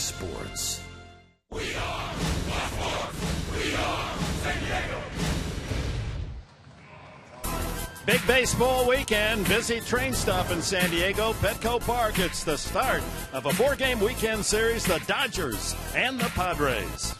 sports. We are Baltimore. We are San Diego. Big baseball weekend, busy train stop in San Diego, Petco Park. It's the start of a 4-game weekend series, the Dodgers and the Padres.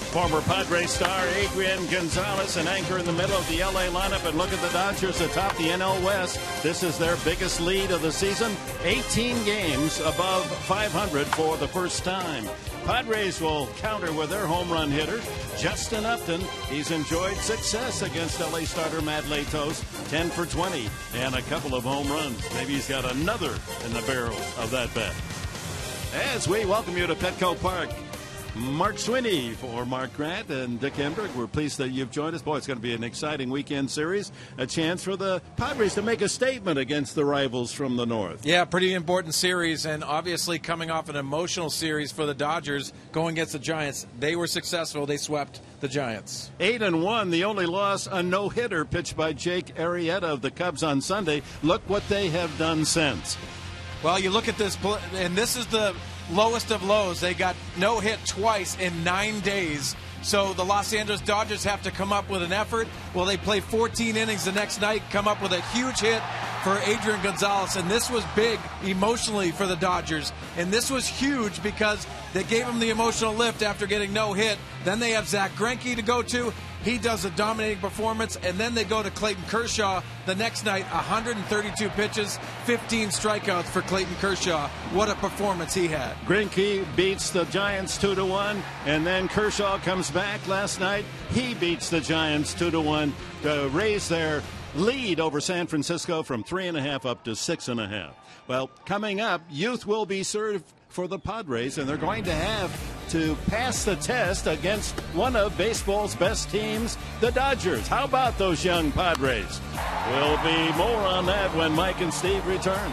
Former Padres star Adrian Gonzalez, an anchor in the middle of the LA lineup. And look at the Dodgers atop the NL West. This is their biggest lead of the season. 18 games above 500 for the first time. Padres will counter with their home run hitter, Justin Upton. He's enjoyed success against LA starter Matt Latos, 10 for 20 and a couple of home runs. Maybe he's got another in the barrel of that bet. As we welcome you to Petco Park, Mark Sweeney for Mark Grant and Dick Enberg. We're pleased that you've joined us. Boy, it's going to be an exciting weekend series. A chance for the Padres to make a statement against the rivals from the north. Yeah, pretty important series, and obviously coming off an emotional series for the Dodgers going against the Giants. They were successful. They swept the Giants. 8-1. The only loss, a no-hitter pitched by Jake Arrieta of the Cubs on Sunday. Look what they have done since. Well, you look at this, and this is the lowest of lows. They got no hit twice in 9 days. So the Los Angeles Dodgers have to come up with an effort. Well, they play 14 innings the next night, come up with a huge hit for Adrian Gonzalez. And this was big emotionally for the Dodgers. And this was huge because they gave him the emotional lift after getting no hit. Then they have Zach Greinke to go to. He does a dominating performance, and then they go to Clayton Kershaw the next night, 132 pitches, 15 strikeouts for Clayton Kershaw. What a performance he had. Greinke beats the Giants 2-1, and then Kershaw comes back last night. He beats the Giants 2-1 to raise their lead over San Francisco from 3.5 up to 6.5. Well, coming up, youth will be served for the Padres, and they're going to have to pass the test against one of baseball's best teams, the Dodgers. How about those young Padres? Will be more on that when Mike and Steve return.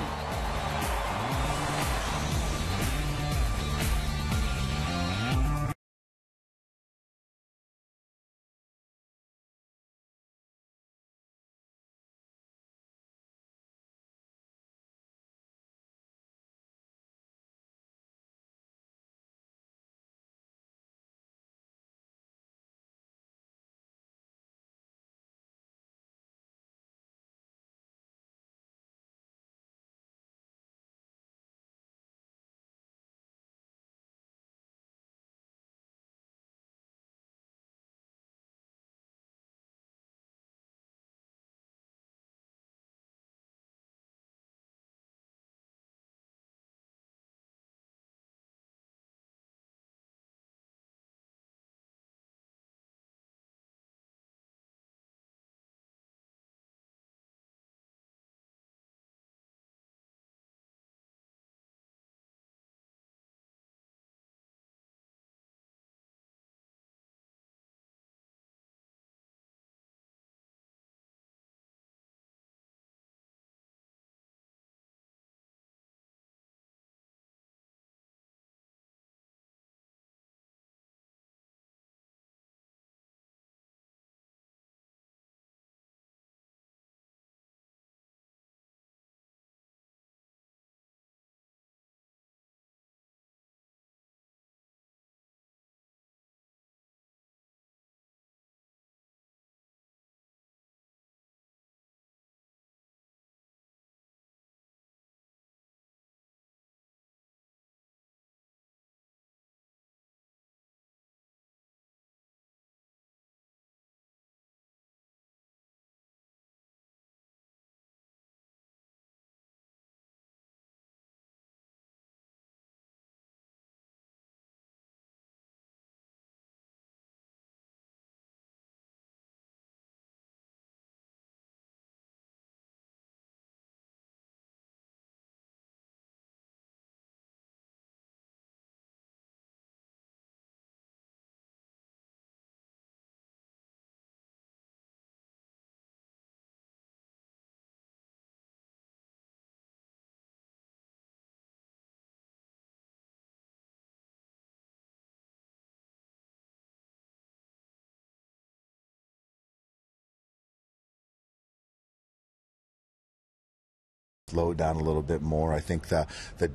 slow it down a little bit more. I think the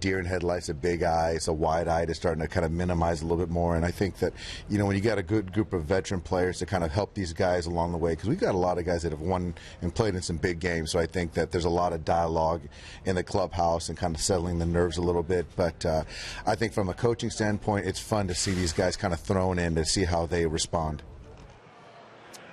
deer in headlights, the big eyes, the wide eye is starting to kind of minimize a little bit more. And I think that, you know, when you got a good group of veteran players to kind of help these guys along the way, because we've got a lot of guys that have won and played in some big games. So I think that there's a lot of dialogue in the clubhouse and kind of settling the nerves a little bit. But I think from a coaching standpoint, it's fun to see these guys kind of thrown in to see how they respond.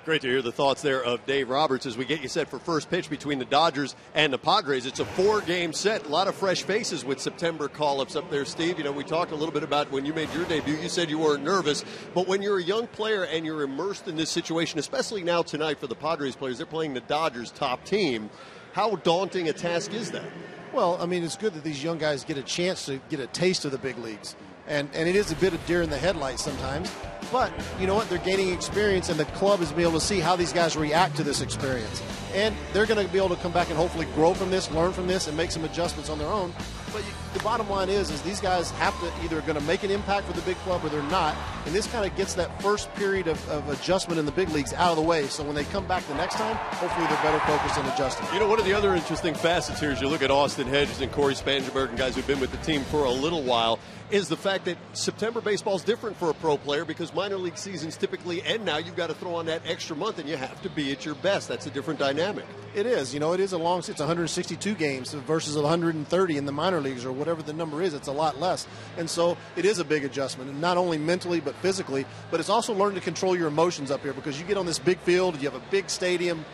Great to hear the thoughts there of Dave Roberts as we get you set for first pitch between the Dodgers and the Padres. It's a 4-game set. A lot of fresh faces with September call-ups up there, Steve. You know, we talked a little bit about when you made your debut. You said you weren't nervous. But when you're a young player and you're immersed in this situation, especially now tonight for the Padres players, they're playing the Dodgers' top team. How daunting a task is that? Well, I mean, it's good that these young guys get a chance to get a taste of the big leagues. And it is a bit of deer in the headlights sometimes. But you know what? They're gaining experience, and the club is being able to see how these guys react to this experience. And they're going to be able to come back and hopefully grow from this, learn from this, and make some adjustments on their own. But the bottom line is these guys have to either going to make an impact for the big club or they're not. And this kind of gets that first period of adjustment in the big leagues out of the way. So when they come back the next time, hopefully they're better focused on adjusting. You know, one of the other interesting facets here as you look at Austin Hedges and Corey Spangenberg and guys who've been with the team for a little while is the fact that September baseball is different for a pro player because minor league seasons typically end now. You've got to throw on that extra month, and you have to be at your best. That's a different dynamic. It is. You know, it is a long – it's 162 games versus 130 in the minor leagues or whatever the number is. It's a lot less. And so it is a big adjustment, and not only mentally but physically. But it's also learning to control your emotions up here because you get on this big field, you have a big stadium,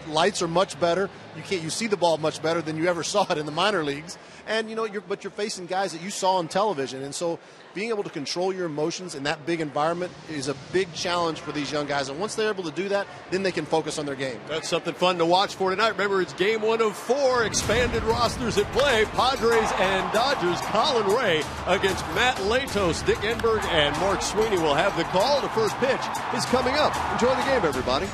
lights are much better. You see the ball much better than you ever saw it in the minor leagues. And, you know, you're facing guys that you saw on television. And so being able to control your emotions in that big environment is a big challenge for these young guys. And once they're able to do that, then they can focus on their game. That's something fun to watch for tonight. Remember, it's game 1 of 4 expanded rosters at play. Padres and Dodgers. Colin Ray against Matt Latos. Dick Enberg and Mark Sweeney will have the call. The first pitch is coming up. Enjoy the game, everybody.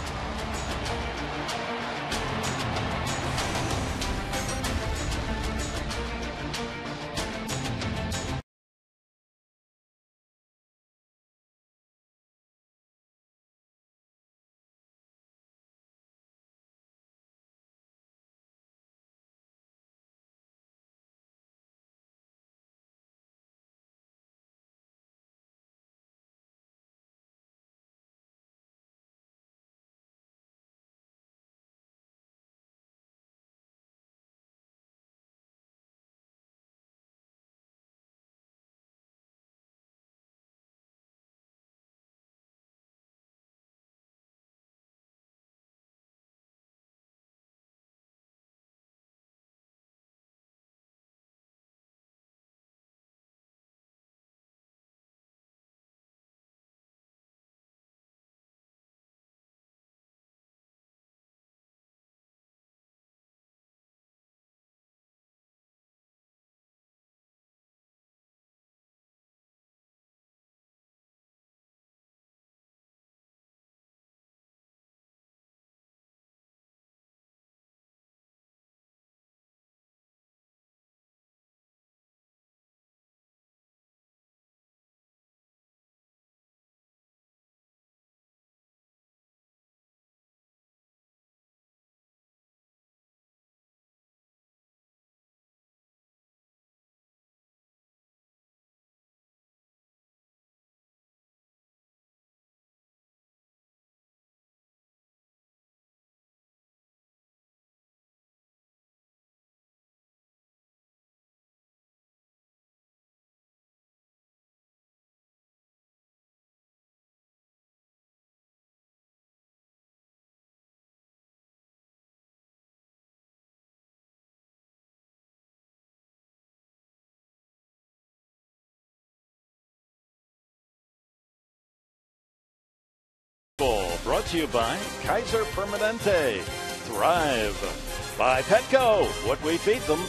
Brought to you by Kaiser Permanente. Thrive. By Petco. What we feed them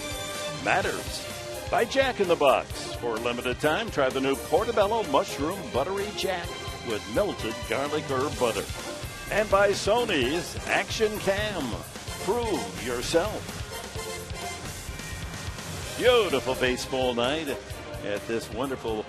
matters. By Jack in the Box. For a limited time, try the new Portobello Mushroom Buttery Jack with melted garlic herb butter. And by Sony's Action Cam. Prove yourself. Beautiful baseball night at this wonderful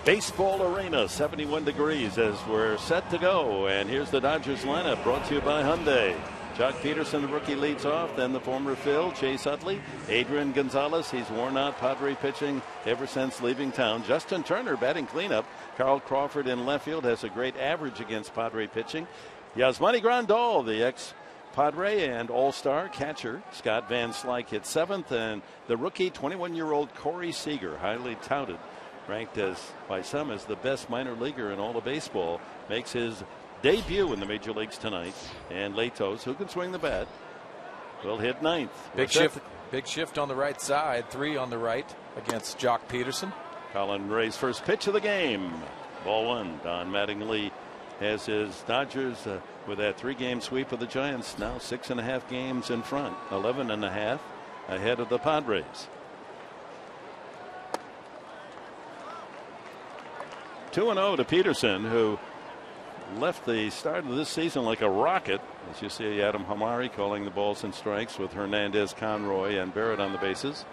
baseball arena. 71 degrees as we're set to go. And here's the Dodgers lineup brought to you by Hyundai. Jock Peterson, the rookie, leads off. Then the former Phil, Chase Utley, Adrian Gonzalez. He's worn out Padre pitching ever since leaving town. Justin Turner batting cleanup. Carl Crawford in left field has a great average against Padre pitching. Yasmani Grandal, the ex-Padre and all-star catcher. Scott Van Slyke hit 7th. And the rookie, 21-year-old Corey Seager, highly touted, ranked as by some as the best minor leaguer in all of baseball, makes his debut in the major leagues tonight. And Latos, who can swing the bat, will hit 9th. Big shift on the right side. 3 on the right against Jock Peterson. Colin Ray's first pitch of the game. Ball 1. Don Mattingly has his Dodgers with that 3-game sweep of the Giants, now 6.5 games in front, 11.5 ahead of the Padres. 2-0 to Peterson, who left the start of this season like a rocket. As you see, Adam Hamari calling the balls and strikes with Hernandez, Conroy, and Barrett on the bases.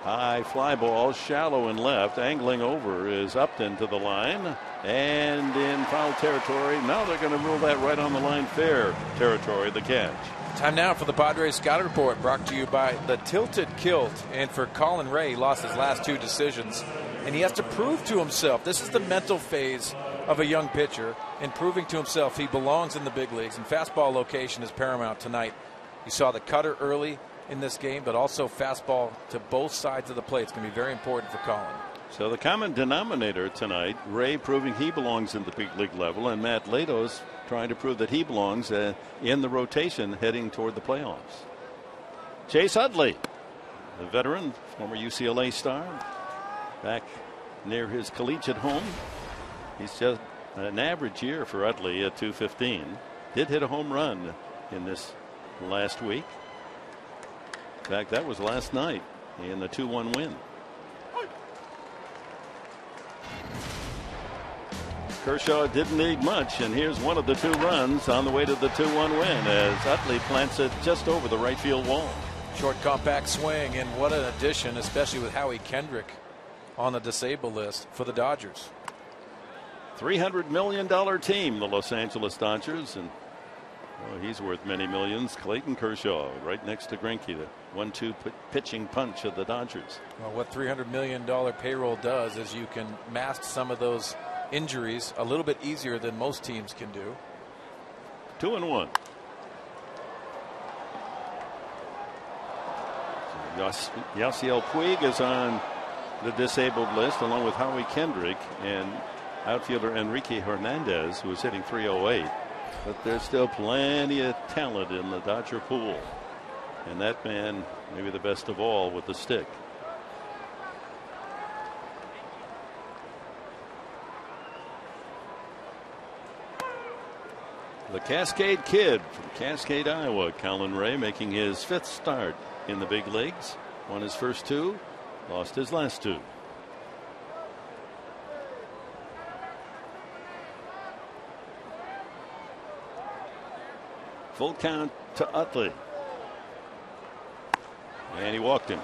High fly ball, shallow and left, angling over is Upton to the line, and in foul territory. Now they're going to rule that right on the line, fair territory, the catch. Time now for the Padres Scouting Report, brought to you by the Tilted Kilt. And for Colin Ray, he lost his last 2 decisions, and he has to prove to himself. This is the mental phase of a young pitcher, and proving to himself he belongs in the big leagues, and fastball location is paramount tonight. You saw the cutter early in this game, but also fastball to both sides of the plate. It's going to be very important for Colin. So the common denominator tonight, Ray proving he belongs in the big league level, and Matt Latos trying to prove that he belongs in the rotation heading toward the playoffs. Chase Utley, the veteran, former UCLA star, back near his collegiate home. He's just an average year for Utley at .215. Did hit a home run in this last week. In fact, that was last night in the 2-1 win. Kershaw didn't need much, and here's one of the 2 runs on the way to the 2-1 win as Utley plants it just over the right field wall. Short, compact swing, and what an addition, especially with Howie Kendrick on the disabled list for the Dodgers. $300 million team, the Los Angeles Dodgers, and he's worth many millions. Clayton Kershaw right next to Greinke, the 1-2 pitching punch of the Dodgers. Well, what $300 million payroll does is you can mask some of those injuries a little bit easier than most teams can do. 2-1. Yasiel Puig is on the disabled list along with Howie Kendrick and outfielder Enrique Hernandez, who is hitting .308. But there's still plenty of talent in the Dodger pool, and that man maybe the best of all with the stick. The Cascade Kid from Cascade, Iowa, Colin Ray, making his 5th start in the big leagues. Won his first 2, lost his last 2. Full count to Utley, and he walked him.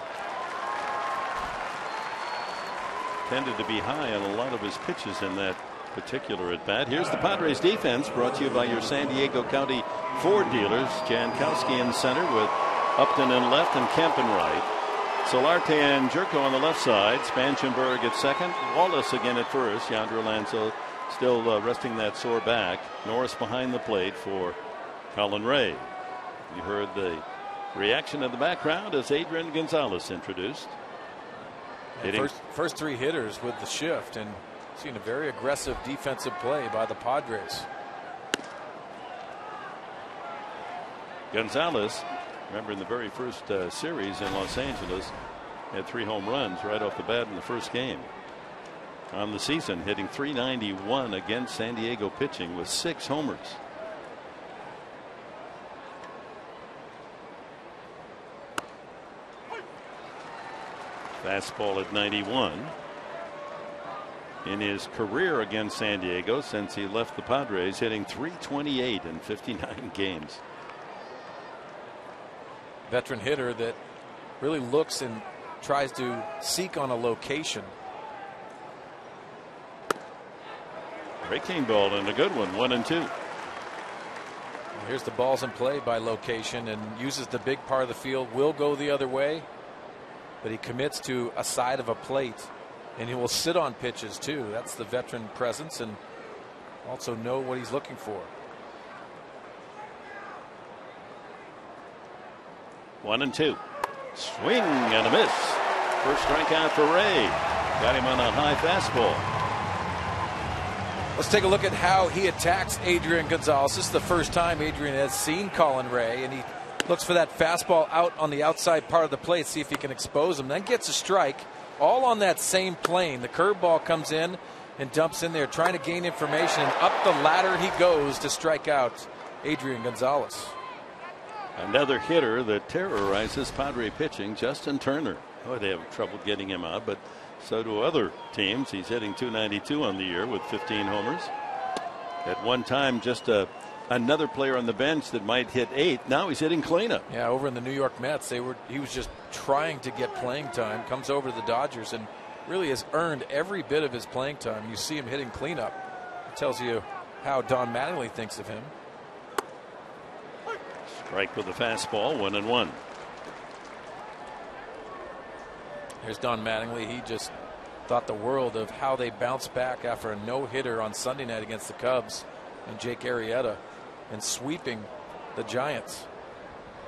Tended to be high on a lot of his pitches in that particular at bat. Here's the Padres defense, brought to you by your San Diego County Ford dealers. Jankowski in center with Upton in left and Kemp in right. Solarte and Jerko on the left side. Spanchenberg at second. Wallace again at first. Yonder Alonso still resting that sore back. Norris behind the plate for Colin Ray. You heard the reaction of the background as Adrian Gonzalez introduced. First 3 hitters with the shift, and seen a very aggressive defensive play by the Padres. Gonzalez, remember in the very first series in Los Angeles, had 3 home runs right off the bat in the first game. On the season, hitting .391 against San Diego pitching with 6 homers. Fastball at 91. In his career against San Diego since he left the Padres, hitting .328 in 59 games. Veteran hitter that really looks and tries to seek on a location. Breaking ball and a good one, 1-2. Here's the balls in play by location, and uses the big part of the field. Will go the other way, but he commits to a side of a plate, and he will sit on pitches too. That's the veteran presence, and also know what he's looking for. 1-2. Swing and a miss. First strikeout for Ray. Got him on a high fastball. Let's take a look at how he attacks Adrian Gonzalez. This is the first time Adrian has seen Colin Ray, and he looks for that fastball out on the outside part of the plate, see if he can expose him. Then gets a strike, all on that same plane. The curveball comes in and dumps in there, trying to gain information. And up the ladder he goes to strike out Adrian Gonzalez. Another hitter that terrorizes Padre pitching, Justin Turner. Oh, they have trouble getting him out, but so do other teams. He's hitting .292 on the year with 15 homers. At one time, just another player on the bench that might hit 8. Now he's hitting cleanup. Yeah, over in the New York Mets, he was just trying to get playing time. Comes over to the Dodgers and really has earned every bit of his playing time. You see him hitting cleanup. It tells you how Don Mattingly thinks of him. Strike with the fastball, 1-1. Here's Don Mattingly. He just thought the world of how they bounced back after a no-hitter on Sunday night against the Cubs and Jake Arrieta, and sweeping the Giants.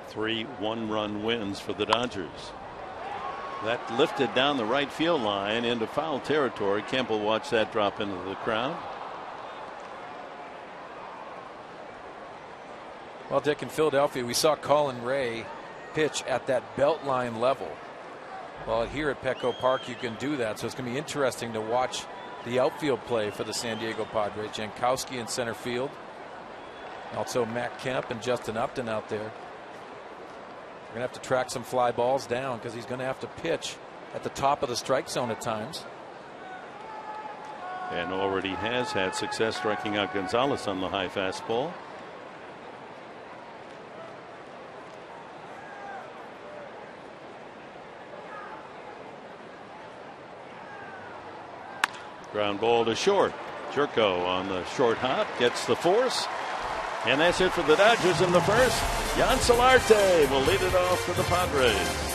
3 one-run wins for the Dodgers. That lifted down the right field line into foul territory. Kemp will watch that drop into the crowd. Well, Dick, in Philadelphia, we saw Colin Ray pitch at that belt line level. Well, here at Petco Park, you can do that. So it's going to be interesting to watch the outfield play for the San Diego Padres. Jankowski in center field. Also Matt Kemp and Justin Upton out there. We're going to have to track some fly balls down because he's going to have to pitch at the top of the strike zone at times. And already has had success striking out Gonzalez on the high fastball. Ground ball to short. Jerko on the short hop gets the force. And that's it for the Dodgers in the first. Jan Solarte will lead it off for the Padres.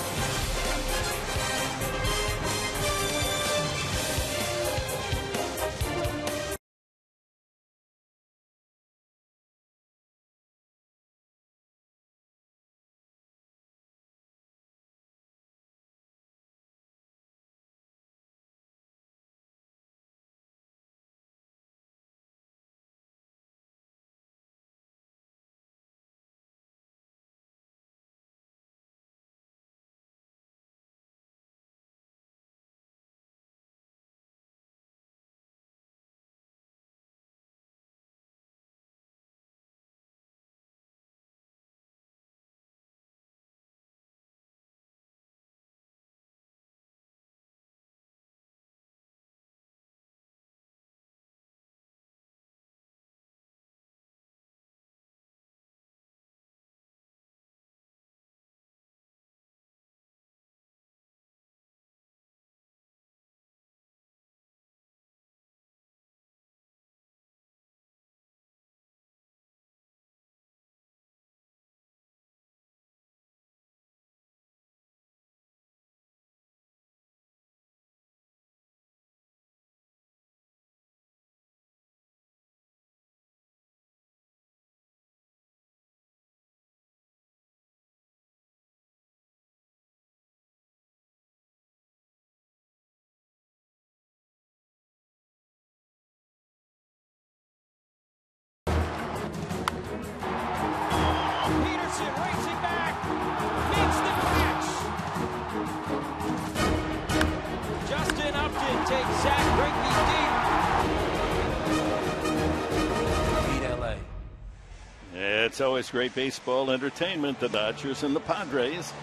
It's always great baseball entertainment. The Dodgers and the Padres.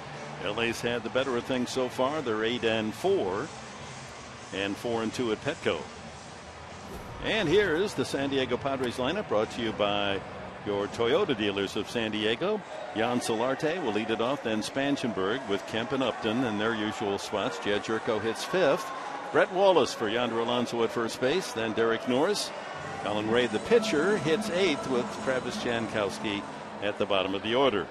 LA's had the better of things so far. They're 8-4 and 4-2 at Petco. And here is the San Diego Padres lineup, brought to you by your Toyota dealers of San Diego. Jan Solarte will lead it off, then Spanchenberg with Kemp and Upton in their usual spots. Jed Jerko hits 5th. Brett Wallace for Yonder Alonso at first base. Then Derek Norris. Colin Ray, the pitcher, hits 8th with Travis Jankowski at the bottom of the order.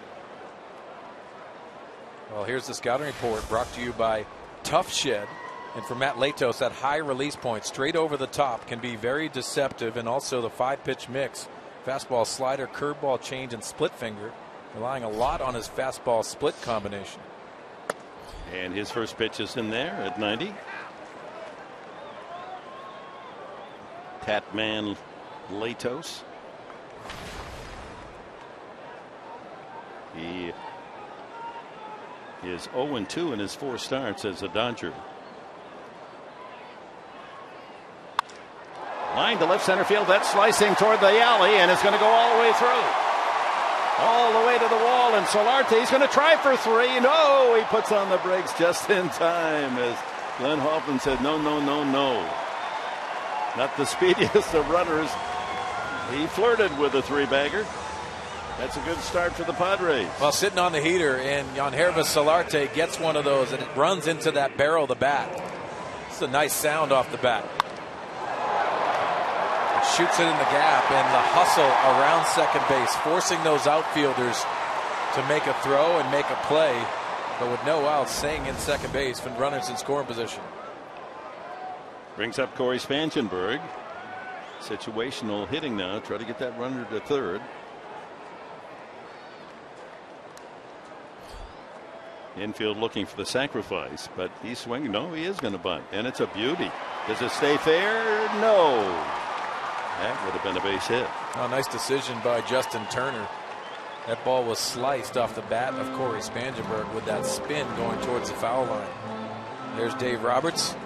Well, here's the scouting report brought to you by Tough Shed. And for Matt Latos, that high release point straight over the top can be very deceptive, and also the 5-pitch mix, fastball, slider, curveball, change, and split finger, relying a lot on his fastball split combination. And his first pitch is in there at 90. Tatman Latos. He is 0-2 in his 4 starts as a Dodger. Line to left center field. That's slicing toward the alley, and it's going to go all the way through. All the way to the wall, and Solarte's going to try for 3. No, he puts on the brakes just in time as Glenn Hoffman said, no, no, no, no. Not the speediest of runners. He flirted with a 3-bagger. That's a good start for the Padres. Well, sitting on the heater, and Yangervis Solarte gets one of those, and it runs into that barrel of the bat. It's a nice sound off the bat. Shoots it in the gap, and the hustle around second base, forcing those outfielders to make a throw and make a play, but with no outs, staying in second base when runners in scoring position. Brings up Corey Spangenberg. Situational hitting now. Try to get that runner to third. Infield looking for the sacrifice, but he's swinging. No, he is going to bunt, and it's a beauty. Does it stay fair? No. That would have been a base hit. Oh, nice decision by Justin Turner. That ball was sliced off the bat of Corey Spangenberg with that spin going towards the foul line. There's Dave Roberts,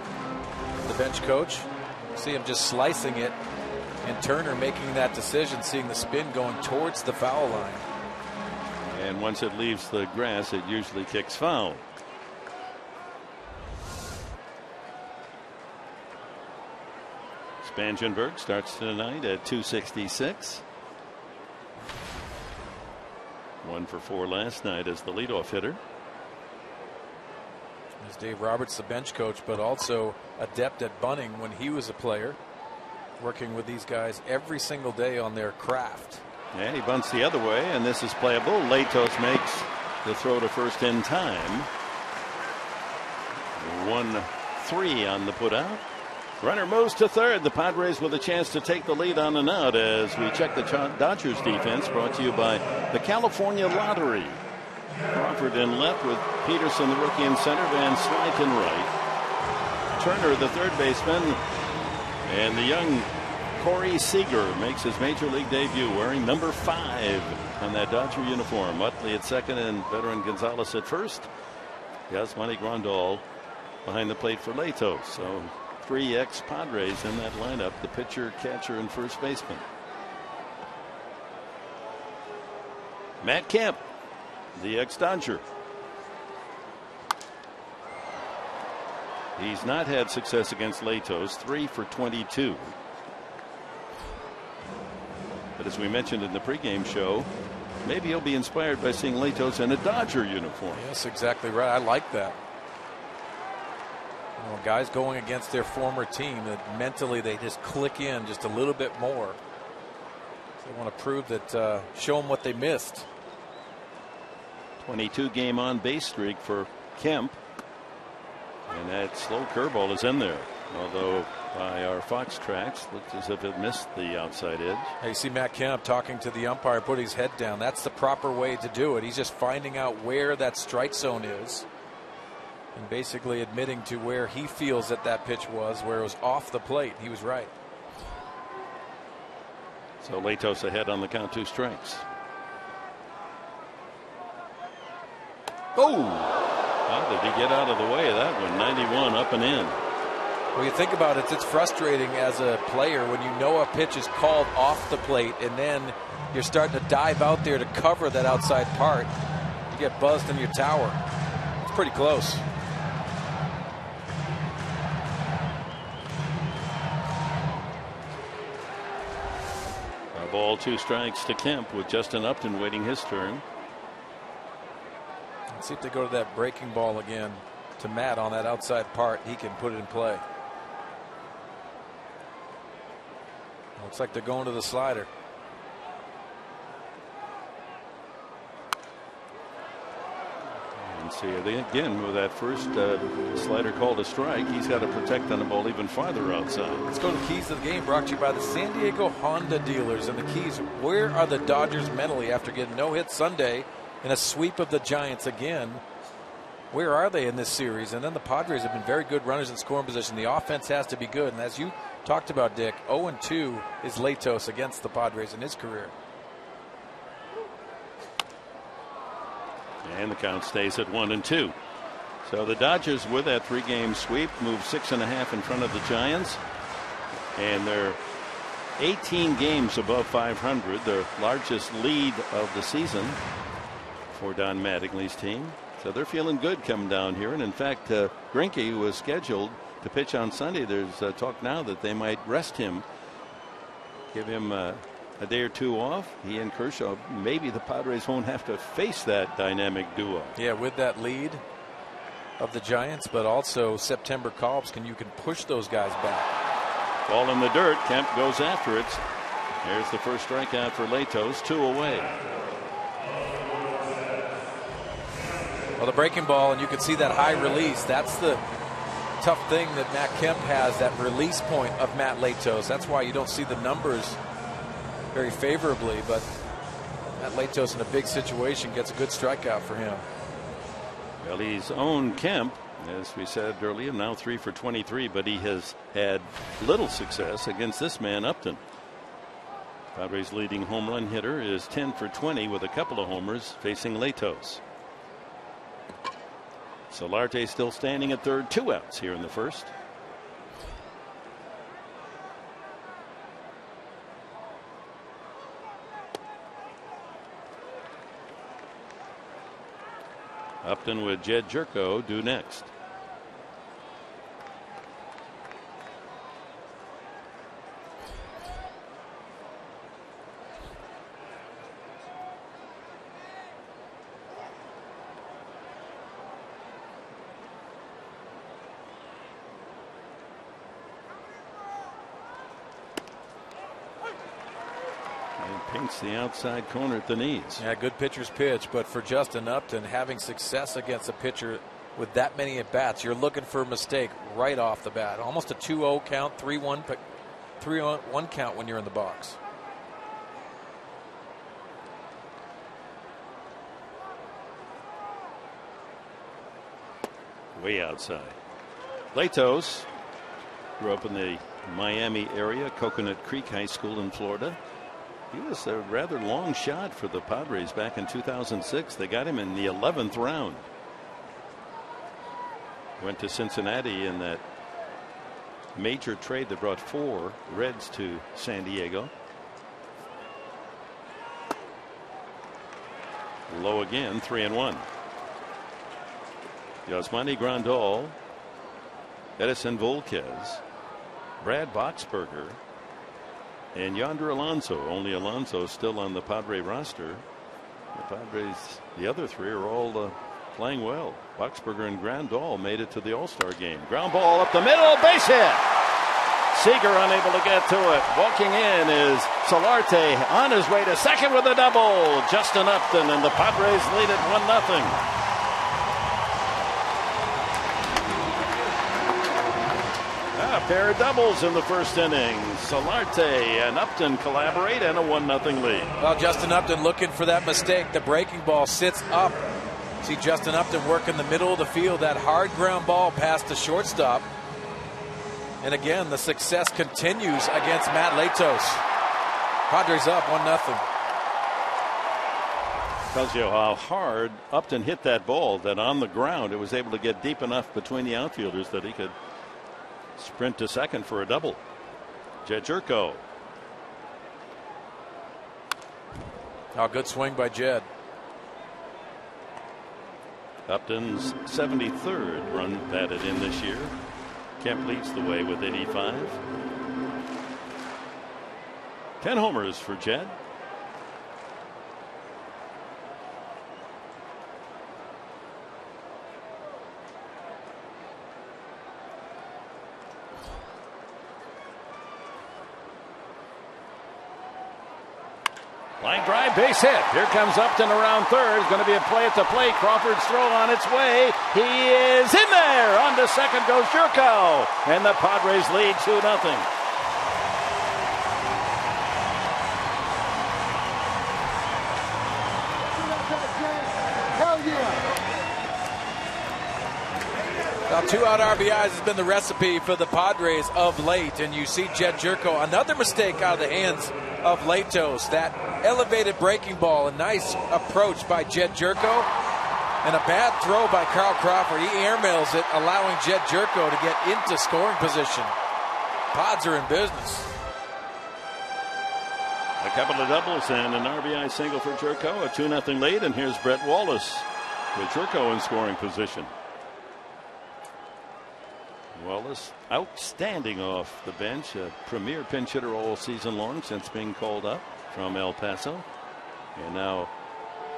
the bench coach. See him just slicing it, and Turner making that decision, seeing the spin going towards the foul line. And once it leaves the grass, it usually kicks foul. Spangenberg starts tonight at 266. 1 for 4 last night as the leadoff hitter. As Dave Roberts, the bench coach, but also adept at bunting when he was a player, working with these guys every single day on their craft. And he bunts the other way, and this is playable. Latos makes the throw to first in time. 1-3 on the putout. Runner moves to third. The Padres with a chance to take the lead on and out as we check the Dodgers defense, brought to you by the California Lottery. Crawford in left with Peterson, the rookie, in center, Van Slyke in right. Turner, the third baseman, and the young Corey Seager makes his major league debut wearing number 5 on that Dodger uniform. Utley at second and veteran Gonzalez at first. Yasmani Grandal behind the plate for Latos. So 3 ex-Padres in that lineup, the pitcher, catcher, and first baseman. Matt Kemp, the ex-Dodger. He's not had success against Latos, 3 for 22. But as we mentioned in the pregame show, maybe he'll be inspired by seeing Latos in a Dodger uniform. Yes, exactly right. I like that. You know, guys going against their former team, that mentally they just click in just a little bit more. They want to prove that, show them what they missed. 22 game on base streak for Kemp. And that slow curveball is in there. Although by our Fox tracks, looks as if it missed the outside edge. Hey, you see Matt Kemp talking to the umpire, putting his head down. That's the proper way to do it. He's just finding out where that strike zone is and basically admitting to where he feels that pitch was, where it was off the plate. He was right. So Latos ahead on the count, 2 strikes. Oh! How did he get out of the way of that one? 91 up and in. Well, you think about it, it's frustrating as a player when you know a pitch is called off the plate and then you're starting to dive out there to cover that outside part. You get buzzed in your tower. It's pretty close. A ball, 2 strikes to Kemp with Justin Upton waiting his turn. Let's see if they go to that breaking ball again to Matt on that outside part. He can put it in play. Looks like they're going to the slider. See, again, with that first slider called a strike, he's got to protect on the ball even farther outside. Let's go to the keys of the game, brought to you by the San Diego Honda dealers. And the keys, where are the Dodgers mentally after getting no hit Sunday and a sweep of the Giants again? Where are they in this series? And then the Padres have been very good runners in scoring position. The offense has to be good. And as you talked about, Dick, 0-2 is Latos against the Padres in his career. And the count stays at 1-2. So the Dodgers, with that 3-game sweep, move 6.5 in front of the Giants. And they're 18 games above 500, the largest lead of the season for Don Mattingly's team. So they're feeling good coming down here. And in fact, Greinke was scheduled to pitch on Sunday. There's talk now that they might rest him, give him a day or two off. He and Kershaw, maybe the Padres won't have to face that dynamic duo. Yeah, with that lead of the Giants, but also September call-ups, you can push those guys back. Ball in the dirt. Kemp goes after it. There's the first strikeout for Latos. 2 away. Well, the breaking ball, and you can see that high release. That's the tough thing that Matt Kemp has, that release point of Matt Latos. That's why you don't see the numbers very favorably, but Matt Latos in a big situation gets a good strikeout for him. Well, he's owned Kemp, as we said earlier, now 3 for 23, but he has had little success against this man, Upton. Padres' leading home run hitter is 10 for 20 with a couple of homers facing Latos. Solarte still standing at third, 2 outs here in the first. Upton with Jed Jerko due next. Pinks the outside corner at the knees. Yeah, good pitcher's pitch, but for Justin Upton, having success against a pitcher with that many at bats, you're looking for a mistake right off the bat. Almost a 2-0 count, 3-1 count when you're in the box. Way outside. Latos grew up in the Miami area, Coconut Creek High School in Florida. He was a rather long shot for the Padres back in 2006. They got him in the 11th round. Went to Cincinnati in that major trade that brought 4 Reds to San Diego. Low again, 3-1. Yasmani Grandal, Edison Volquez, Brad Boxberger, and Yonder Alonso. Only Alonso still on the Padre roster. The Padres, the other 3 are all playing well. Boxberger and Grandal made it to the All-Star game. Ground ball up the middle, base hit. Seager unable to get to it. Walking in is Solarte on his way to second with a double. Justin Upton, and the Padres lead it 1-0. A pair of doubles in the first inning. Solarte and Upton collaborate, and a 1-0 lead. Well, Justin Upton looking for that mistake. The breaking ball sits up. See Justin Upton work in the middle of the field. That hard ground ball past the shortstop. And again, the success continues against Matt Latos. Padres up 1-0. Tells you how hard Upton hit that ball, that on the ground it was able to get deep enough between the outfielders that he could sprint to second for a double. Jed Jerko. Oh, good swing by Jed. Upton's 73rd run batted in this year. Kemp leads the way with 85. 10 homers for Jed. Line drive, base hit. Here comes Upton around third. It's going to be a play at the plate. Crawford's throw on its way. He is in there. On to second goes Jerko. And the Padres lead 2-0. Now, 2-out RBIs has been the recipe for the Padres of late, and you see Jed Jerko, another mistake out of the hands of Latos. That elevated breaking ball, a nice approach by Jed Jerko, and a bad throw by Carl Crawford. He airmails it, allowing Jed Jerko to get into scoring position. Pods are in business. A couple of doubles and an RBI single for Jerko, a 2-0 lead, and here's Brett Wallace with Jerko in scoring position. Wallace outstanding off the bench, a premier pinch hitter all season long since being called up from El Paso, and now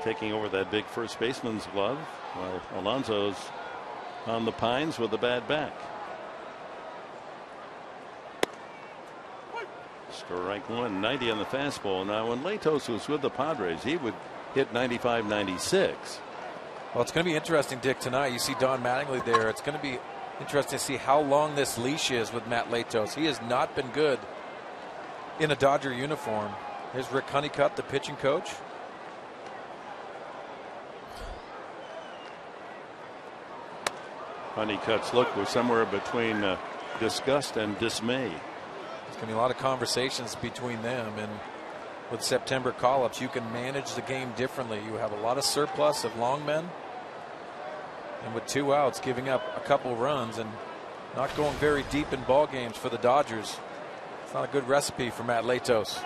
taking over that big first baseman's glove while Alonso's on the pines with a bad back. Strike one, 90 on the fastball. Now when Latos was with the Padres, he would hit 95, 96. Well, it's going to be interesting, Dick, tonight. You see Don Mattingly there. It's going to be interesting to see how long this leash is with Matt Latos. He has not been good in a Dodger uniform. Here's Rick Honeycutt, the pitching coach. Honeycutt's look was somewhere between disgust and dismay. There's going to be a lot of conversations between them, and with September call-ups, you can manage the game differently. You have a lot of surplus of long men, and with 2 outs, giving up a couple runs and not going very deep in ball games for the Dodgers. It's not a good recipe for Matt Latos.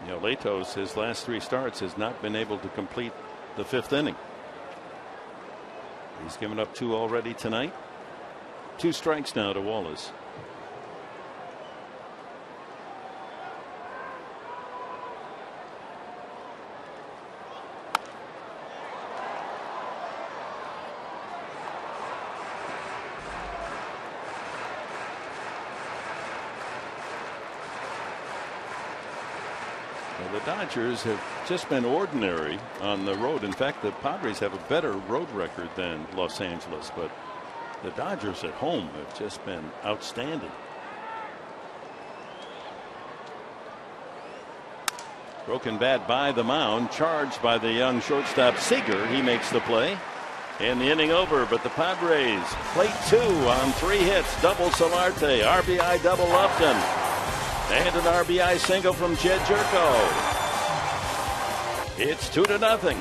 You know, Latos, his last 3 starts, has not been able to complete the 5th inning. He's given up 2 already tonight. 2 strikes now to Wallace. The Dodgers have just been ordinary on the road. In fact, the Padres have a better road record than Los Angeles, but the Dodgers at home have just been outstanding. Broken bat by the mound, charged by the young shortstop Seager. He makes the play. And the inning over, but the Padres plate 2 on 3 hits. Double Solarte, RBI double Upton. And an RBI single from Jed Jerko. It's 2-0.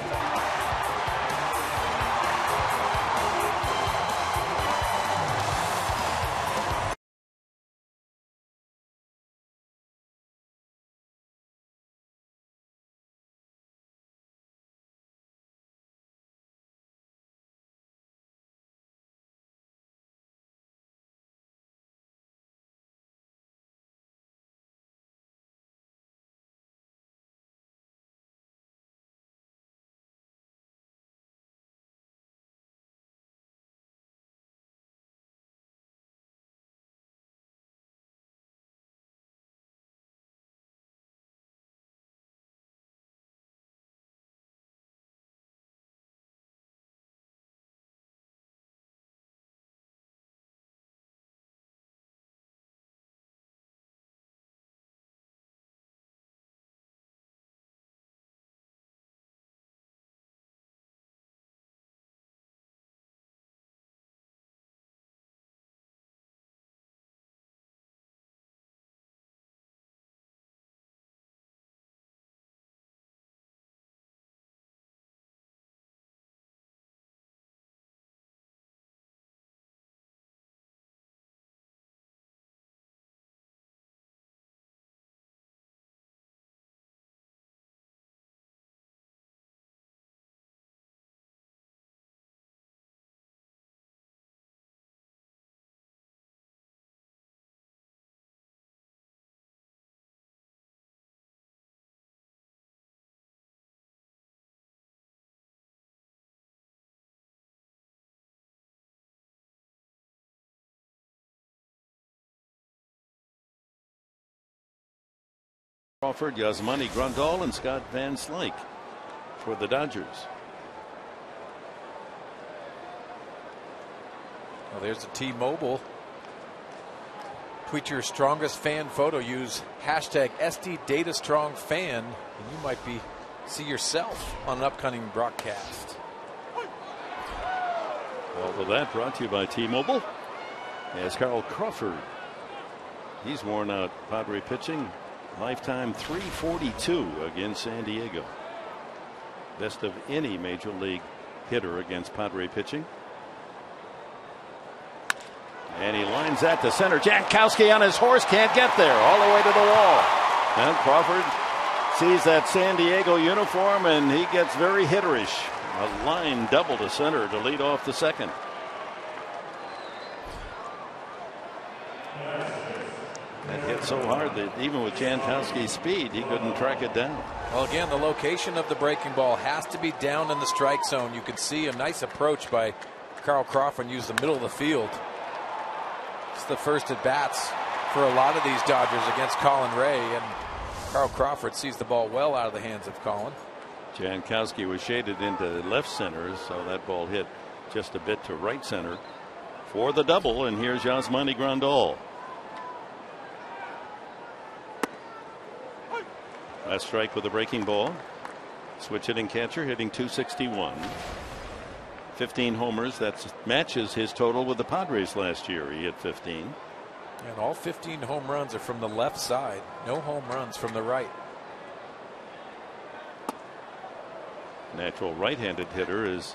Crawford, Yasmani Grandal, and Scott Van Slyke for the Dodgers. Well, there's the T-Mobile. Tweet your strongest fan photo. Use hashtag SDDataStrongFan, and you might see yourself on an upcoming broadcast. All of that brought to you by T-Mobile. As Carl Crawford, he's worn out Padre pitching. Lifetime .342 against San Diego. Best of any major league hitter against Padre pitching. And he lines that to center. Jankowski on his horse, can't get there, all the way to the wall. And Crawford sees that San Diego uniform, and he gets very hitterish. A line double to center to lead off the second. That hit so hard that even with Jankowski's speed, he couldn't track it down. Well, again, the location of the breaking ball has to be down in the strike zone. You can see a nice approach by Carl Crawford, use the middle of the field. It's the first at bats for a lot of these Dodgers against Colin Ray, and Carl Crawford sees the ball well out of the hands of Colin. Jankowski was shaded into left center, so that ball hit just a bit to right center for the double. And here's Yasmani Grandal. Last strike with a breaking ball. Switch hitting catcher, hitting .261. 15 homers. That matches his total with the Padres last year. He hit 15. And all 15 home runs are from the left side. No home runs from the right. Natural right-handed hitter. Is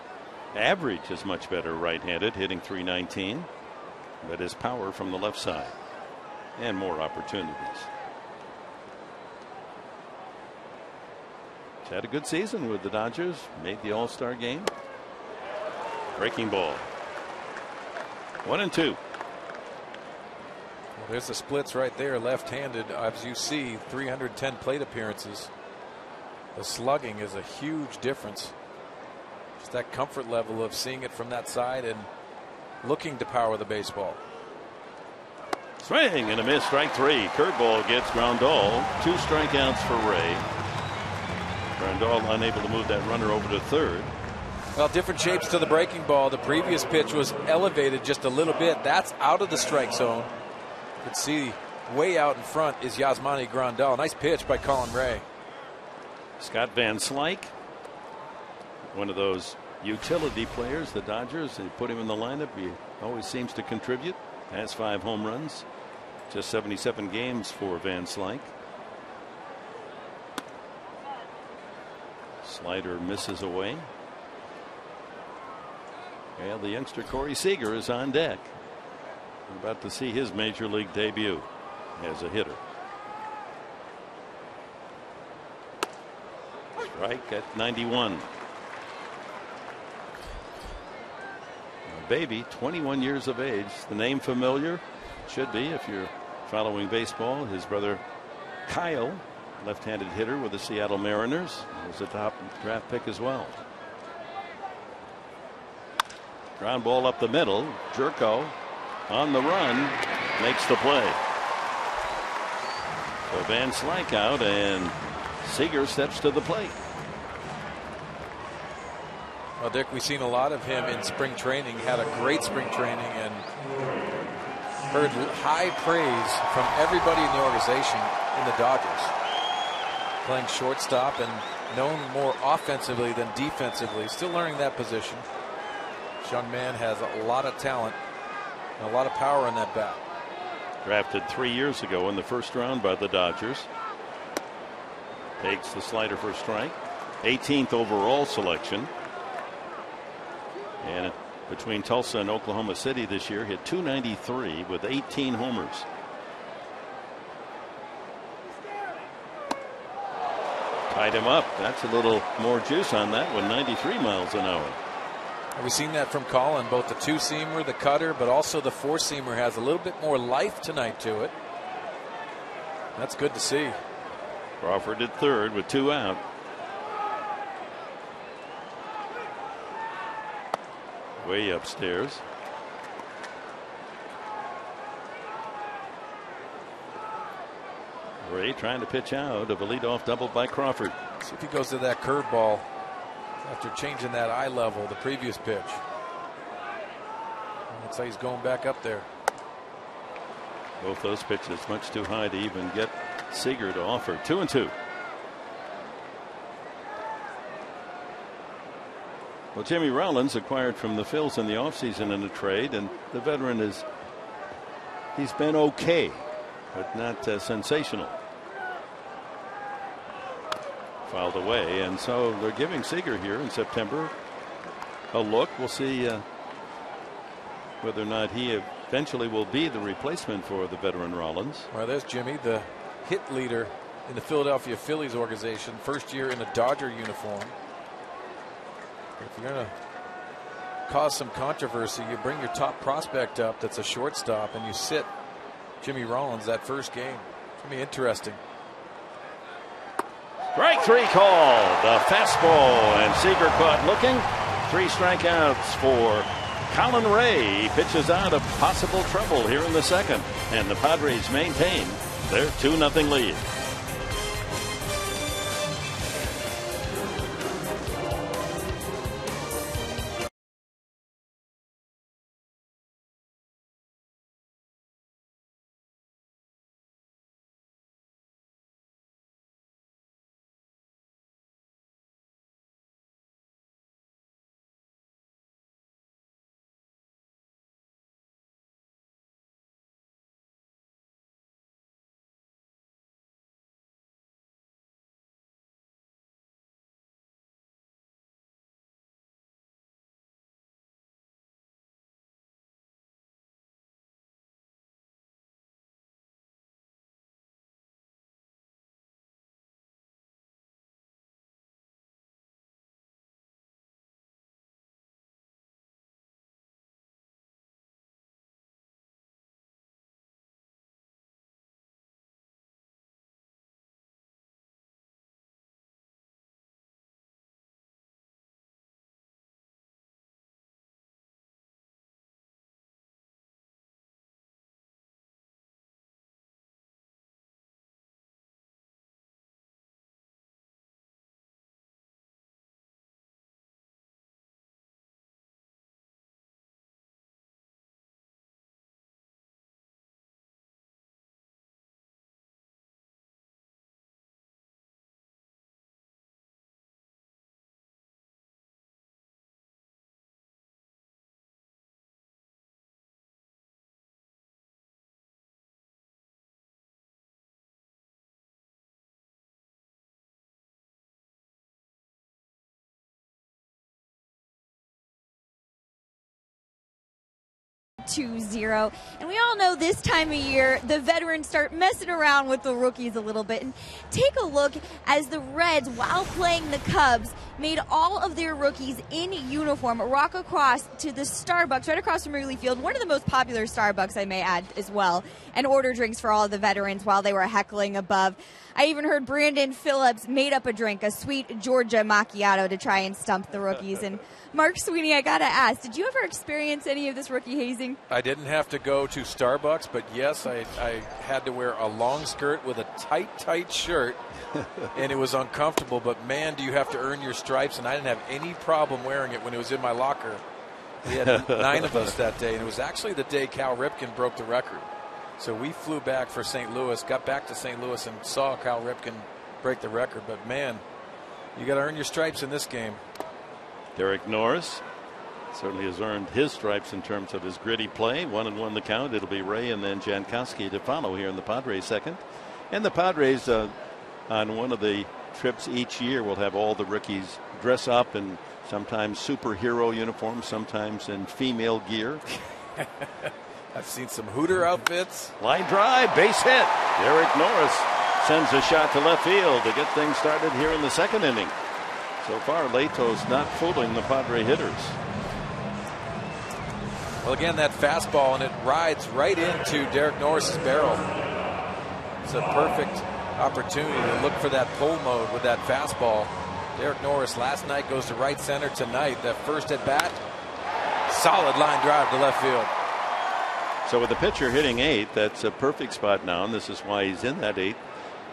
average is much better right-handed, hitting .319. But his power from the left side and more opportunities. He's had a good season with the Dodgers. Made the All-Star game. Breaking ball. 1-2. Well, there's the splits right there, left-handed. As you see, 310 plate appearances. The slugging is a huge difference. Just that comfort level of seeing it from that side and looking to power the baseball. Swing and a miss, strike three. Curveball gets Grandal. 2 strikeouts for Ray. Grandal unable to move that runner over to third. Well, different shapes to the breaking ball. The previous pitch was elevated just a little bit. That's out of the strike zone. You can see way out in front is Yasmani Grandal. Nice pitch by Colin Ray. Scott Van Slyke, one of those utility players. The Dodgers, they put him in the lineup. He always seems to contribute. Has 5 home runs. Just 77 games for Van Slyke. Slider misses away. Well, the youngster Corey Seager is on deck. We're about to see his major league debut as a hitter. Strike at 91. A baby, 21 years of age. The name familiar? Should be if you're following baseball. His brother Kyle, left-handed hitter with the Seattle Mariners, was a top draft pick as well. Ground ball up the middle. Jerko on the run makes the play. So Van Slyke out and Seager steps to the plate. Well, Dick, we've seen a lot of him in spring training. Had a great spring training and heard high praise from everybody in the organization in the Dodgers. Playing shortstop and known more offensively than defensively. Still learning that position. This young man has a lot of talent and a lot of power in that bat. Drafted 3 years ago in the first round by the Dodgers. Takes the slider for a strike. 18th overall selection. And between Tulsa and Oklahoma City this year, hit .293 with 18 homers. Tied him up. That's a little more juice on that one. 93 miles an hour. We've seen that from Colin, both the 2-seamer, the cutter, but also the 4-seamer has a little bit more life tonight to it. That's good to see. Crawford at third with 2 out. Way upstairs. Ray trying to pitch out of a leadoff double by Crawford. See if he goes to that curveball after changing that eye level the previous pitch. Looks like he's going back up there. Both those pitches much too high to even get Seager to offer. 2-2. Well, Jimmy Rollins acquired from the Phils in the offseason in a trade, and the veteran he's been okay, but not sensational. Fouled away, and so they're giving Seager here in September a look. We'll see whether or not he eventually will be the replacement for the veteran Rollins. Well, there's Jimmy, the hit leader in the Philadelphia Phillies organization, first year in a Dodger uniform. If you're going to cause some controversy, you bring your top prospect up that's a shortstop and you sit Jimmy Rollins that first game. It's going to be interesting. Strike 3 called. The fastball, and Seager caught looking. 3 strikeouts for Colin Ray. He pitches out of possible trouble here in the second, and the Padres maintain their 2-0 lead. .20, and we all know this time of year the veterans start messing around with the rookies a little bit. And take a look as the Reds, while playing the Cubs, made all of their rookies in uniform rock across to the Starbucks right across from Wrigley Field, one of the most popular Starbucks, I may add, as well, and order drinks for all of the veterans while they were heckling above. I even heard Brandon Phillips made up a drink, a sweet Georgia macchiato, to try and stump the rookies. And Mark Sweeney, I gotta ask, did you ever experience any of this rookie hazing? I didn't have to go to Starbucks, but yes, I had to wear a long skirt with a tight shirt, and it was uncomfortable. But man, do you have to earn your stripes, and I didn't have any problem wearing it when it was in my locker. We had 9 of us that day, and it was actually the day Cal Ripken broke the record. So we flew back for St. Louis, got back to St. Louis, and saw Cal Ripken break the record. But man, you got to earn your stripes in this game. Derek Norris certainly has earned his stripes in terms of his gritty play. 1-1 the count. It'll be Ray and then Jankowski to follow here in the Padres second. And the Padres on one of the trips each year will have all the rookies dress up in sometimes superhero uniforms, sometimes in female gear. I've seen some Hooter outfits. Line drive, base hit. Derek Norris sends a shot to left field to get things started here in the second inning. So far, Leto's not fooling the Padre hitters. Well, again, that fastball, and it rides right into Derek Norris's barrel. It's a perfect opportunity to look for that pull mode with that fastball. Derek Norris last night goes to right center tonight. That first at bat, solid line drive to left field. So with the pitcher hitting 8, that's a perfect spot now, and this is why he's in that 8th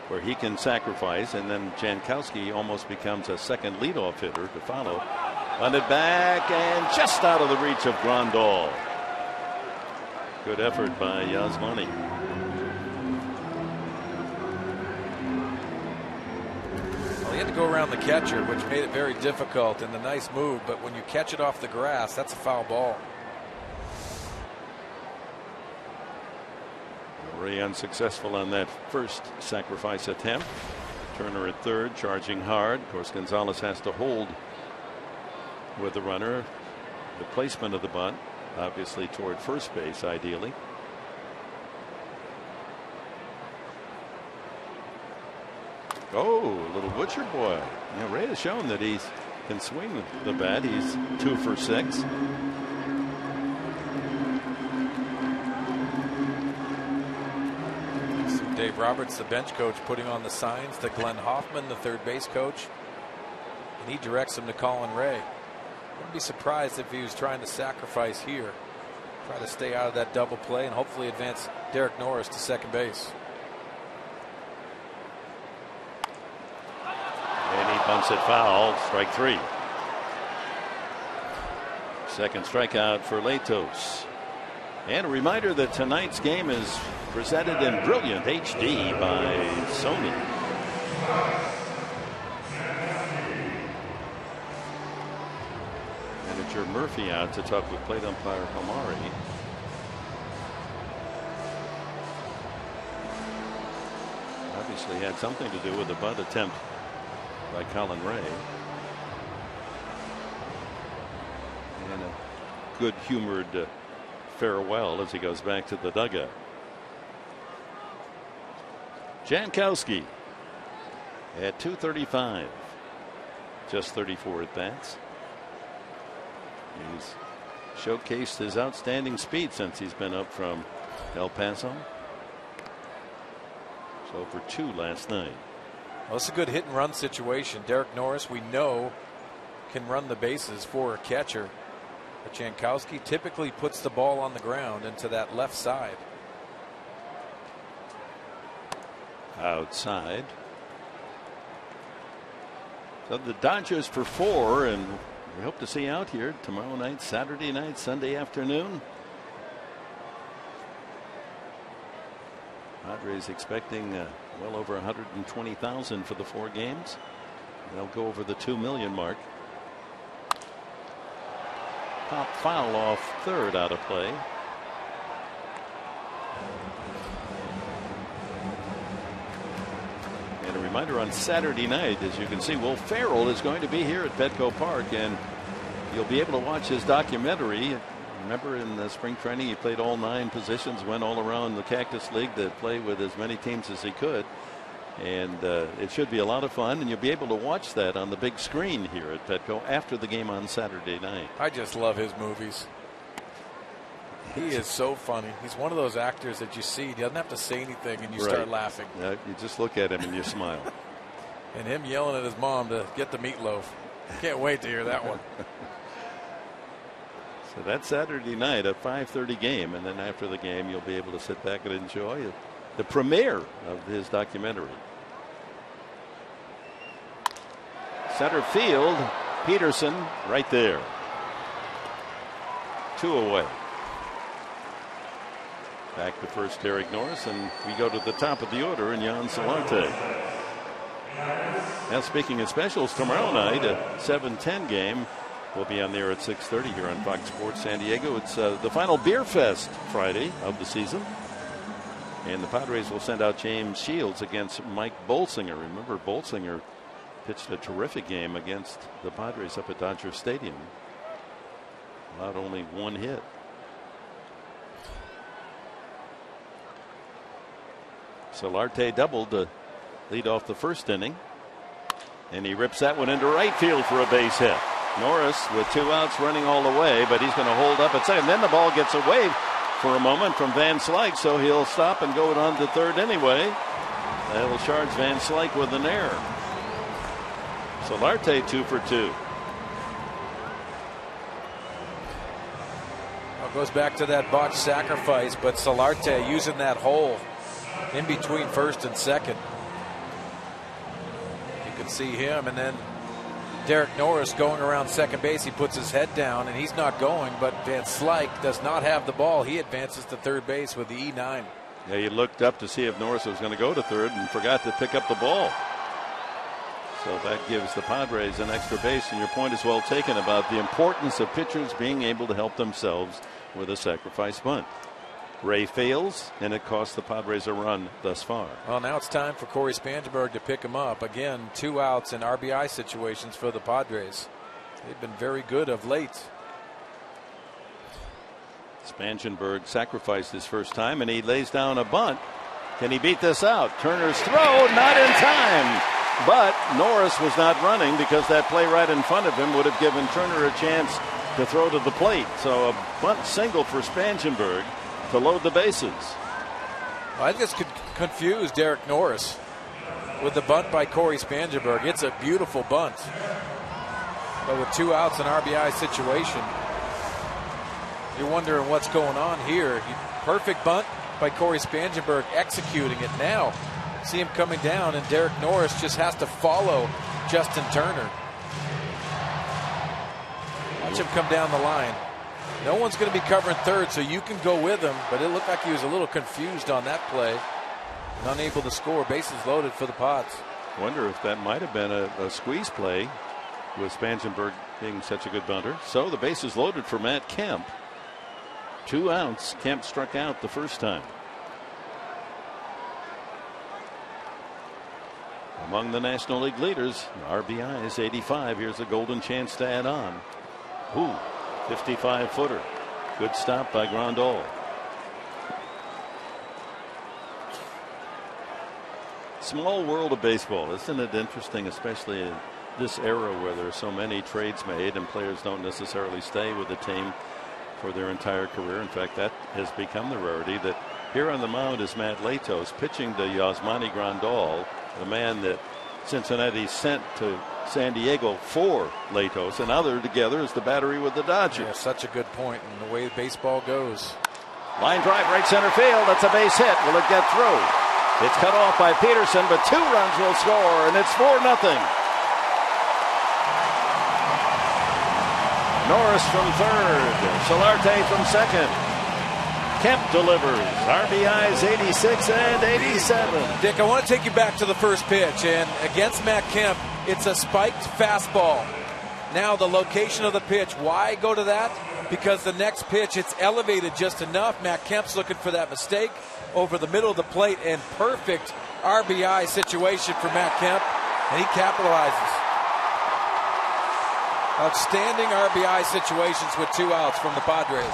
where he can sacrifice, and then Jankowski almost becomes a second leadoff hitter to follow. Bunted back and just out of the reach of Grandal. Good effort by Yasmani. Well, he had to go around the catcher, which made it very difficult, and a nice move, but when you catch it off the grass, that's a foul ball. Ray unsuccessful on that first sacrifice attempt. Turner at third, charging hard. Of course, Gonzalez has to hold with the runner. The placement of the bunt, obviously toward first base, ideally. Oh, a little butcher boy. Now, Ray has shown that he can swing the bat. He's 2 for 6. Dave Roberts, the bench coach, putting on the signs to Glenn Hoffman, the third base coach, and he directs him to Colin Ray. Wouldn't be surprised if he was trying to sacrifice here, try to stay out of that double play and hopefully advance Derek Norris to second base. And he bunts it foul. Strike 3. Second strikeout for Latos. And a reminder that tonight's game is presented in brilliant HD by Sony. Manager Murphy out to talk with plate umpire Hamari. Obviously had something to do with the bunt attempt by Colin Ray. And a good humored farewell as he goes back to the dugout. Jankowski at 235. Just 34 at bats. He's showcased his outstanding speed since he's been up from El Paso. So for 2 last night. Well, it's a good hit and run situation. Derek Norris, we know, can run the bases for a catcher. But Jankowski typically puts the ball on the ground into that left side. Outside. So the Dodgers for 4, and we hope to see you out here tomorrow night, Saturday night, Sunday afternoon. Padres expecting well over 120,000 for the 4 games. They'll go over the 2 million mark. Pop foul off third, out of play. And a reminder, on Saturday night, as you can see, Will Ferrell is going to be here at Petco Park, and you'll be able to watch his documentary. Remember, in the spring training, he played all 9 positions, went all around the Cactus League to play with as many teams as he could. And it should be a lot of fun, and you'll be able to watch that on the big screen here at Petco after the game on Saturday night. I just love his movies. He is so funny. He's one of those actors that you see, he doesn't have to say anything, and you start laughing. You just look at him and you smile. And him yelling at his mom to get the meatloaf. Can't wait to hear that one. So that's Saturday night, a 5:30 game, and then after the game you'll be able to sit back and enjoy the premiere of his documentary. Center field, Peterson right there. 2 away. Back to first, Derek Norris, and we go to the top of the order in Jan Solarte. Now, speaking of specials, tomorrow night, a 7:10 game. We'll be on there at 6:30 here on Fox Sports San Diego. It's the final Beer Fest Friday of the season. And the Padres will send out James Shields against Mike Bolsinger. Remember, Bolsinger pitched a terrific game against the Padres up at Dodger Stadium. Allowed only 1 hit. Solarte doubled to lead off the first inning. And he rips that one into right field for a base hit. Norris with 2 outs running all the way, but he's going to hold up at second. Then the ball gets away for a moment from Van Slyke, so he'll stop and go on to third anyway. That'll charge Van Slyke with an error. Solarte 2 for 2. Well, it goes back to that botched sacrifice, but Solarte using that hole in between first and second. can see him. And then Derek Norris going around second base. He puts his head down, and he's not going, but Van Slyke does not have the ball. He advances to third base with the E9. Yeah, he looked up to see if Norris was going to go to third and forgot to pick up the ball. So that gives the Padres an extra base, and your point is well taken about the importance of pitchers being able to help themselves with a sacrifice bunt. Ray fails, and it costs the Padres a run thus far. Well, now it's time for Corey Spangenberg to pick him up. Again, 2 outs in RBI situations for the Padres. They've been very good of late. Spangenberg sacrificed his first time, and he lays down a bunt. Can he beat this out? Turner's throw, not in time. But Norris was not running because that play right in front of him would have given Turner a chance to throw to the plate. So a bunt single for Spangenberg to load the bases. I think this could confuse Derek Norris with the bunt by Corey Spangenberg. It's a beautiful bunt. But with 2 outs in RBI situation, you're wondering what's going on here. Perfect bunt by Corey Spangenberg, executing it now. See him coming down, and Derek Norris just has to follow Justin Turner. Watch him come down the line. No one's going to be covering third, so you can go with him, but it looked like he was a little confused on that play and unable to score. Bases loaded for the Pods. I wonder if that might have been a squeeze play with Spangenberg being such a good bunter. So the bases loaded for Matt Kemp. 2 outs. Kemp struck out the first time. Among the National League leaders, RBI is 85. Here's a golden chance to add on. Ooh, 55-footer. Good stop by Grandal. Small world of baseball. Isn't it interesting, especially in this era where there are so many trades made and players don't necessarily stay with the team for their entire career. In fact, that has become the rarity. That here on the mound is Matt Latos pitching to Yasmani Grandal, the man that Cincinnati sent to San Diego for Latos, and now they're together as the battery with the Dodgers. Yeah, such a good point in the way baseball goes. Line drive right center field. That's a base hit. Will it get through? It's cut off by Peterson, but 2 runs will score, and it's 4-0. Norris from third, Solarte from second. Kemp delivers. RBIs 86 and 87. Dick, I want to take you back to the first pitch, and against Matt Kemp, it's a spiked fastball. Now the location of the pitch, why go to that? Because the next pitch, it's elevated just enough. Matt Kemp's looking for that mistake over the middle of the plate, and perfect RBI situation for Matt Kemp, and he capitalizes. Outstanding RBI situations with 2 outs from the Padres.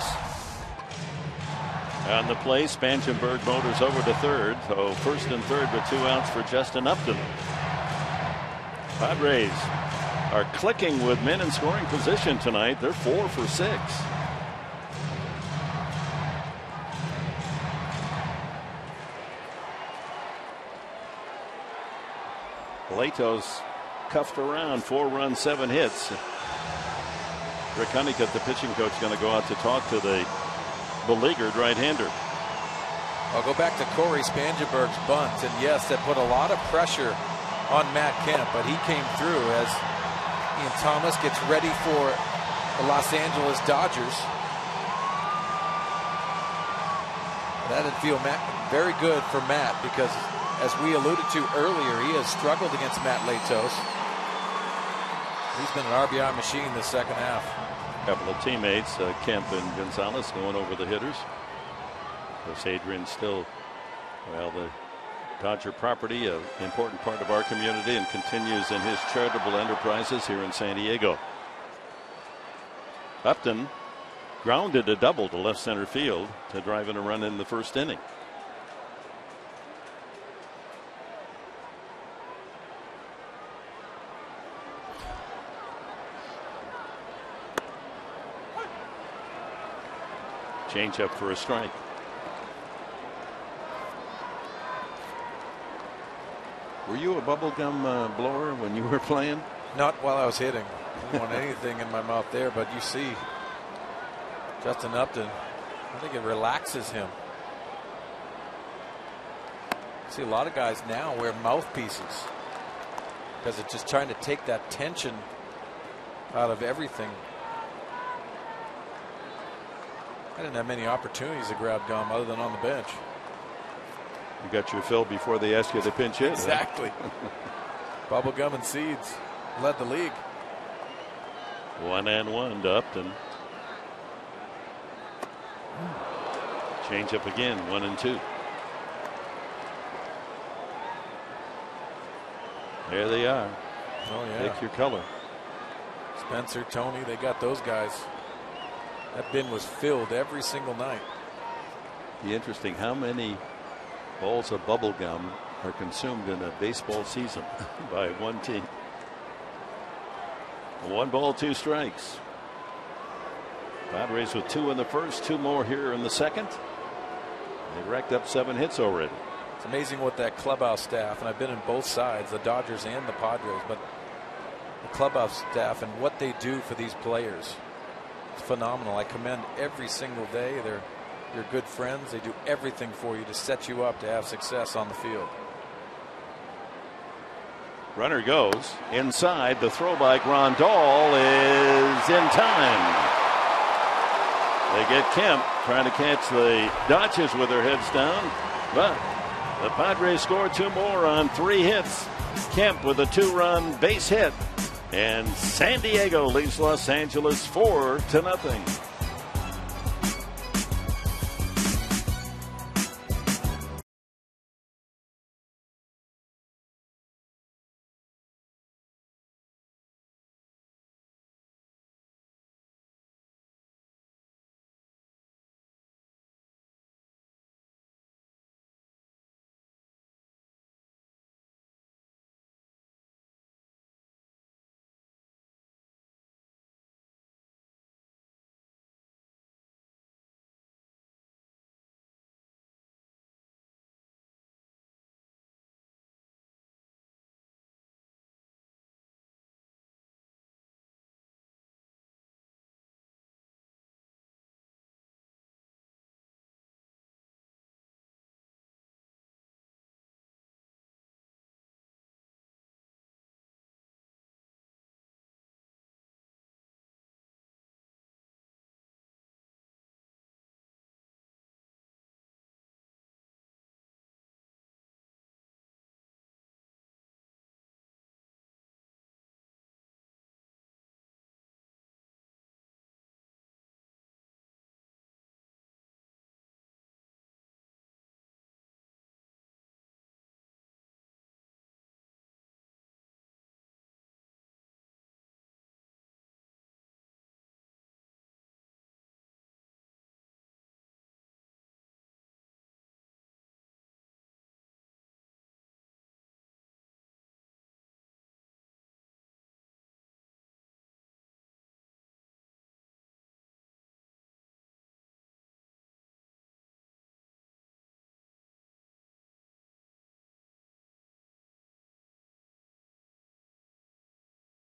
On the play, Spangenberg motors over to third. So first and third with 2 outs for Justin Upton. Padres are clicking with men in scoring position tonight. They're 4 for 6. Latos cuffed around, 4 runs, 7 hits. Rick Honeycutt, the pitching coach, going to go out to talk to the beleaguered right-hander. I'll go back to Corey Spangenberg's bunt, and yes, that put a lot of pressure on Matt Kemp, but he came through as Ian Thomas gets ready for the Los Angeles Dodgers. That'd feel very good for Matt, because as we alluded to earlier, he has struggled against Matt Latos. He's been an RBI machine this second half. Couple of teammates, Kemp and Gonzalez, going over the hitters. Chris Adrian still, well, the Dodger property, an important part of our community, and continues in his charitable enterprises here in San Diego. Upton grounded a double to left center field to drive in a run in the first inning. Change up for a strike. Were you a bubblegum blower when you were playing? Not while I was hitting. I didn't want anything in my mouth there, but you see Justin Upton, I think it relaxes him. See a lot of guys now wear mouthpieces. because it's just trying to take that tension out of everything. I didn't have many opportunities to grab gum other than on the bench. You got your fill before they ask you to pinch hit. Exactly. Bubble gum and seeds led the league. 1-1 to Upton. Change up again, 1-2. There they are. Oh yeah. Pick your color. Spencer, Tony, they got those guys. That bin was filled every single night. Be interesting how many balls of bubble gum are consumed in a baseball season by one team. 1 ball, 2 strikes. Padres with 2 in the first, 2 more here in the second. They racked up 7 hits already. It's amazing what that clubhouse staff, and I've been in both sides, the Dodgers and the Padres, but the clubhouse staff and what they do for these players, it's phenomenal. I commend every single day. They're your good friends. They do everything for you to set you up to have success on the field. Runner goes inside. The throw by Grandal is in time. They get Kemp trying to catch the Dodgers with their heads down, but the Padres score 2 more on 3 hits. Kemp with a 2-run base hit, and San Diego leads Los Angeles 4-0.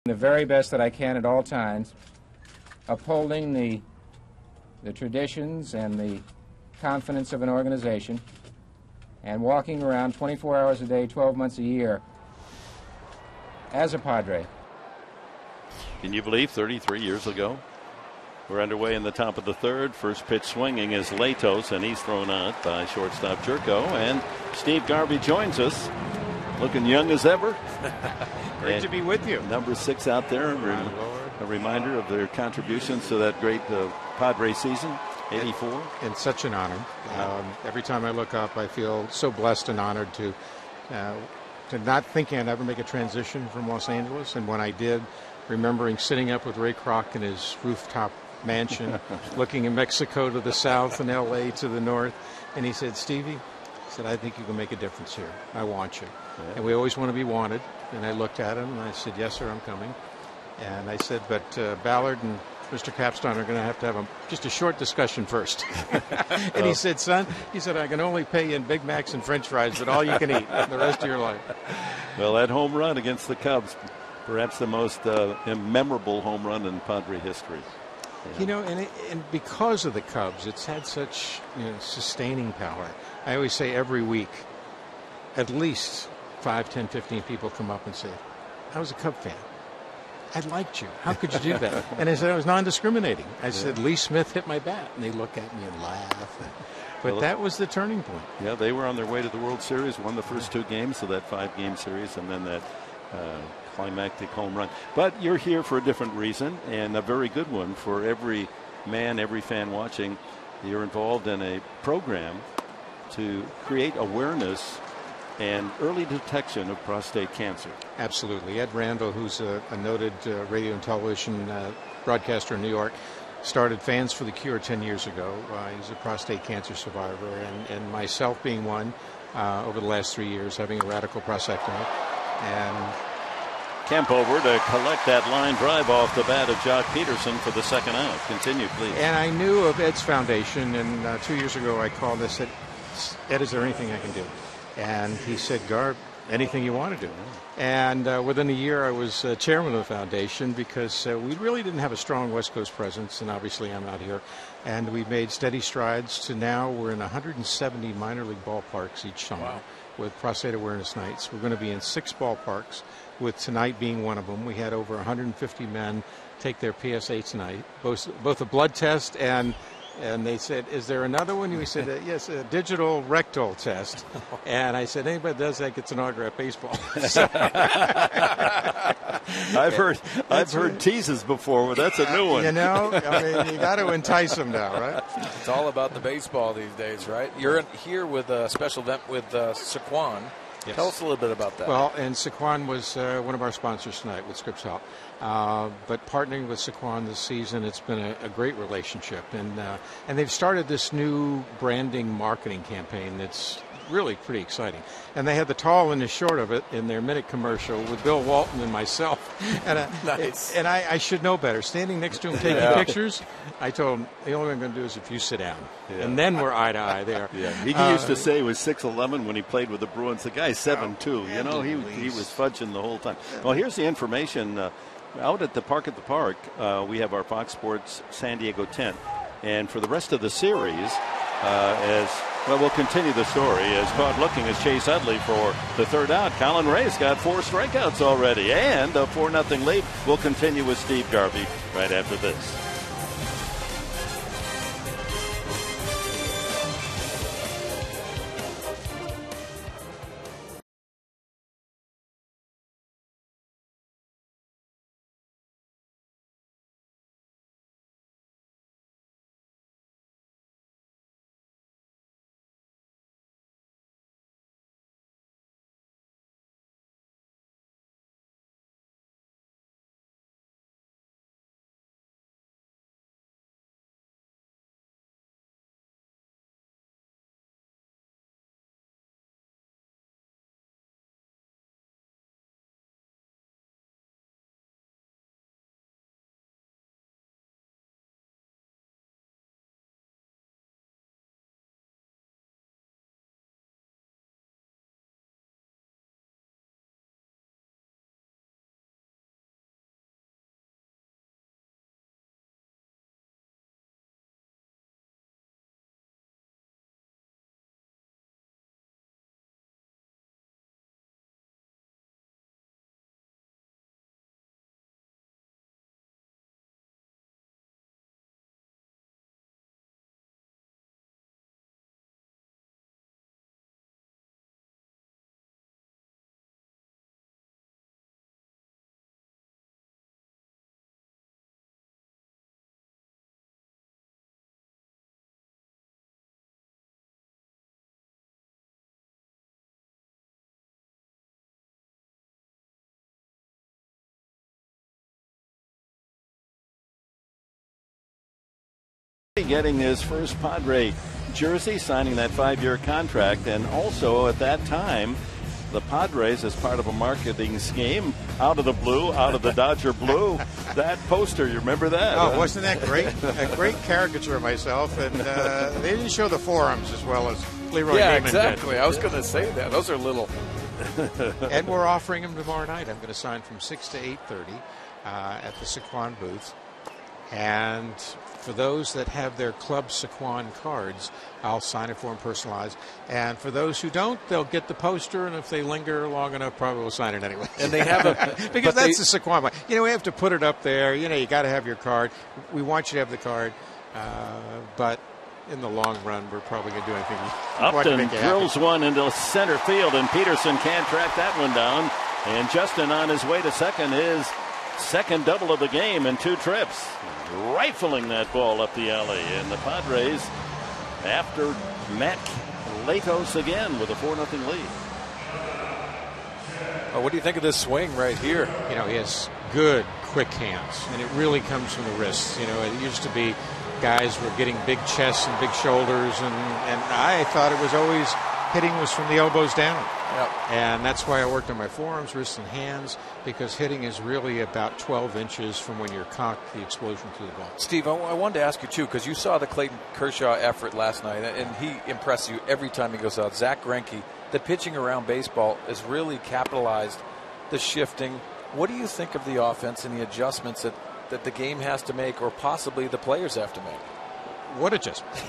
The very best that I can at all times, upholding the traditions and the confidence of an organization, and walking around 24 hours a day, 12 months a year as a Padre. Can you believe 33 years ago? We're underway in the top of the third. First pitch swinging is Latos, and he's thrown out by shortstop Jerko. And Steve Garvey joins us, looking young as ever. Great to be with you. Number 6 out there. A reminder of their contributions to that great Padres season, 84. And such an honor. Every time I look up, I feel so blessed and honored to not thinking I'd ever make a transition from Los Angeles. And when I did, remembering sitting up with Ray Kroc in his rooftop mansion, looking in Mexico to the south and L.A. to the north. And he said, Stevie, he said, I think you can make a difference here. I want you. Yeah. And we always want to be wanted. And I looked at him and I said, yes, sir, I'm coming. And I said, but Ballard and Mr. Capstone are going to have just a short discussion first. And he said, son, I can only pay you in Big Macs and French fries, but all you can eat the rest of your life. Well, that home run against the Cubs, perhaps the most memorable home run in Padre history. Yeah. You know, and because of the Cubs, it's had such sustaining power. I always say every week, at least 5, 10, 15 people come up and say, I was a Cub fan. I liked you. How could you do that? And I said, I was non-discriminating. I said, Lee Smith hit my bat. And they look at me and laugh. But that was the turning point. Yeah, they were on their way to the World Series, won the first 2 games of that 5-game series, and then that climactic home run. But you're here for a different reason, and a very good one for every man, every fan watching. You're involved in a program to create awareness and early detection of prostate cancer. Absolutely. Ed Randall, who's a noted radio and television broadcaster in New York, started Fans for the Cure 10 years ago. He's a prostate cancer survivor, and myself being one over the last 3 years, having a radical prostatectomy. And Kemp over to collect that line drive off the bat of Jock Peterson for the second out. Continue, please. And I knew of Ed's foundation, and 2 years ago I called and said, Ed, is there anything I can do? And he said, Garb, anything you want to do. And within a year, I was chairman of the foundation because we really didn't have a strong West Coast presence, and obviously I'm out here. And we made steady strides to now we're in 170 minor league ballparks each summer with prostate awareness nights. We're going to be in 6 ballparks, with tonight being one of them. We had over 150 men take their PSA tonight, both a blood test and they said, is there another one? We said, yes, a digital rectal test. And I said, anybody that does that gets an autographed baseball. I've heard teases before, but that's a new one. You know, I mean, you got to entice them now, right? It's all about the baseball these days, right? You're here with a special event with Saquon. Yes. Tell us a little bit about that. Well, and Saquon was one of our sponsors tonight with Scripps Health. But partnering with Saquon this season, it's been a great relationship. And they've started this new branding marketing campaign that's really pretty exciting. And they had the tall and the short of it in their minute commercial with Bill Walton and myself. And, nice. And I should know better. Standing next to him taking pictures, I told him, the only thing I'm going to do is if you sit down. Yeah. And then we're eye to eye there. Yeah. He used to say he was 6'11" when he played with the Bruins. The guy's 7'2". You know, he was fudging the whole time. Well, here's the information. Out at the Park, we have our Fox Sports San Diego tent. And for the rest of the series, we'll continue the story. As caught looking as Chase Utley for the third out. Colin Ray's got 4 strikeouts already. And a 4-0 lead. We'll continue with Steve Garvey right after this. Getting his first Padre jersey, signing that 5-year contract, and also at that time, the Padres, as part of a marketing scheme, out of the blue, out of the Dodger blue, that poster, you remember that? Oh, wasn't that great? A great caricature of myself, and they didn't show the forearms as well as Leroy Neiman exactly. did. I was going to say that. Those are little. And we're offering him tomorrow night. I'm going to sign from 6 to 8:30 at the Saquon booth. And for those that have their Club Saquon cards, I'll sign it for them personalized. And for those who don't, they'll get the poster, and if they linger long enough, probably will sign it anyway. And they have a because that's the Saquon one. You know, we have to put it up there. You know, you got to have your card. We want you to have the card, but in the long run, we're probably going to do anything. Upton drills one into center field, and Peterson can't track that one down. And Justin on his way to second, his second double of the game in 2 trips, rifling that ball up the alley. And the Padres, after Matt Latos again with a 4-0 lead. Oh, what do you think of this swing right here? You know, he has good, quick hands, and it really comes from the wrists. You know, it used to be guys were getting big chests and big shoulders, and I thought it was always hitting was from the elbows down. Yep. And that's why I worked on my forearms, wrists, and hands, because hitting is really about 12 inches from when you're cocked the explosion to the ball. Steve, I wanted to ask you, too, because you saw the Clayton Kershaw effort last night, and he impresses you every time he goes out. Zach Greinke, the pitching around baseball has really capitalized the shifting. What do you think of the offense and the adjustments that the game has to make, or possibly the players have to make? What adjustments?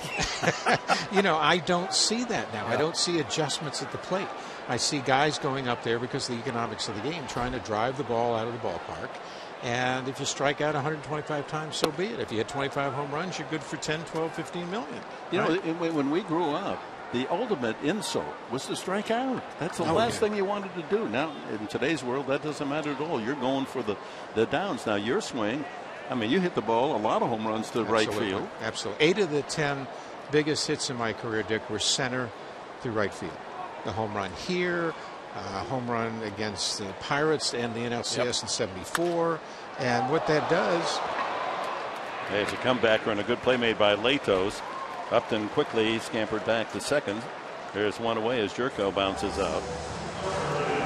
You know, I don't see that now. Yeah. I don't see adjustments at the plate. I see guys going up there because of the economics of the game, trying to drive the ball out of the ballpark. And if you strike out 125 times, so be it. If you hit 25 home runs, you're good for 10, 12, 15 million. You know, when we grew up, the ultimate insult was to strike out. That's the last thing you wanted to do. Now, in today's world, that doesn't matter at all. You're going for the downs. Now, your swing, I mean, you hit the ball, a lot of home runs to right field. Absolutely. 8 of the 10 biggest hits in my career, Dick, were center through right field. The home run here, home run against the Pirates to end the NLCS in '74. And what that does. There's a comebacker and a good play made by Latos. Upton quickly scampered back to second. There's one away as Jerko bounces out.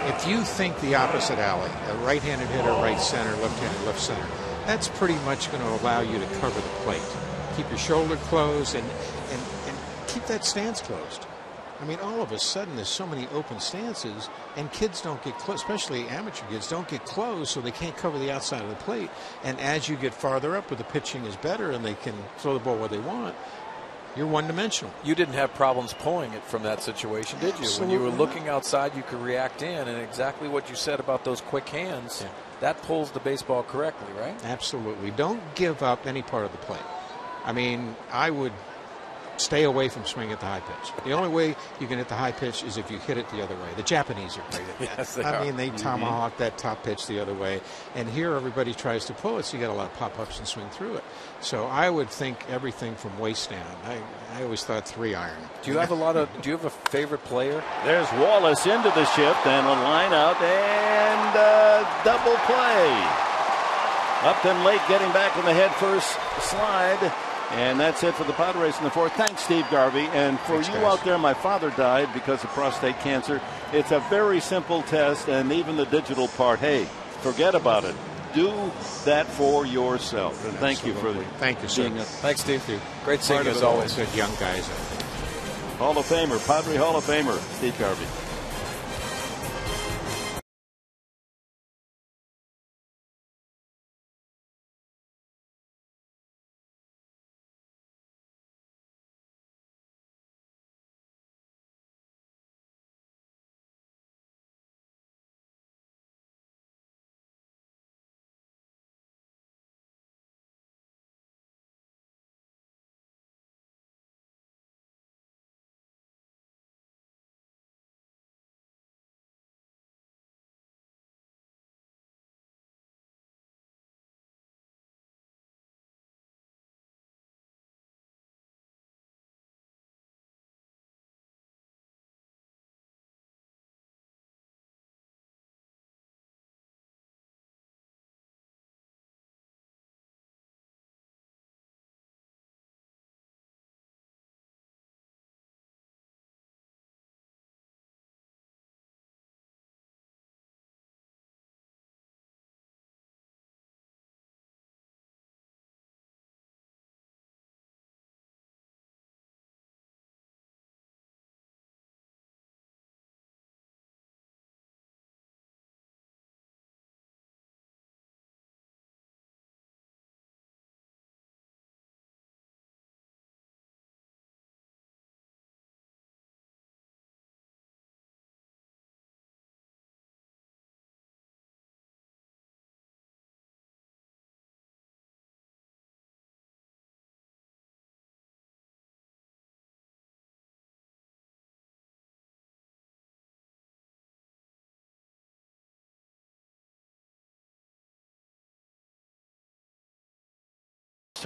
If you think the opposite alley, a right-handed hitter, right center, left-handed, left center, that's pretty much going to allow you to cover the plate. Keep your shoulder closed and keep that stance closed. I mean, all of a sudden, there's so many open stances, and kids don't get close, especially amateur kids, don't get close, so they can't cover the outside of the plate. And as you get farther up where the pitching is better and they can throw the ball where they want, you're one-dimensional. You didn't have problems pulling it from that situation, did you? Absolutely. When you were looking outside, you could react in, and exactly what you said about those quick hands, that pulls the baseball correctly, right? Absolutely. Don't give up any part of the plate. I mean, I would stay away from swinging at the high pitch. The only way you can hit the high pitch is if you hit it the other way. The Japanese are great at that. Yes, they are. I mean, they tomahawk that top pitch the other way. And here everybody tries to pull it, so you got a lot of pop-ups and swing through it. So I would think everything from waist down. I always thought 3-iron. Do you have a favorite player? There's Wallace into the shift and a line out and double play. Upton late getting back on the head first slide. And that's it for the Padres in the fourth. Thanks, Steve Garvey. And for you out there, my father died because of prostate cancer. It's a very simple test, and even the digital part, hey, forget about it. Do that for yourself. And thank you for Thank you, sir. Thanks, Steve. Great seeing you as always. Good young guys. Hall of Famer, Padre Hall of Famer, Steve Garvey.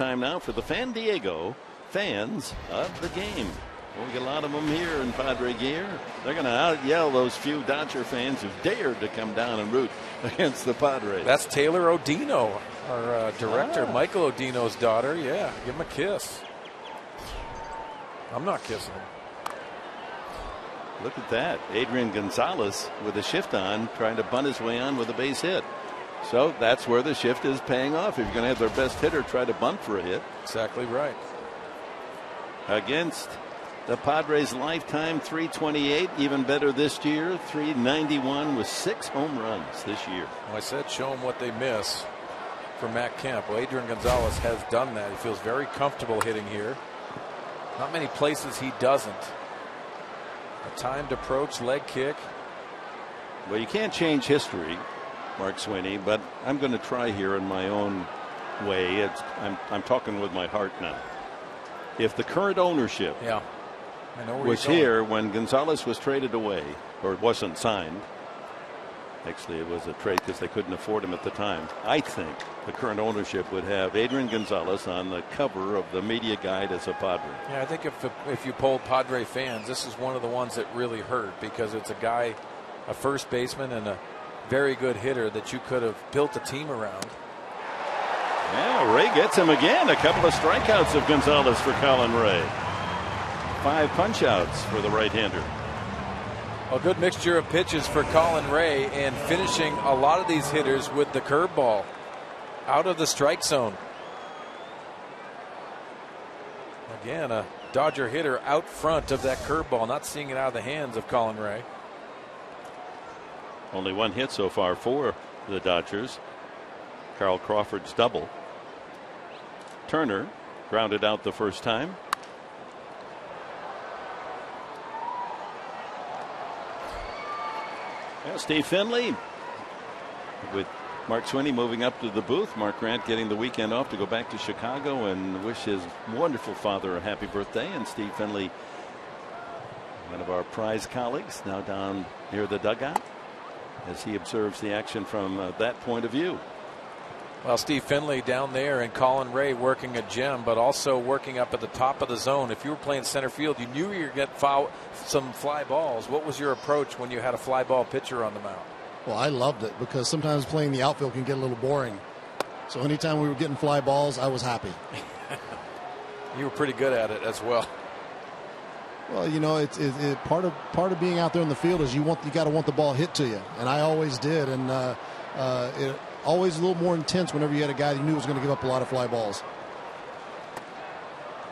time now for the Fan Diego fans of the game. Well, we get a lot of them here in Padre gear. They're going to out-yell those few Dodger fans who dared to come down and root against the Padres. That's Taylor Odino, our director, Michael Odino's daughter. Yeah, give him a kiss. I'm not kissing him. Look at that. Adrian Gonzalez with a shift on, trying to bunt his way on with a base hit. So that's where the shift is paying off. If you're going to have their best hitter try to bunt for a hit. Exactly right. Against the Padres' lifetime 328, even better this year, 391 with 6 home runs this year. Well, I said show them what they miss for Matt Kemp. Well, Adrian Gonzalez has done that. He feels very comfortable hitting here. Not many places he doesn't. A timed approach, leg kick. Well, you can't change history, Mark Sweeney, but I'm going to try here in my own way. I'm talking with my heart now. If the current ownership was here when Gonzalez was traded away, or wasn't signed, actually it was a trade because they couldn't afford him at the time, I think the current ownership would have Adrian Gonzalez on the cover of the media guide as a Padre. Yeah, I think if you polled Padre fans, this is one of the ones that really hurt, because it's a guy, a first baseman and a very good hitter that you could have built a team around. Yeah, Ray gets him again. A couple of strikeouts of Gonzalez for Colin Ray. 5 punch-outs for the right-hander. A good mixture of pitches for Colin Ray, and finishing a lot of these hitters with the curveball out of the strike zone. Again, a Dodger hitter out front of that curveball, not seeing it out of the hands of Colin Ray. Only 1 hit so far for the Dodgers. Carl Crawford's double. Turner grounded out the first time. Well, Steve Finley with Mark Sweeney moving up to the booth. Mark Grant getting the weekend off to go back to Chicago and wish his wonderful father a happy birthday. And Steve Finley, one of our prize colleagues, now down near the dugout as he observes the action from that point of view. Well, Steve Finley down there and Colin Ray working a gem, but also working up at the top of the zone. If you were playing center field, you knew you were going to get some fly balls. What was your approach when you had a fly ball pitcher on the mound? Well, I loved it, because sometimes playing the outfield can get a little boring. So anytime we were getting fly balls, I was happy. You were pretty good at it as well. Well, you know, it's part of being out there in the field is you got to want the ball hit to you, and I always did, and it always a little more intense whenever you had a guy that you knew was going to give up a lot of fly balls.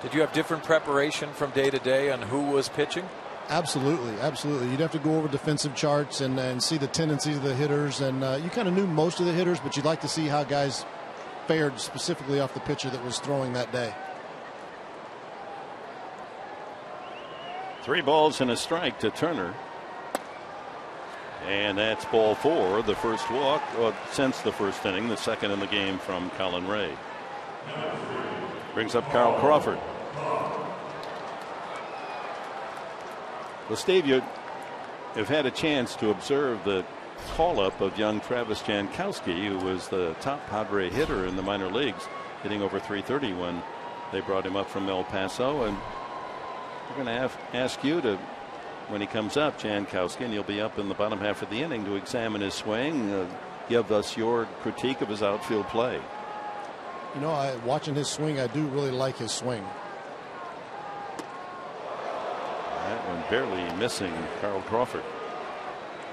Did you have different preparation from day to day on who was pitching? Absolutely, absolutely. You'd have to go over defensive charts and see the tendencies of the hitters, and you kind of knew most of the hitters, but you'd like to see how guys fared specifically off the pitcher that was throwing that day. 3 balls and a strike to Turner. And that's ball 4, the first walk since the first inning, the second in the game from Colin Ray. Brings up Carl Crawford. Well, Steve, you have had a chance to observe the call-up of young Travis Jankowski, who was the top Padre hitter in the minor leagues, hitting over 330 when they brought him up from El Paso. And we're going to ask you to, when he comes up, Jankowski, and you'll be up in the bottom half of the inning, to examine his swing. Give us your critique of his outfield play. You know, watching his swing, I do really like his swing. That one barely missing Carl Crawford.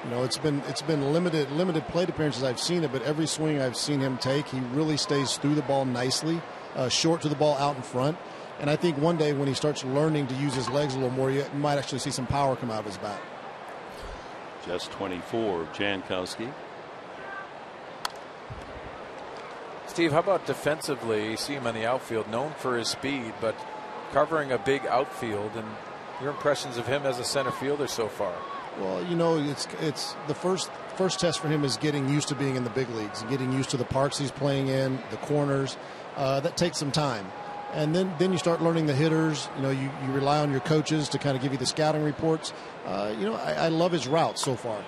You know, it's been limited plate appearances I've seen it, but every swing I've seen him take, he really stays through the ball nicely, short to the ball out in front. And I think one day when he starts learning to use his legs a little more, you might actually see some power come out of his bat. Just 24, Jankowski. Steve, how about defensively? You see him in the outfield, known for his speed, but covering a big outfield. And your impressions of him as a center fielder so far? Well, you know, it's the first test for him is getting used to being in the big leagues, getting used to the parks he's playing in, the corners. That takes some time. And then you start learning the hitters. You know, you rely on your coaches to kind of give you the scouting reports. You know, I love his routes so far.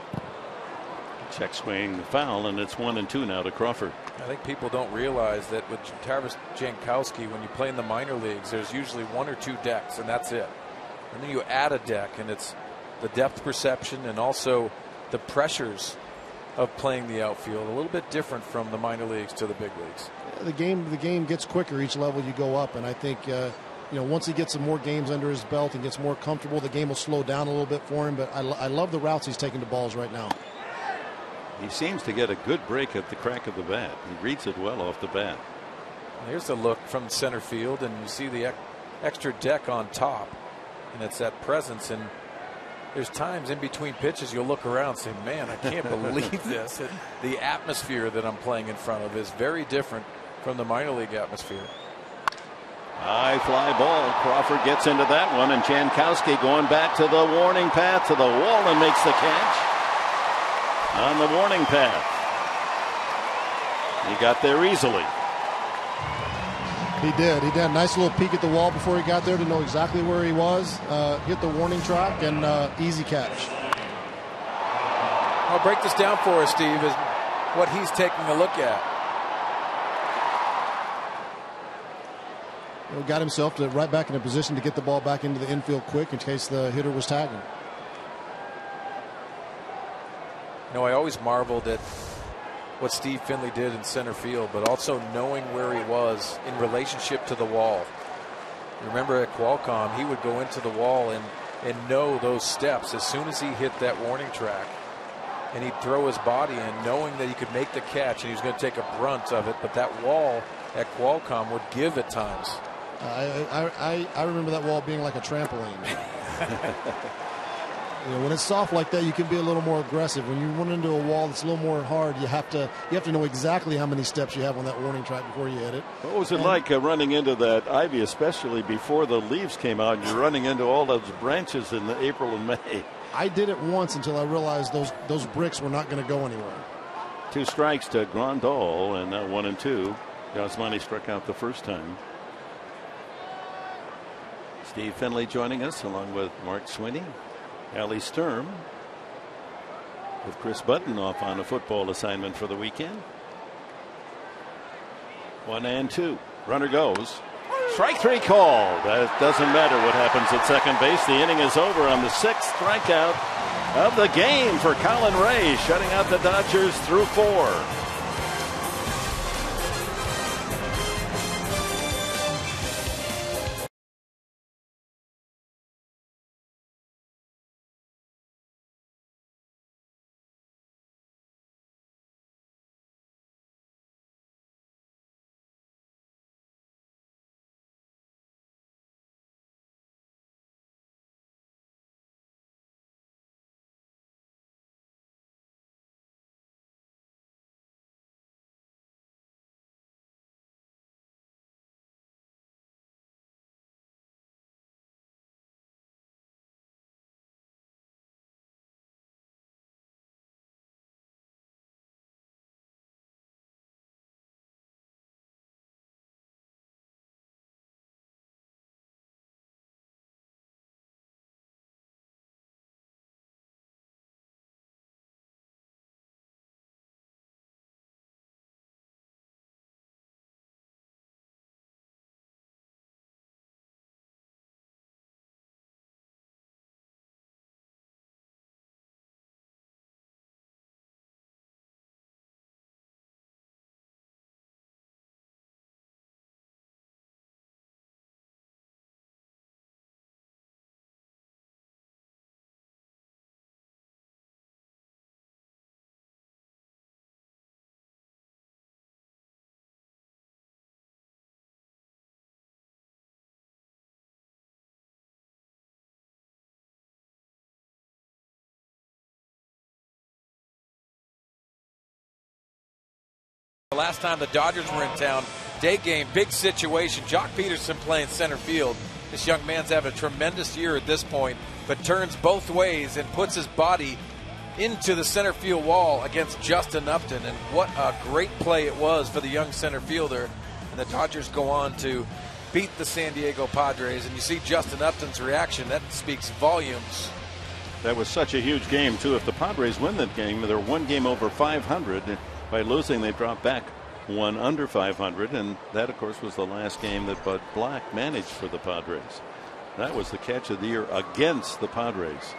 Check swing foul, and it's 1-2 now to Crawford. I think people don't realize that with Tarvis Jankowski, when you play in the minor leagues, there's usually 1 or 2 decks, and that's it. And then you add a deck, and it's the depth perception and also the pressures of playing the outfield. A little bit different from the minor leagues to the big leagues. The game gets quicker each level you go up, and I think once he gets some more games under his belt and gets more comfortable, the game will slow down a little bit for him. But I love the routes he's taking to balls right now. He seems to get a good break at the crack of the bat. He reads it well off the bat. Here's a look from center field, and you see the extra deck on top, and it's that presence. And there's times in between pitches you'll look around and say, man, I can't believe this. The atmosphere that I'm playing in front of is very different from the minor league atmosphere. High fly ball. Crawford gets into that one, and Jankowski going back to the warning path to the wall and makes the catch. On the warning path. He got there easily. He did. He did a nice little peek at the wall before he got there to know exactly where he was. Hit the warning track and easy catch. I'll break this down for us, Steve, is what he's taking a look at. Got himself right back in a position to get the ball back into the infield quick in case the hitter was tagging. I always marveled at what Steve Finley did in center field, but also knowing where he was in relationship to the wall. Remember at Qualcomm, he would go into the wall and know those steps as soon as he hit that warning track. And he'd throw his body in knowing that he could make the catch and he was going to take a brunt of it, but that wall at Qualcomm would give at times. I remember that wall being like a trampoline. When it's soft like that, you can be a little more aggressive. When you run into a wall that's a little more hard, you have to know exactly how many steps you have on that warning track before you hit it. What was it like running into that ivy, especially before the leaves came out? You're running into all those branches in April and May. I did it once until I realized those bricks were not going to go anywhere. 2 strikes to Grandal, and now 1-2. Yasmani struck out the first time. Steve Finley joining us along with Mark Sweeney. Allie Sturm with Chris Button off on a football assignment for the weekend. 1-2. Runner goes. Strike 3 called. That doesn't matter what happens at second base. The inning is over on the 6th strikeout of the game for Colin Ray, shutting out the Dodgers through 4. The last time the Dodgers were in town, day game, big situation. Jock Peterson playing center field. This young man's having a tremendous year at this point, but turns both ways and puts his body into the center field wall against Justin Upton. And what a great play it was for the young center fielder. And the Dodgers go on to beat the San Diego Padres. And you see Justin Upton's reaction. That speaks volumes That was such a huge game, too. If the Padres win that game, they're one game over 500. By losing, they drop back one under 500. And that, of course, was the last game that Bud Black managed for the Padres. That was the catch of the year against the Padres.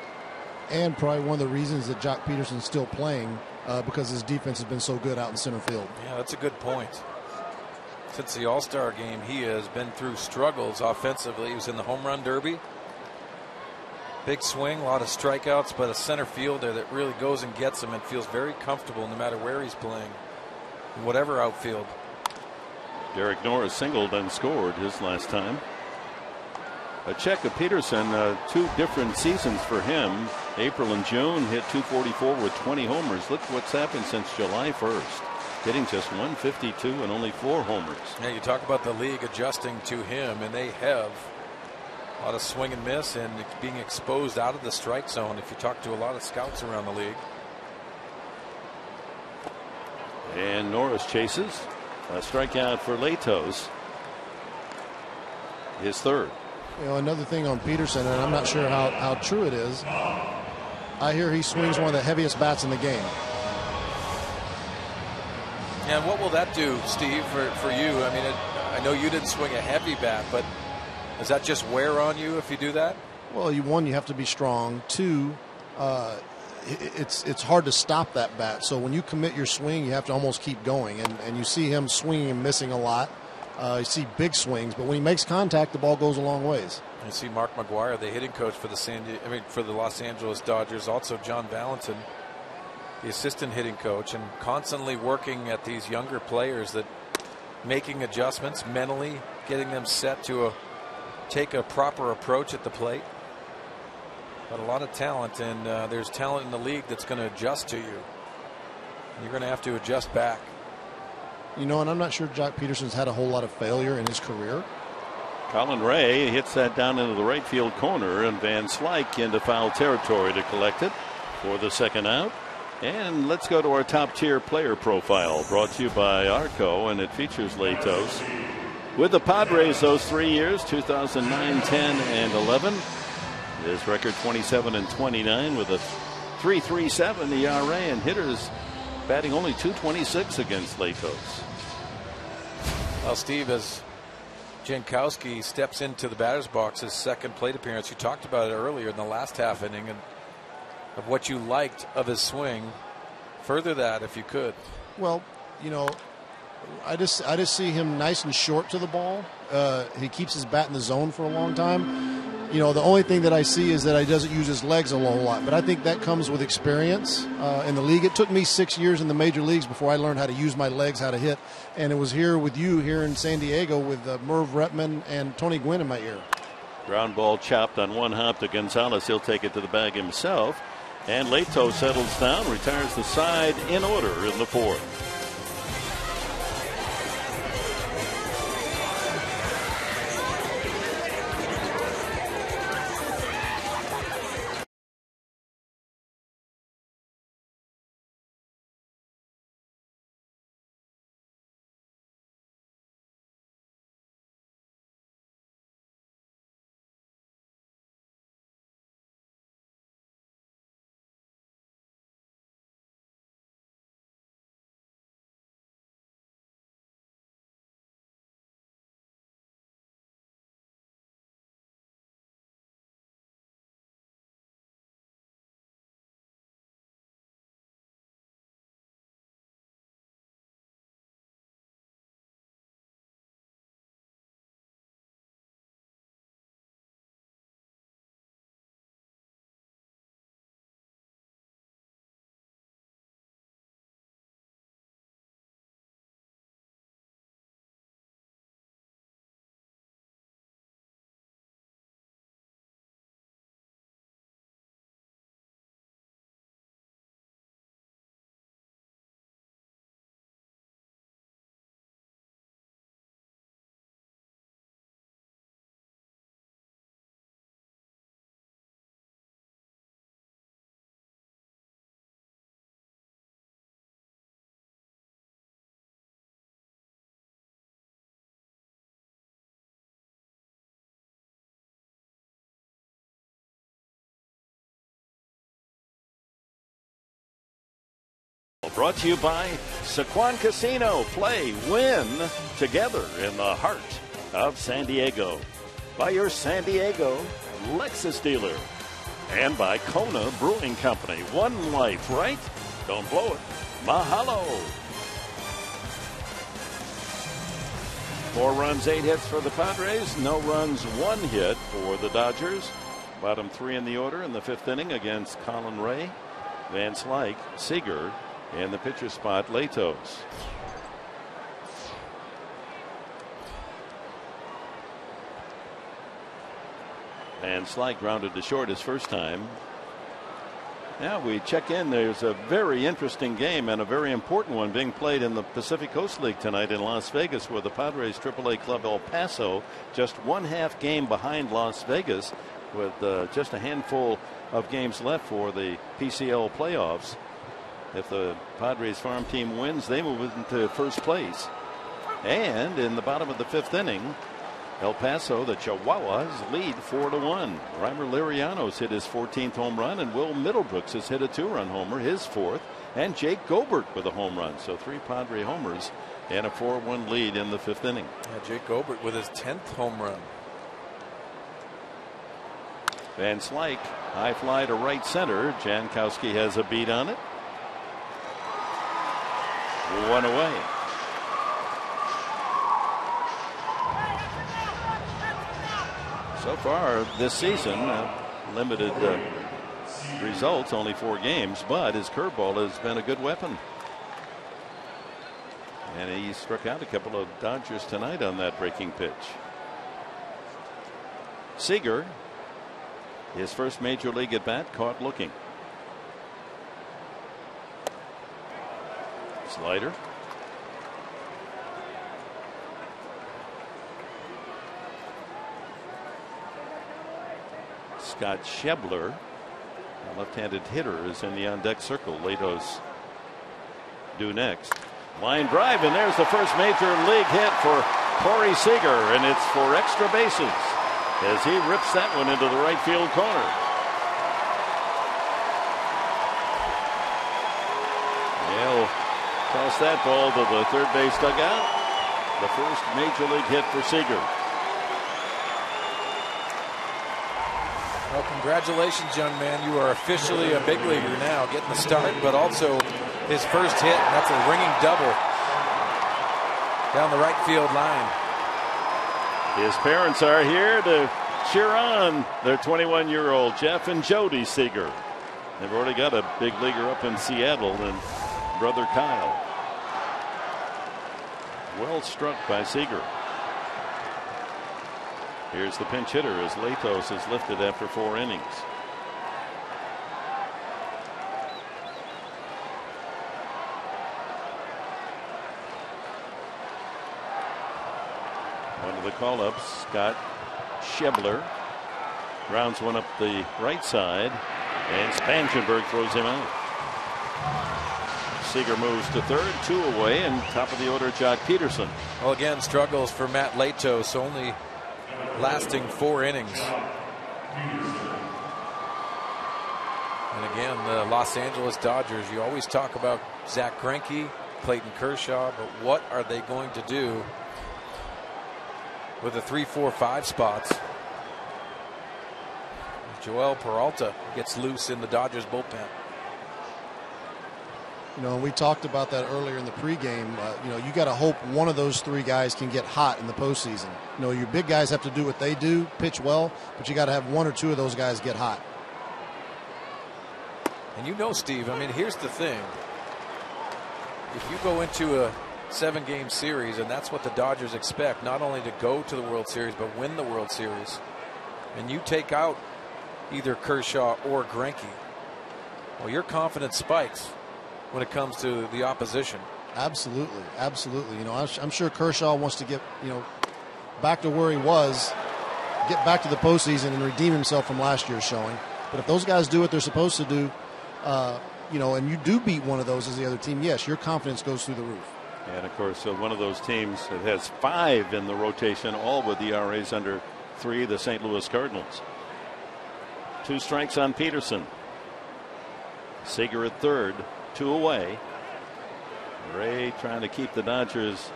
And probably one of the reasons that Jock Peterson's still playing, because his defense has been so good out in center field. Yeah, that's a good point. Since the All-Star game, he has been through struggles offensively. He was in the home run derby. Big swing, a lot of strikeouts, but a center fielder that really goes and gets him and feels very comfortable no matter where he's playing, in whatever outfield. Derek Norris singled and scored his last time. A check of Peterson, 2 different seasons for him. April and June, hit .244 with 20 homers. Look what's happened since July 1st. Hitting just .152 and only 4 homers. Yeah, you talk about the league adjusting to him, and they have a lot of swing and miss and being exposed out of the strike zone if you talk to a lot of scouts around the league. And Norris chases. A strikeout for Latos. His third. You know, another thing on Peterson, and I'm not sure how true it is, I hear he swings one of the heaviest bats in the game. And what will that do, Steve, for you? I mean, I know you didn't swing a heavy bat, but does that just wear on you if you do that? Well, you have to be strong. 2, it's hard to stop that bat. So when you commit your swing, you have to almost keep going. And you see him swinging and missing a lot. You see big swings, but when he makes contact, the ball goes a long ways. You see Mark McGuire, the hitting coach for the Los Angeles Dodgers, also John Valentin, the assistant hitting coach, and constantly working at these younger players, that making adjustments mentally, getting them set to take a proper approach at the plate. But a lot of talent, and there's talent in the league that's going to adjust to you. You're going to have to adjust back. You know, and I'm not sure Jock Peterson's had a whole lot of failure in his career. Colin Ray hits that down into the right field corner, and Van Slyke into foul territory to collect it for the second out. And let's go to our top tier player profile, brought to you by Arco, and it features Latos. With the Padres those 3 years, 2009, 10, and 11. His record 27 and 29 with a 3.37 ERA, and hitters batting only .226 against Latos. Well, Steve, as Jankowski steps into the batter's box, his second plate appearance, you talked about it earlier in the last half inning, and of what you liked of his swing. Further that, if you could. Well, you know, I just see him nice and short to the ball. He keeps his bat in the zone for a long time. You know, the only thing that I see is that he doesn't use his legs a whole lot. But I think that comes with experience in the league. It took me 6 years in the major leagues before I learned how to use my legs, how to hit. And it was here with you here in San Diego with Merv Retman and Tony Gwynn in my ear. Ground ball chopped on one hop to Gonzalez. He'll take it to the bag himself. And Lato settles down, retires the side in order in the 4th. brought to you by Sequan Casino. Play, win together in the heart of San Diego. By your San Diego Lexus dealer. And by Kona Brewing Company. One life, right? Don't blow it. Mahalo. 4 runs, 8 hits for the Padres. No runs, 1 hit for the Dodgers. Bottom 3 in the order in the 5th inning against Colin Ray, Van Slyke, Seager, and the pitcher spot, Latos. Van Slyke grounded to short his first time. Now we check in. There's a very interesting game and a very important one being played in the Pacific Coast League tonight in Las Vegas, where the Padres AAA club El Paso just 1/2 game behind Las Vegas, with just a handful of games left for the PCL playoffs. If the Padres farm team wins, they move into first place. And in the bottom of the 5th inning, El Paso, the Chihuahuas, lead 4-1. Reimer Liriano's hit his 14th home run, and Will Middlebrooks has hit a 2-run homer, his 4th, and Jake Gobert with a home run. So 3 Padre homers and a 4-1 lead in the 5th inning. Yeah, Jake Gobert with his 10th home run. Van Slyke, high fly to right center. Jankowski has a beat on it. 1 away. So far this season, limited results, only 4 games, but his curveball has been a good weapon. And he struck out a couple of Dodgers tonight on that breaking pitch. Seager, his first major league at bat, caught looking. Slider. Scott Schebler, a left-handed hitter, is in the on-deck circle. Latos due next. Line drive, and there's the first major league hit for Corey Seager, and it's for extra bases as he rips that one into the right field corner. He'll toss that ball to the third base dugout. The first major league hit for Seager. Well, congratulations, young man. You are officially a big leaguer now, getting the start, but also his first hit, and that's a ringing double down the right field line. His parents are here to cheer on their 21-year-old Jeff and Jody Seager. They've already got a big leaguer up in Seattle, and brother Kyle. Well struck by Seager. Here's the pinch hitter as Latos is lifted after 4 innings. One of the call-ups, Scott Schebler, rounds one up the right side, and Spangenberg throws him out. Seager moves to third, 2 away, and top of the order, Jock Peterson. Well, again, struggles for Matt Latos, only lasting 4 innings. And again, the Los Angeles Dodgers, you always talk about Zach Greinke, Clayton Kershaw, but what are they going to do with the 3, 4, 5 spots? Joel Peralta gets loose in the Dodgers bullpen. You know, we talked about that earlier in the pregame. You know, you got to hope one of those 3 guys can get hot in the postseason. You know, your big guys have to do what they do, pitch well, but you got to have 1 or 2 of those guys get hot. And you know, Steve, I mean, here's the thing. If you go into a 7-game series, and that's what the Dodgers expect, not only to go to the World Series, but win the World Series, and you take out either Kershaw or Greinke, well, your confidence spikes when it comes to the opposition. Absolutely, absolutely. You know, I'm sure Kershaw wants to get, you know, back to where he was, get back to the postseason and redeem himself from last year's showing. But if those guys do what they're supposed to do, you know, and you do beat one of those as the other team, yes, your confidence goes through the roof. And of course, one of those teams that has 5 in the rotation, all with ERAs under 3, the St. Louis Cardinals. 2 strikes on Peterson. Seager at third, 2 away. Ray trying to keep the Dodgers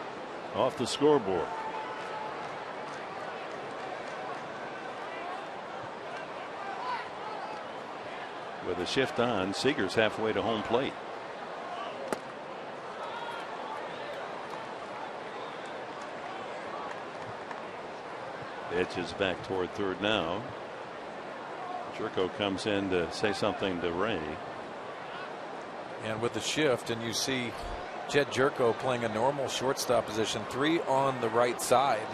off the scoreboard. With a shift on, Seager's halfway to home plate. Pitch is back toward third now. Jerko comes in to say something to Ray. And with the shift, and you see Jed Jerko playing a normal shortstop position, 3 on the right side.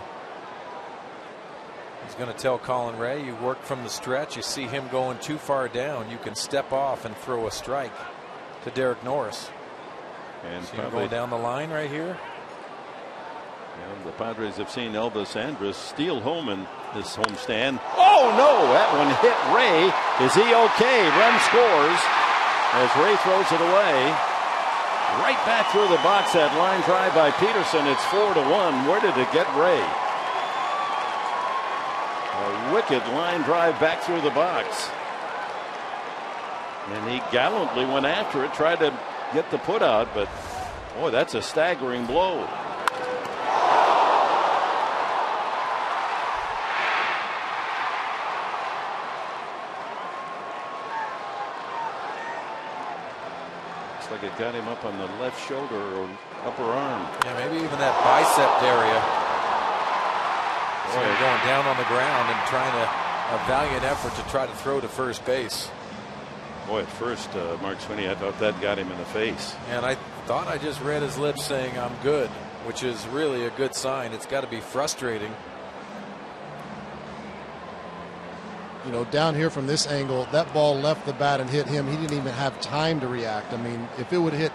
He's going to tell Colin Ray, you work from the stretch, you see him going too far down, you can step off and throw a strike to Derek Norris. And see him going down the line right here. Yeah, the Padres have seen Elvis Andrus steal home in this homestand. Oh no, that one hit Ray. Is he okay? Run scores as Ray throws it away. Right back through the box, that line drive by Peterson. It's 4-1. Where did it get Ray? A wicked line drive back through the box. And he gallantly went after it, tried to get the put out, but boy, that's a staggering blow. Looks like it got him up on the left shoulder or upper arm. Yeah, maybe even that bicep area. So going down on the ground and trying a valiant effort to try to throw to first base. Boy, at first, Mark Sweeney, I thought that got him in the face. And I thought I just read his lips saying, I'm good, which is really a good sign. It's got to be frustrating. You know, down here from this angle, that ball left the bat and hit him. He didn't even have time to react. I mean, if it would have hit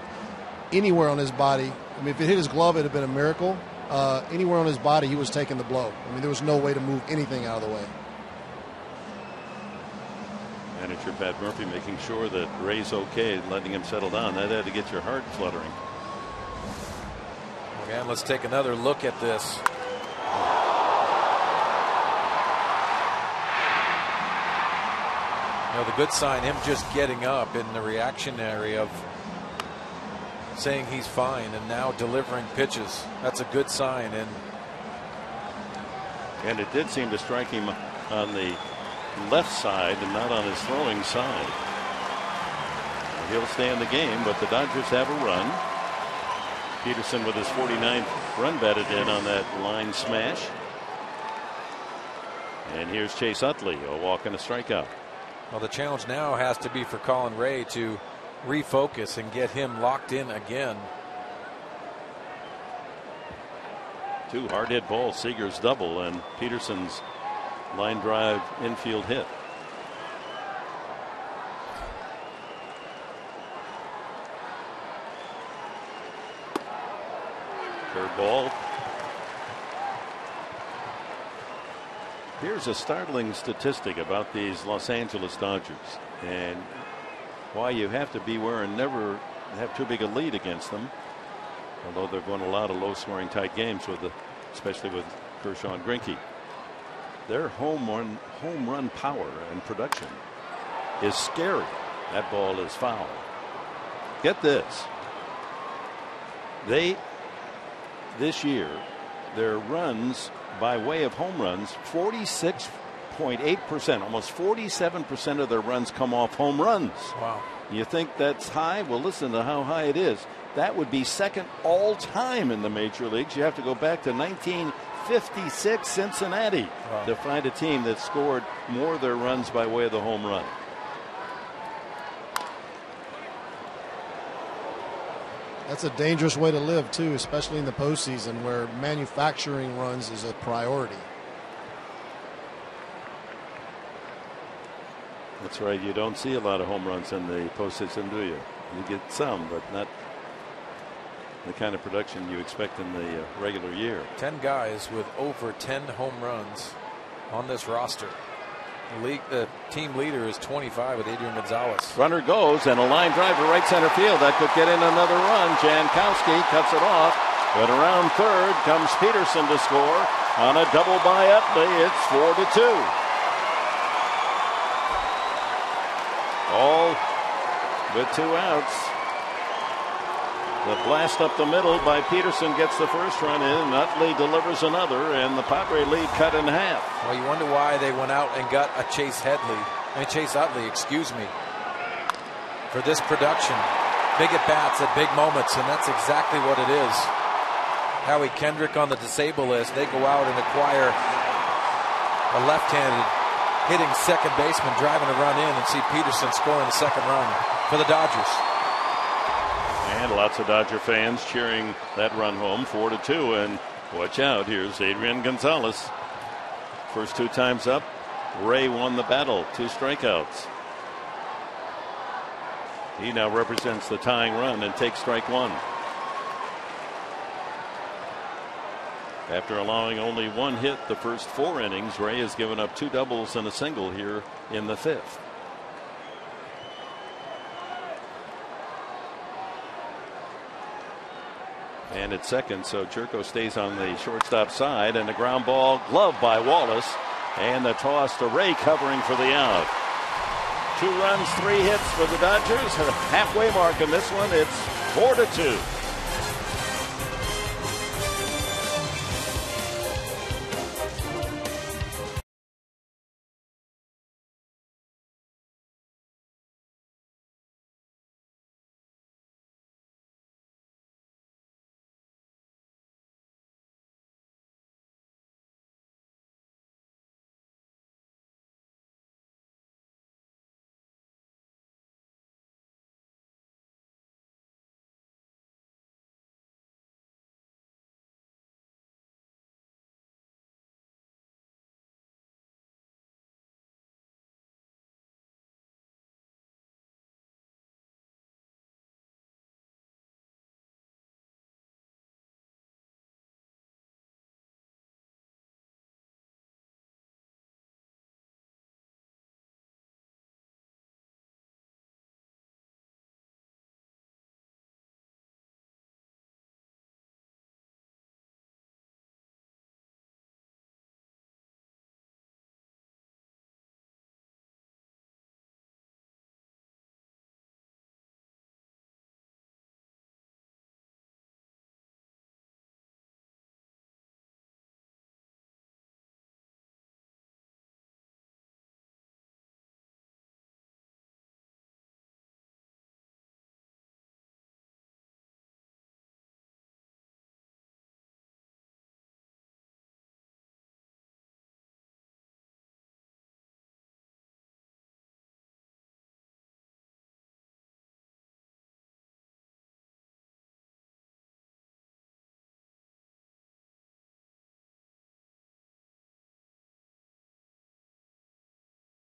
anywhere on his body, I mean, if it hit his glove, it would have been a miracle. Anywhere on his body, he was taking the blow. I mean, there was no way to move anything out of the way. Manager Pat Murphy making sure that Ray's okay and letting him settle down. That had to get your heart fluttering. Again, let's take another look at this. You know, the good sign, him just getting up in the reaction area of saying he's fine and now delivering pitches. That's a good sign. And it did seem to strike him on the left side and not on his throwing side. He'll stay in the game, but the Dodgers have a run. Peterson with his 49th run batted in on that line smash. And here's Chase Utley, a walk and a strikeout. Well, the challenge now has to be for Colin Ray to refocus and get him locked in again. 2 hard hit balls, Seager's double and Peterson's line drive infield hit. Curveball. Here's a startling statistic about these Los Angeles Dodgers and why you have to beware and never have too big a lead against them. Although they've won a lot of low-scoring tight games with especially with Kershaw and Greinke. Their home run power and production is scary. That ball is foul. Get this. This year, their runs by way of home runs, 46.8%, almost 47% of their runs come off home runs. Wow. You think that's high? Well, listen to how high it is. That would be second all time in the major leagues. You have to go back to 1956 Cincinnati to find a team that scored more of their runs by way of the home run. That's a dangerous way to live, too, especially in the postseason where manufacturing runs is a priority. That's right. You don't see a lot of home runs in the postseason, do you? You get some, but not the kind of production you expect in the regular year. 10 guys with over 10 home runs on this roster. The team leader is 25 with Adrian Gonzalez. Runner goes and a line drive to right center field. That could get in another run. Jankowski cuts it off. But around third comes Peterson to score on a double by Utley. It's 4-2. All with 2 outs. The blast up the middle by Peterson gets the first run in. Utley delivers another, and the Padre lead cut in half. Well, you wonder why they went out and got a Chase Utley, excuse me, for this production. Big at bats at big moments, and that's exactly what it is. Howie Kendrick on the disabled list. They go out and acquire a left-handed hitting second baseman, driving a run in, and see Peterson scoring the second run for the Dodgers. And lots of Dodger fans cheering that run home, 4-2. And watch out, here's Adrian Gonzalez. First 2 times up, Ray won the battle, 2 strikeouts. He now represents the tying run and takes strike 1. After allowing only 1 hit the first 4 innings, Ray has given up 2 doubles and a single here in the 5th. And at second, so Jerko stays on the shortstop side, and the ground ball gloved by Wallace, and the toss to Ray covering for the out. 2 runs, 3 hits for the Dodgers. Halfway mark in this one. It's 4-2.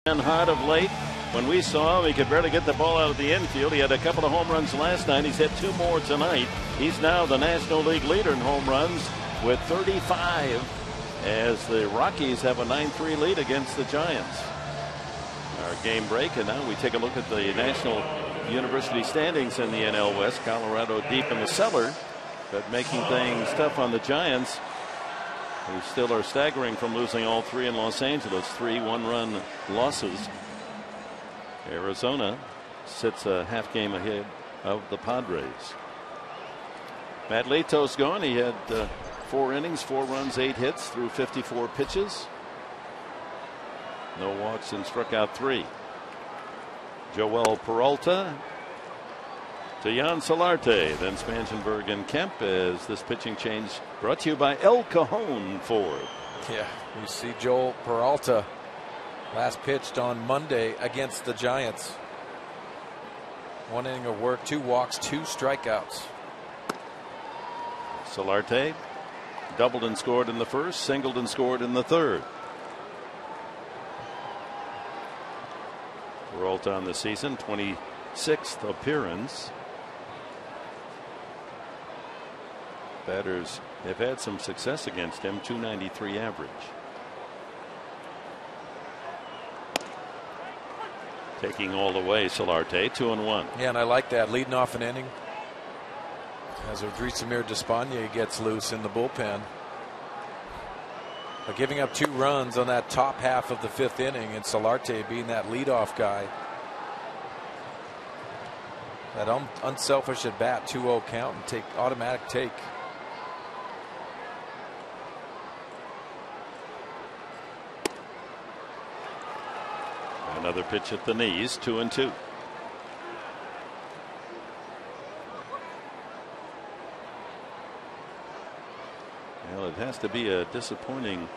Hot of late. When we saw him, he could barely get the ball out of the infield. He had a couple of home runs last night. He's hit 2 more tonight. He's now the National League leader in home runs with 35, as the Rockies have a 9-3 lead against the Giants. Our game break, and now we take a look at the National University standings in the NL West. Colorado deep in the cellar, but making things tough on the Giants, who still are staggering from losing all 3 in Los Angeles, 3 1-run losses. Arizona sits a half game ahead of the Padres. Matt Leto's gone. He had 4 innings, 4 runs, 8 hits through 54 pitches. No walks and struck out 3. Joel Peralta to Jan Solarte, then Spangenberg and Kemp, as this pitching change brought to you by El Cajon Ford. Yeah, you see Joel Peralta last pitched on Monday against the Giants. 1 inning of work, 2 walks, 2 strikeouts. Solarte doubled and scored in the first, singled and scored in the third. Peralta on the season, 26th appearance. Batters have had some success against him, 293 average. Taking all the way, Solarte, 2-1. Yeah, and I like that, leading off an inning as Odrisamir Despaigne gets loose in the bullpen. But giving up 2 runs on that top half of the 5th inning, and Solarte being that leadoff guy. That unselfish at bat, 2-0 count, and take automatic take. Another pitch at the knees, 2-2. Well, it has to be a disappointing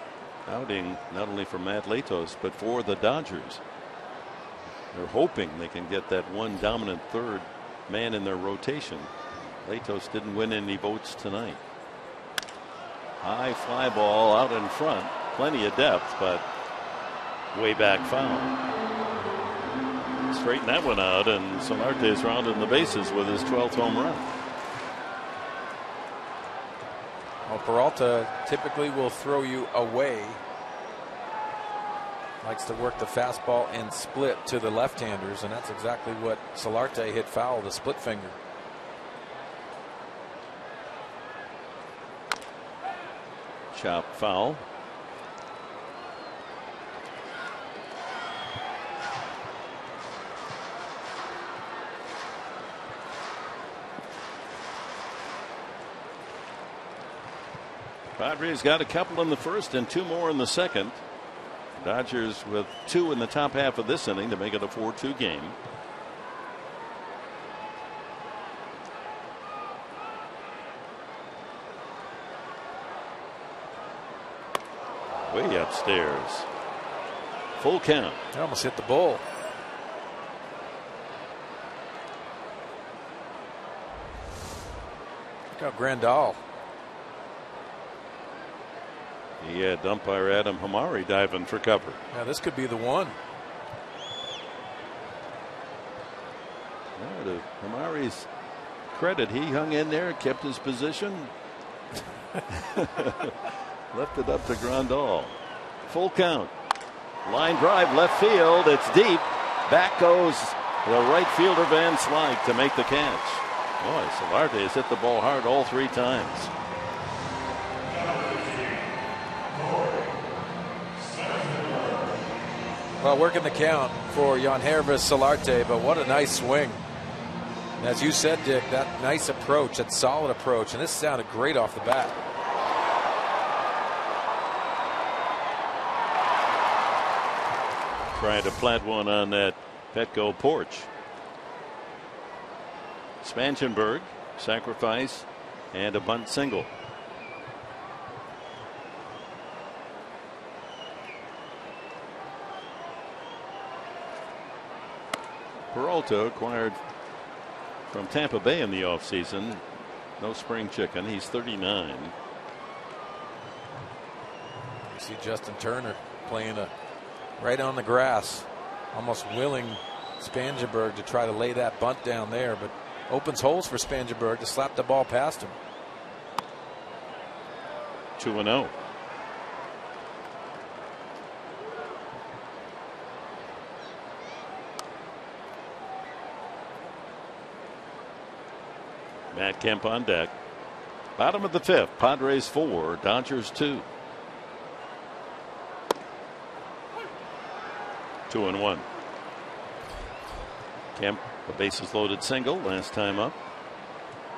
outing, not only for Matt Latos, but for the Dodgers. They're hoping they can get that one dominant third man in their rotation. Latos didn't win any votes tonight. High fly ball out in front. Plenty of depth, but way back foul. Straighten that one out, and Solarte's rounding the bases with his 12th home run. Well, Peralta typically will throw you away. Likes to work the fastball and split to the left-handers, and that's exactly what Solarte hit foul, the split finger. Chop foul. Padres got a couple in the first and 2 more in the second. Dodgers with 2 in the top half of this inning to make it a 4-2 game. Way upstairs. Full count. They almost hit the bull. Look out Grandal. He had umpire Adam Hamari diving for cover. Yeah, this could be the one. Yeah, to Hamari's credit, he hung in there, kept his position. Left it up to Grandal. Full count. Line drive left field. It's deep. Back goes the right fielder Van Slyke to make the catch. Boy, Solarte has hit the ball hard all 3 times. Well, working the count for Yangervis Solarte, but what a nice swing. And as you said, Dick, that nice approach, that solid approach, and this sounded great off the bat. Trying to plant one on that Petco porch. Spangenberg, sacrifice, and a bunt single. Peralta acquired from Tampa Bay in the offseason. No spring chicken. He's 39. You see Justin Turner playing right on the grass, almost willing Spangenberg to try to lay that bunt down there, but opens holes for Spangenberg to slap the ball past him. 2-0. Matt Kemp on deck. Bottom of the 5th. Padres 4, Dodgers 2. 2-1. Kemp, a bases loaded single last time up.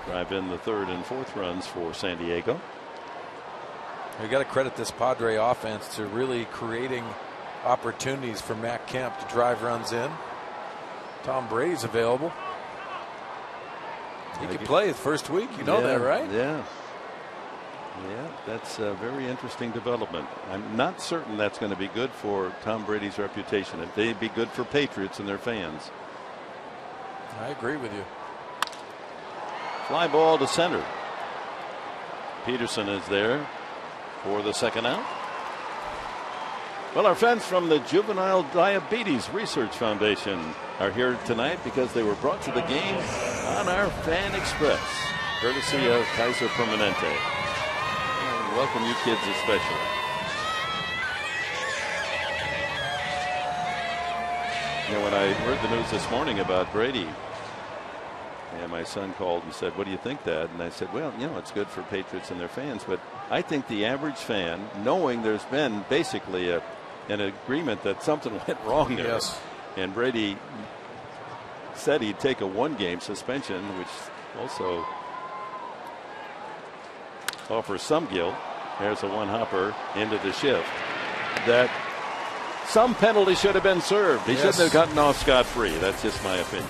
Drive in the 3rd and 4th runs for San Diego. You got to credit this Padre offense to really creating opportunities for Matt Kemp to drive runs in. Tom Brady's available. He could play his first week. You know that, right? Yeah. Yeah, that's a very interesting development. I'm not certain that's going to be good for Tom Brady's reputation. If they'd be good for Patriots and their fans. I agree with you. Fly ball to center. Peterson is there for the second out. Well, our friends from the Juvenile Diabetes Research Foundation are here tonight because they were brought to the game on our Fan Express, courtesy of Kaiser Permanente. And welcome you kids especially. You know, when I heard the news this morning about Brady, and my son called and said, "What do you think, Dad?" And I said, "Well, you know, it's good for Patriots and their fans, but I think the average fan, knowing there's been basically an agreement that something went wrong there, yes, and Brady said he'd take a 1-game suspension, which also offers some guilt. There's a one-hopper into the shift. That some penalty should have been served. He shouldn't have gotten off scot-free. That's just my opinion.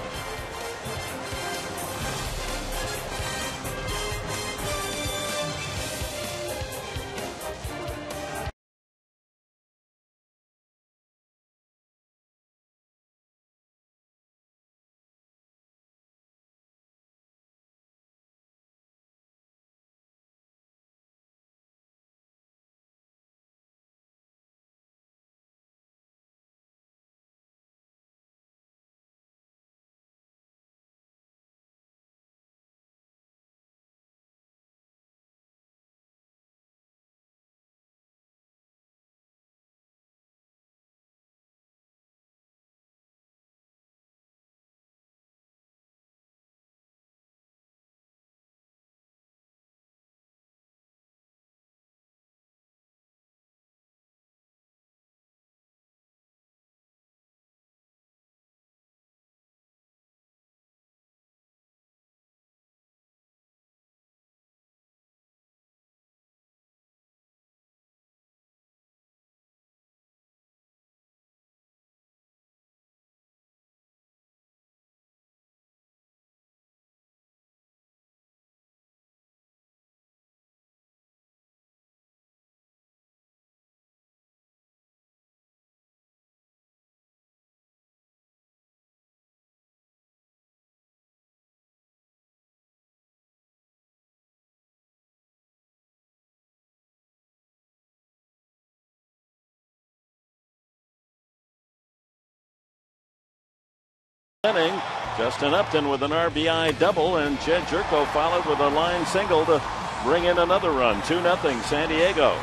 Inning, Justin Upton with an RBI double, and Jed Jerko followed with a line single to bring in another run. 2-0 San Diego.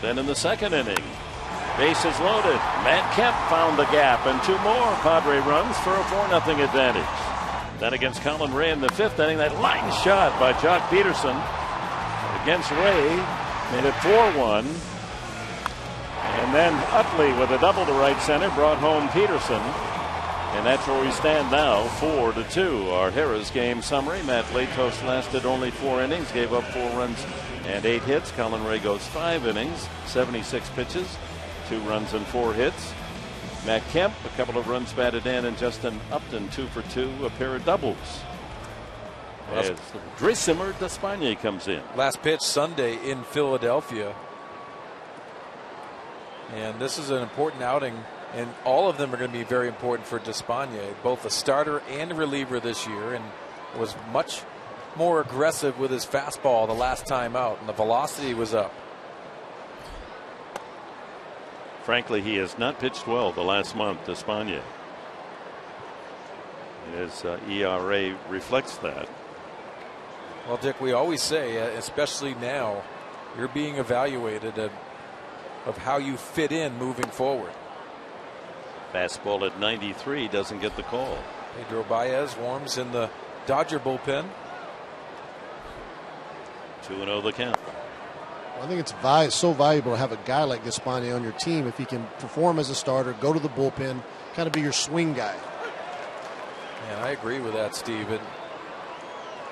Then in the second inning, bases loaded. Matt Kemp found the gap, and 2 more Padre runs for a 4-0 advantage. Then against Colin Ray in the 5th inning, that line shot by Jock Peterson against Ray made it 4-1. And then Utley with a double to right center brought home Peterson. And that's where we stand now, 4-2. Our Harrah's game summary. Matt Latos lasted only 4 innings, gave up 4 runs and 8 hits. Colin Ray goes 5 innings, 76 pitches, 2 runs and 4 hits. Matt Kemp, a couple of runs batted in, and Justin Upton 2 for 2, a pair of doubles. As Grayson Despaigne comes in. Last pitch Sunday in Philadelphia. And this is an important outing. And all of them are going to be very important for Despaigne, both a starter and a reliever this year, and was much more aggressive with his fastball the last time out, and the velocity was up. Frankly, he has not pitched well the last month, Despaigne. His ERA reflects that. Well, Dick, we always say, especially now, you're being evaluated of how you fit in moving forward. Fastball at 93 doesn't get the call. Pedro Baez warms in the Dodger bullpen. 2-0 the count. I think it's so valuable to have a guy like Despaigne on your team. If he can perform as a starter, go to the bullpen, kind of be your swing guy. And I agree with that, Steve. And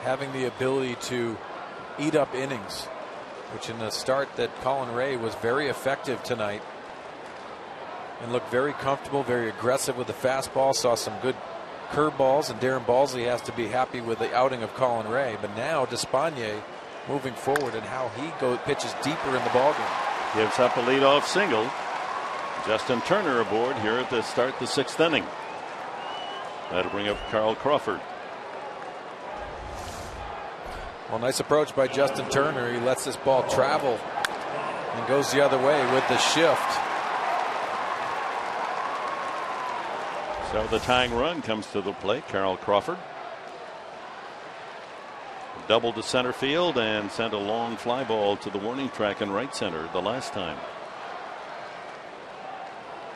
having the ability to eat up innings, which in the start that Colin Ray was very effective tonight. And looked very comfortable, very aggressive with the fastball. Saw some good curveballs, and Darren Balsley has to be happy with the outing of Colin Ray. But now Despaigne moving forward and how he pitches deeper in the ballgame. Gives up a leadoff single. Justin Turner aboard here at the start the 6th inning. That'll bring up Carl Crawford. Well, nice approach by Justin Turner. He lets this ball travel and goes the other way with the shift. So the tying run comes to the plate. Carl Crawford doubled to center field and sent a long fly ball to the warning track in right center the last time.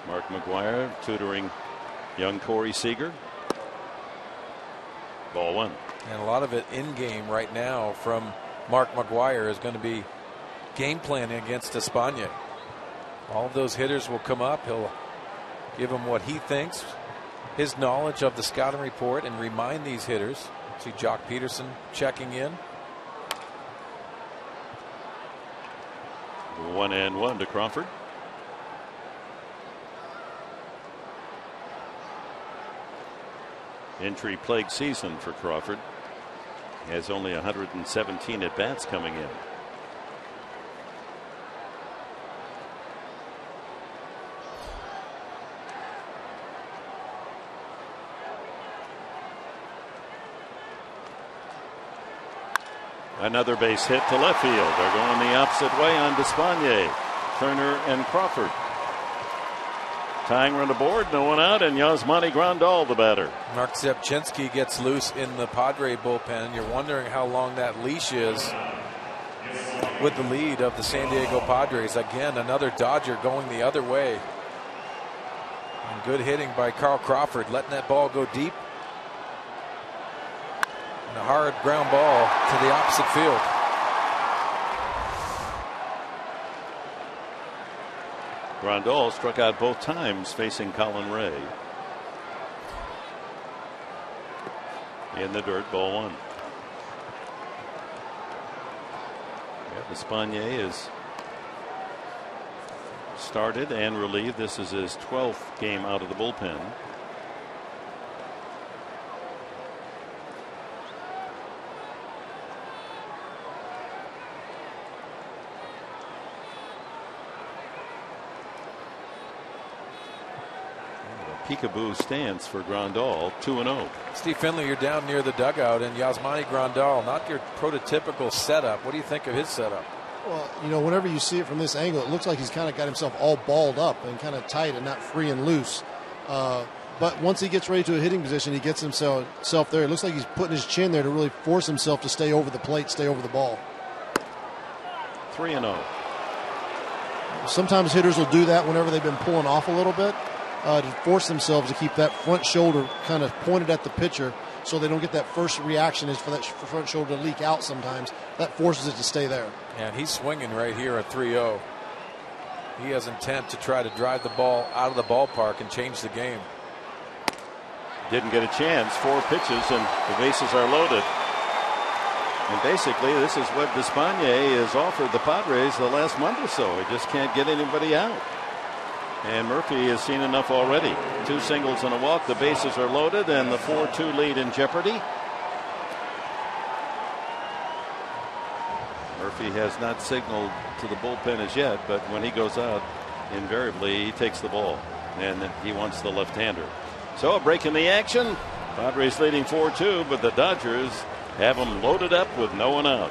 Mark McGwire tutoring young Corey Seager. Ball 1. And a lot of it in game right now from Mark McGwire is going to be game planning against Despaigne. All of those hitters will come up. He'll give them what he thinks. his knowledge of the scouting report and remind these hitters. See Jock Peterson checking in. 1-1 to Crawford. Injury plagued season for Crawford. He has only 117 at bats coming in. Another base hit to left field. They're going the opposite way on Despagne. Turner and Crawford. Tying run aboard, no one out, and Yasmani Grandal the batter. Mark Zepchinski gets loose in the Padre bullpen. You're wondering how long that leash is with the lead of the San Diego Padres. Again, another Dodger going the other way. And good hitting by Carl Crawford, letting that ball go deep. And a hard ground ball to the opposite field. Grandal struck out both times facing Colin Ray. In the dirt, ball 1. Yeah, Despagne is started and relieved. This is his 12th game out of the bullpen. Peekaboo stance for Grandal, 2-0. Steve Finley, you're down near the dugout, and Yasmani Grandal, not your prototypical setup. What do you think of his setup? Well, you know, whenever you see it from this angle, it looks like he's kind of got himself all balled up and kind of tight and not free and loose. But once he gets ready to a hitting position, he gets himself there. It looks like he's putting his chin there to really force himself to stay over the plate, stay over the ball. 3-0. Sometimes hitters will do that whenever they've been pulling off a little bit. To force themselves to keep that front shoulder kind of pointed at the pitcher so they don't get that first reaction is for that front shoulder to leak out sometimes. That forces it to stay there. And he's swinging right here at 3-0. He has intent to try to drive the ball out of the ballpark and change the game. Didn't get a chance. 4 pitches and the bases are loaded. And basically this is what Despagne has offered the Padres the last month or so. He just can't get anybody out. And Murphy has seen enough already. 2 singles and a walk. The bases are loaded and the 4-2 lead in jeopardy. Murphy has not signaled to the bullpen as yet, but when he goes out, invariably he takes the ball and he wants the left-hander. So a break in the action. Padres leading 4-2, but the Dodgers have them loaded up with no one out.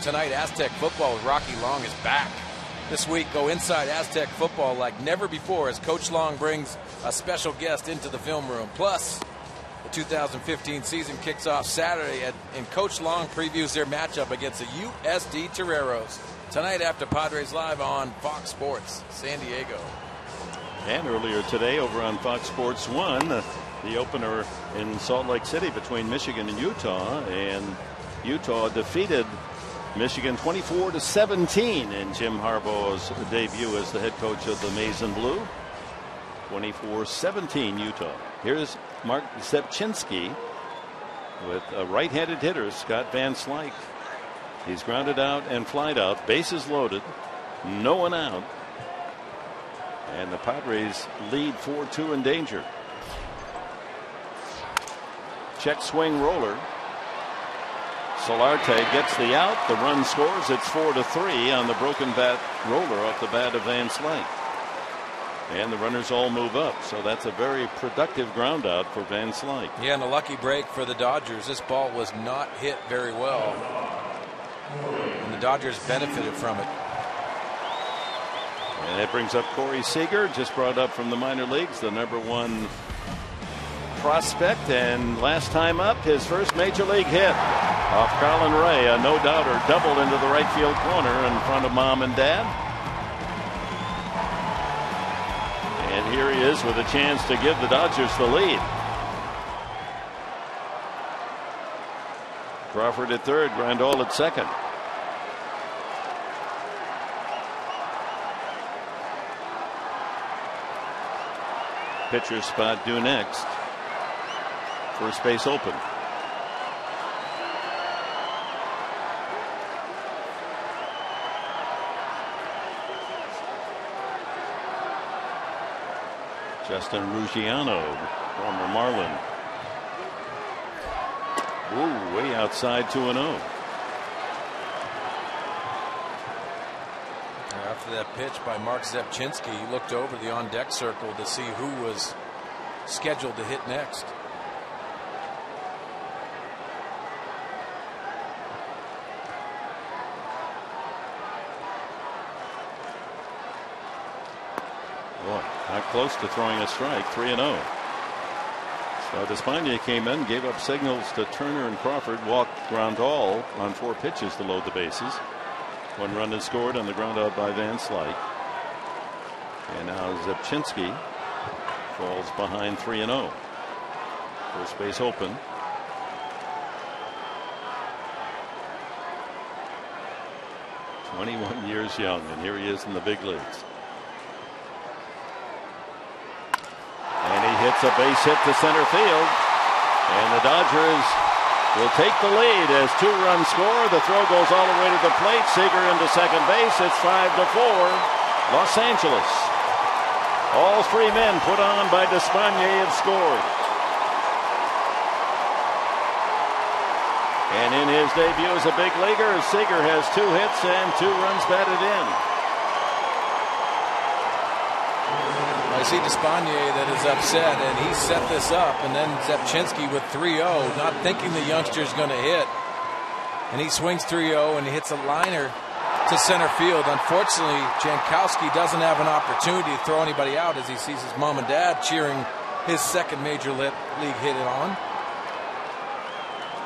Tonight, Aztec football with Rocky Long is back. This week, go inside Aztec football like never before as Coach Long brings a special guest into the film room. Plus, the 2015 season kicks off Saturday, and Coach Long previews their matchup against the USD Toreros tonight after Padres Live on Fox Sports San Diego. And earlier today over on Fox Sports 1, the opener in Salt Lake City between Michigan and Utah, and Utah defeated Michigan 24-17 in Jim Harbaugh's debut as the head coach of the Maize and Blue. 24-17 Utah. Here's Mark Zepchinski with a right-handed hitter, Scott Van Slyke. He's grounded out and flied out, bases loaded, no one out, and the Padres lead 4-2 in danger. Check swing roller. Solarte gets the out. The run scores. It's 4-3 on the broken bat roller off the bat of Van Slyke. And the runners all move up. So that's a very productive ground out for Van Slyke. Yeah, and a lucky break for the Dodgers. This ball was not hit very well, and the Dodgers benefited from it. And that brings up Corey Seager, just brought up from the minor leagues, the #1 prospect, and last time up, his first major league hit off Colin Ray, a no-doubter, doubled into the right field corner in front of mom and dad. And here he is with a chance to give the Dodgers the lead. Crawford at third, Grandal at second. Pitcher's spot due next. First base open. Justin Ruggiano, former Marlin. Ooh, way outside 2-0. After that pitch by Mark Zepchinski, he looked over the on-deck circle to see who was scheduled to hit next. Boy, not close to throwing a strike. 3-0. So Despaigne came in, gave up signals to Turner and Crawford, walked Grandal on 4 pitches to load the bases. 1 run is scored on the ground out by Van Slyke. And now Zepchinski falls behind 3-0. First base open. "21 years young, and here he is in the big leagues." And he hits a base hit to center field, and the Dodgers will take the lead as 2 runs score. The throw goes all the way to the plate. Seager into second base. It's 5-4 Los Angeles. All 3 men put on by Despaigne have scored. And in his debut as a big leaguer, Seager has 2 hits and 2 runs batted in. I see Despaigne that is upset, and he set this up, and then Zepchinski with 3-0, not thinking the youngster's going to hit. And he swings 3-0, and he hits a liner to center field. Unfortunately, Jankowski doesn't have an opportunity to throw anybody out as he sees his mom and dad cheering his second major league hit on.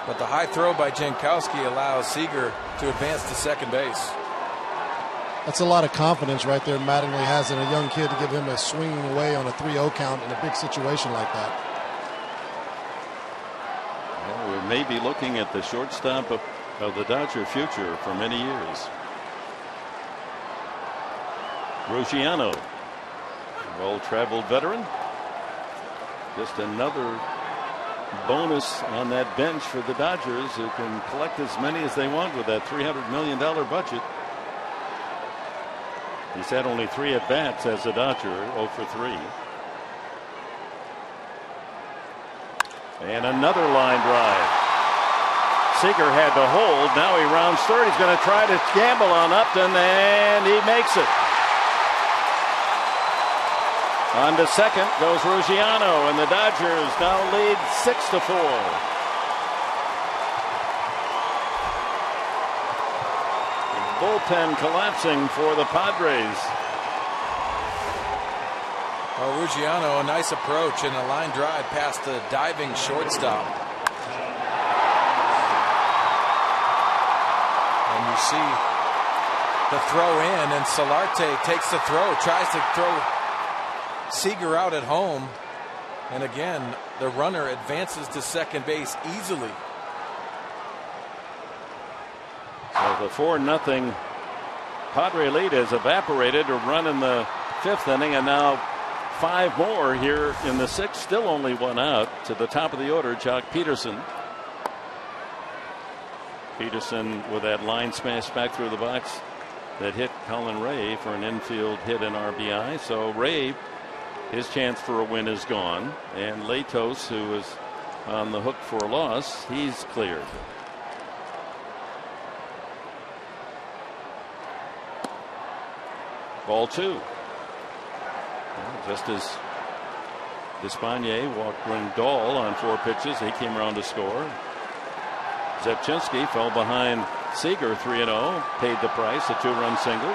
But the high throw by Jankowski allows Seager to advance to second base. That's a lot of confidence right there Mattingly has in a young kid to give him a swinging away on a 3-0 count in a big situation like that. Well, we may be looking at the shortstop of the Dodger future for many years. Ruggiano, well-traveled veteran. Just another bonus on that bench for the Dodgers, who can collect as many as they want with that $300 million budget. He's had only 3 at-bats as a Dodger, 0 for 3. And another line drive. Seager had to hold. Now he rounds third. He's going to try to gamble on Upton, and he makes it. On to second goes Ruggiano, and the Dodgers now lead 6-4. bullpen collapsing for the Padres. Well, Ruggiano, a nice approach and a line drive past the diving shortstop. And you see the throw in, and Solarte takes the throw, tries to throw Seager out at home. And again, the runner advances to second base easily. So the 4-0 Padre lead has evaporated. A run in the 5th inning, and now 5 more here in the 6th. Still only 1 out. To the top of the order, Jock Peterson. Peterson with that line smash back through the box that hit Colin Ray for an infield hit and RBI. So Ray, his chance for a win is gone. And Latos, who is on the hook for a loss, he's cleared. Ball 2. Just as Despaigne walked Grandal on 4 pitches, he came around to score. Zepchinski fell behind Seager 3-0, paid the price, a 2-run single.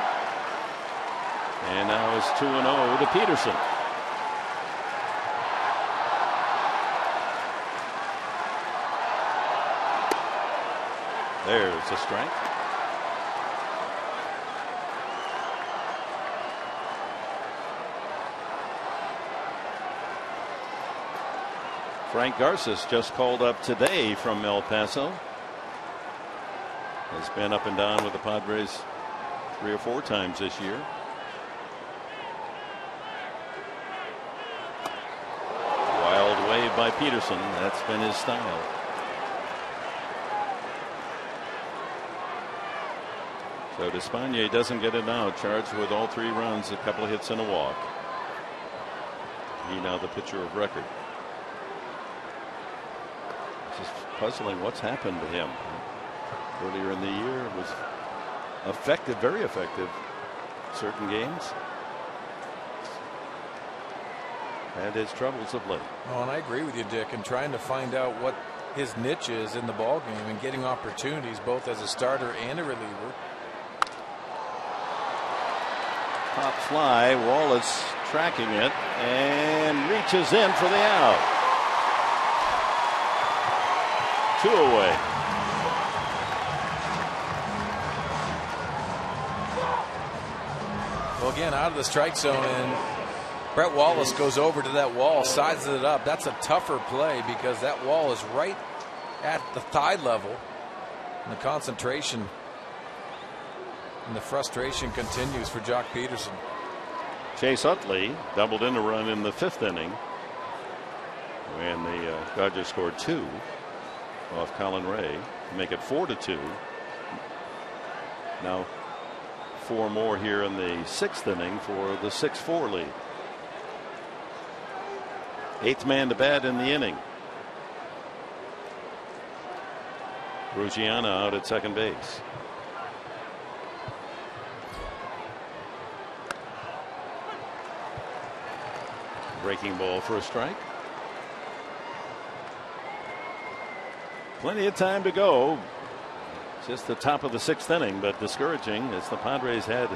And now it's 2-0 to Peterson. There's a strike. Frank Garces just called up today from El Paso. Has been up and down with the Padres 3 or 4 times this year. Wild wave by Peterson. That's been his style. So Despaigne doesn't get it now. Charged with all 3 runs, a couple of hits and a walk. He now the pitcher of record. Just puzzling what's happened to him. Earlier in the year was effective, very effective, certain games. Had his troubles of late. Oh, and I agree with you, Dick, in trying to find out what his niche is in the ball game and getting opportunities both as a starter and a reliever. Pop fly, Wallace tracking it and reaches in for the out. 2 away. Well, again, out of the strike zone, and Brett Wallace goes over to that wall, sizes it up. That's a tougher play because that wall is right at the thigh level. And the concentration and the frustration continues for Jock Peterson. Chase Utley doubled in a run in the 5th inning when the Dodgers scored 2 off Colin Ray to make it 4-2. Now 4 more here in the 6th inning for the 6-4 lead. 8th man to bat in the inning. Ruggiano out at second base. Breaking ball for a strike. Plenty of time to go. Just the top of the 6th inning, but discouraging as the Padres had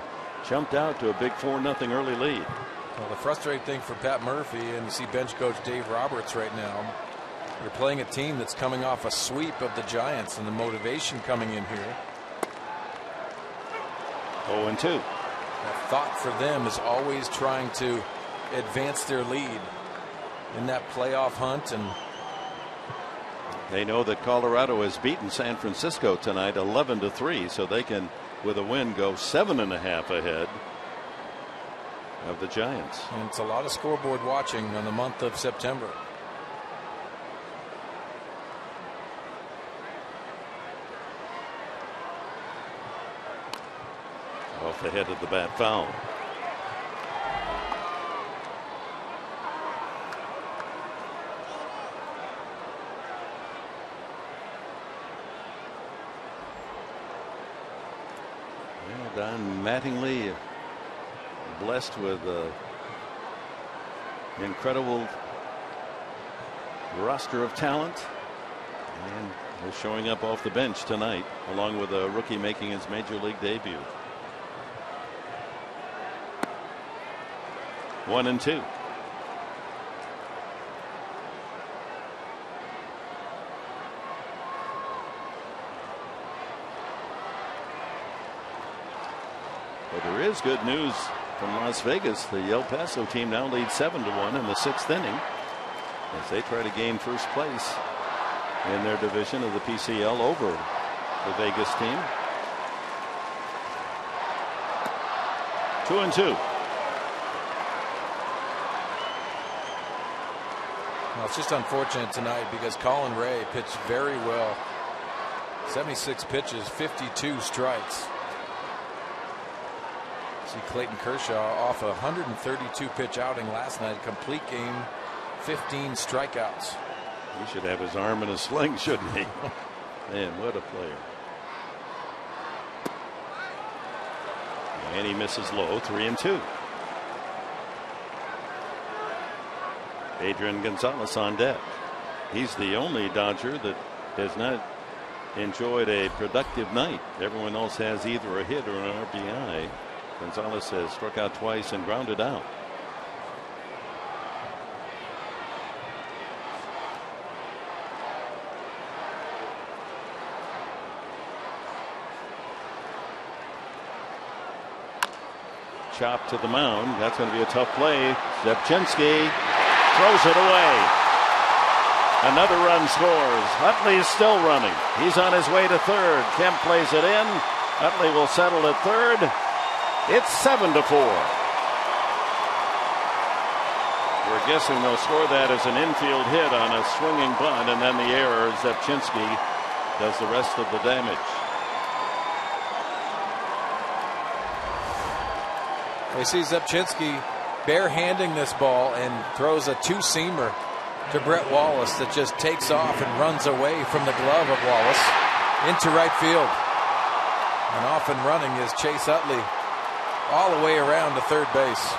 jumped out to a big 4-0 early lead. Well, the frustrating thing for Pat Murphy, and you see bench coach Dave Roberts right now, you're playing a team that's coming off a sweep of the Giants, and the motivation coming in here. 0-2. The thought for them is always trying to advance their lead in that playoff hunt, and they know that Colorado has beaten San Francisco tonight 11-3, so they can, with a win, go 7.5 ahead of the Giants. And it's a lot of scoreboard watching in the month of September. Off the head of the bat, foul. Don Mattingly, blessed with an incredible roster of talent, and They're showing up off the bench tonight, along with a rookie making his major league debut. 1-2. But there is good news from Las Vegas. The El Paso team now leads 7-1 in the 6th inning as they try to gain first place in their division of the PCL over the Vegas team. 2-2. Well, it's just unfortunate tonight because Colin Ray pitched very well. 76 pitches, 52 strikes. See Clayton Kershaw off a 132 pitch outing last night, complete game, 15 strikeouts. He should have his arm in a sling, shouldn't he? Man, what a player. And he misses low. 3-2. Adrian Gonzalez on deck. He's the only Dodger that has not enjoyed a productive night. Everyone else has either a hit or an RBI. Gonzalez has struck out twice and grounded out. Chop to the mound. That's going to be a tough play. Zepchinski throws it away. Another run scores. Utley is still running. He's on his way to third. Kemp plays it in. Utley will settle at third. It's 7-4. We're guessing they'll score that as an infield hit on a swinging bunt, and then the error. Zepchinski does the rest of the damage. We see Zepchinski barehanding this ball and throws a two-seamer to Brett Wallace that just takes off and runs away from the glove of Wallace into right field. And off and running is Chase Utley all the way around to third base.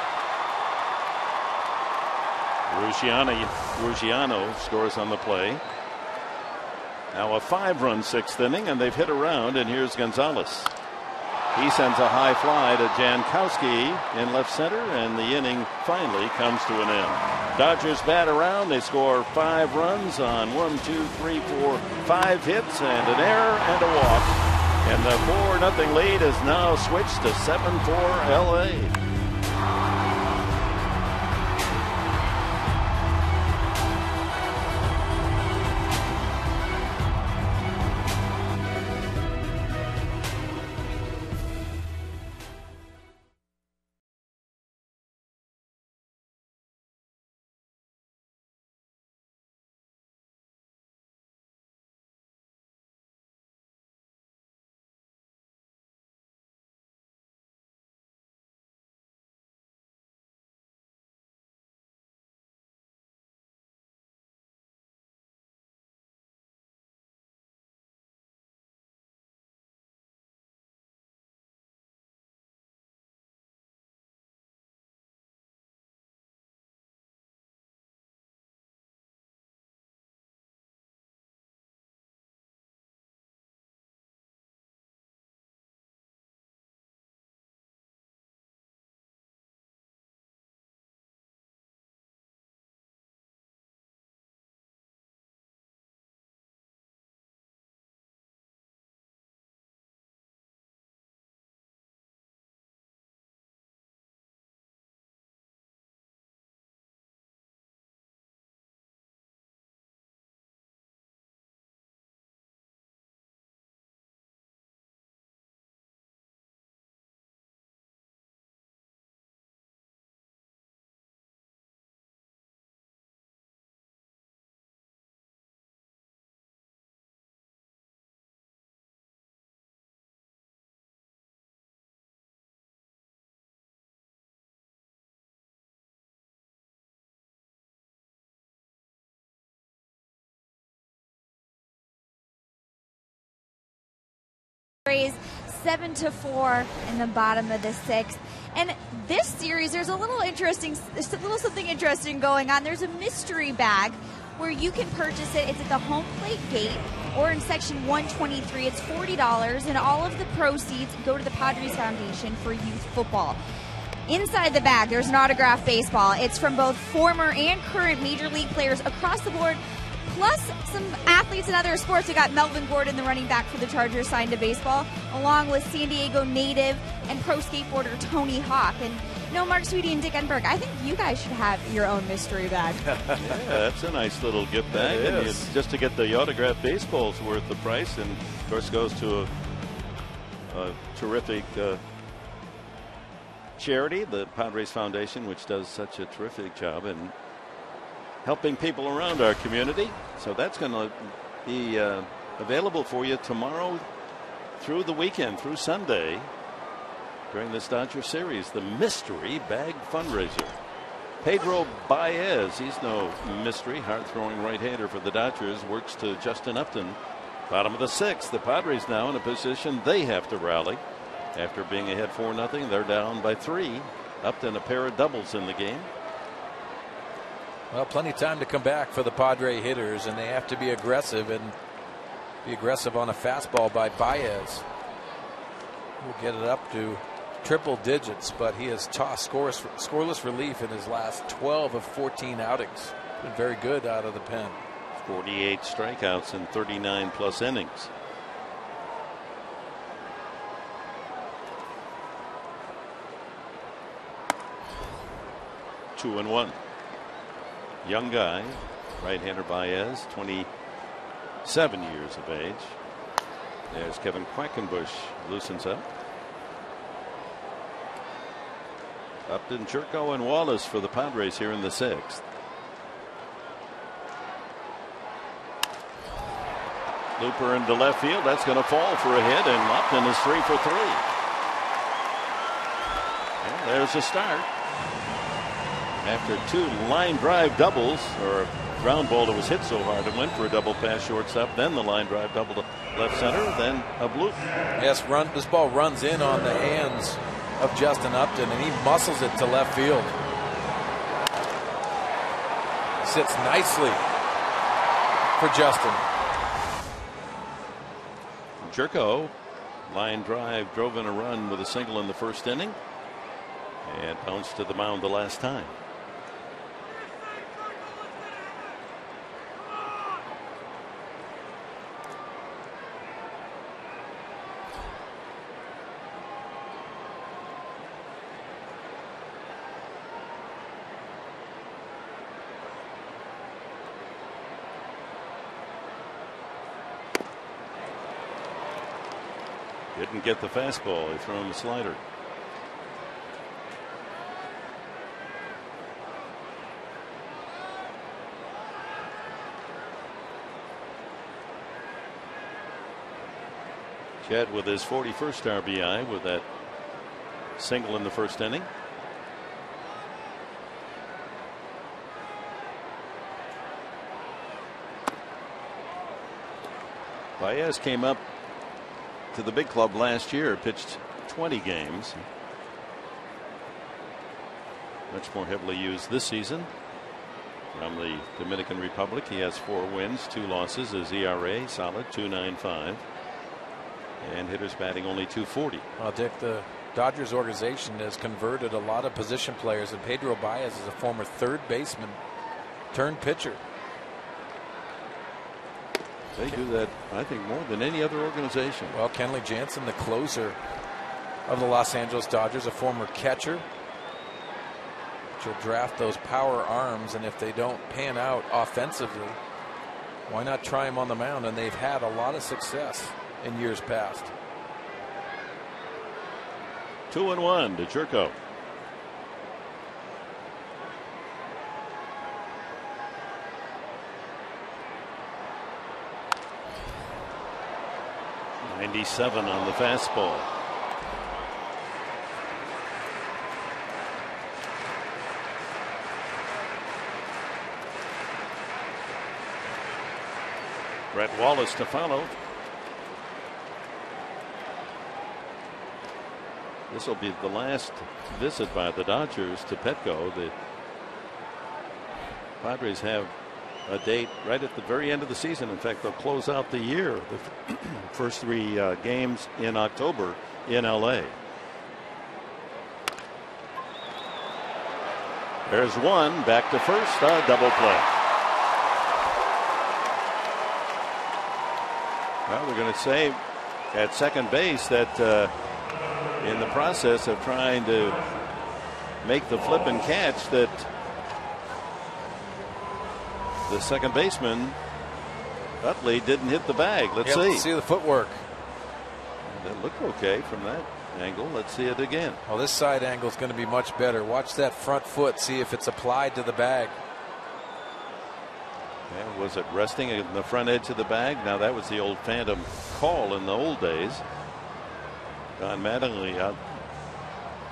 Ruggiano scores on the play. Now a 5-run 6th inning, and they've hit around, and here's Gonzalez. He sends a high fly to Jankowski in left center, and the inning finally comes to an end. Dodgers bat around. They score 5 runs on 5 hits and an error and a walk. And the 4-0 lead is now switched to 7-4 LA. Rays 7-4 in the bottom of the 6th. And this series, there's a little something interesting going on. There's a mystery bag where you can purchase it. It's at the home plate gate or in section 123. It's $40, and all of the proceeds go to the Padres Foundation for youth football. Inside the bag, there's an autographed baseball. It's from both former and current Major League players across the board, plus some athletes in other sports. We got Melvin Gordon, the running back for the Chargers, signed to baseball, along with San Diego native and pro skateboarder Tony Hawk. And Mark Sweetie and Dick Enberg, I think you guys should have your own mystery bag. Yeah, that's a nice little gift bag. And just to get the autographed baseball's worth the price, and of course goes to a terrific charity, the Padres Foundation, which does such a terrific job in helping people around our community. So that's going to be available for you tomorrow through the weekend, through Sunday, during this Dodger series, the mystery bag fundraiser. Pedro Baez, he's no mystery, hard-throwing right-hander for the Dodgers, works to Justin Upton. Bottom of the sixth, the Padres now in a position they have to rally. After being ahead 4-0, they're down by 3. Upton a pair of doubles in the game. Well, plenty of time to come back for the Padre hitters, and they have to be aggressive, and be aggressive on a fastball by Baez. He'll get it up to triple digits, but he has tossed scoreless relief in his last 12 of 14 outings. Been very good out of the pen. 48 strikeouts in 39 plus innings. Two and one. Young guy, right-hander Baez, 27 years of age. There's Kevin Quackenbush, loosens up. Upton, Churko, and Wallace for the Padres here in the sixth. Looper into left field. That's going to fall for a hit, and Upton is 3 for 3. Well, there's a start. After 2 line drive doubles, or a ground ball that was hit so hard it went for a double pass shortstop, then the line drive double to left center, then a bloop. Yes, this ball runs in on the hands of Justin Upton, and he muscles it to left field. Sits nicely for Justin. Churko, line drive, drove in a run with a single in the first inning, and bounced to the mound the last time. Didn't get the fastball. He threw him a slider. Chet with his 41st RBI with that single in the first inning. Baez came up to the big club last year, pitched 20 games. Much more heavily used this season. From the Dominican Republic, he has 4 wins, 2 losses. His ERA solid, 2.95, and hitters batting only 240. Well, Dick, the Dodgers organization has converted a lot of position players, and Pedro Baez is a former third baseman turned pitcher. They do that, I think, more than any other organization. Well, Kenley Jansen, the closer of the Los Angeles Dodgers, a former catcher. She'll draft those power arms, and if they don't pan out offensively, why not try them on the mound? And they've had a lot of success in years past. 2-1 to Churko. .97 on the fastball. Brett Wallace to follow. This will be the last visit by the Dodgers to Petco. The Padres have a date right at the very end of the season. In fact, they'll close out the year, the first 3 games in October in LA. There's one back to first, double play. Well, we're going to say at second base that in the process of trying to make the flip and catch, that the second baseman Utley didn't hit the bag. Let's see. Let's see the footwork. That looked okay from that angle. Let's see it again. Well, this side angle is going to be much better. Watch that front foot. See if it's applied to the bag. Yeah, was it resting in the front edge of the bag? Now that was the old phantom call in the old days. Don Mattingly out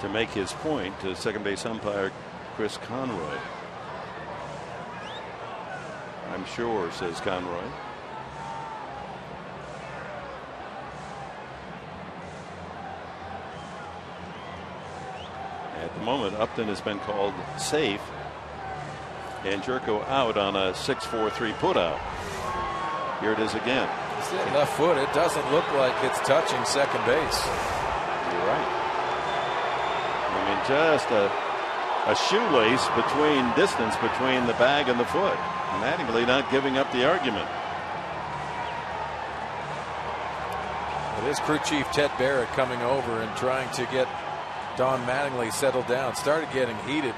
to make his point to second base umpire Chris Conroy. I'm sure, says Conroy. At the moment, Upton has been called safe, and Jerko out on a 6-4-3 putout. Here it is again. It's that left foot. It doesn't look like it's touching second base. You're right. I mean, just a shoelace distance between the bag and the foot. Mattingly not giving up the argument. It is crew chief Ted Barrett coming over and trying to get Don Mattingly settled down. Started getting heated.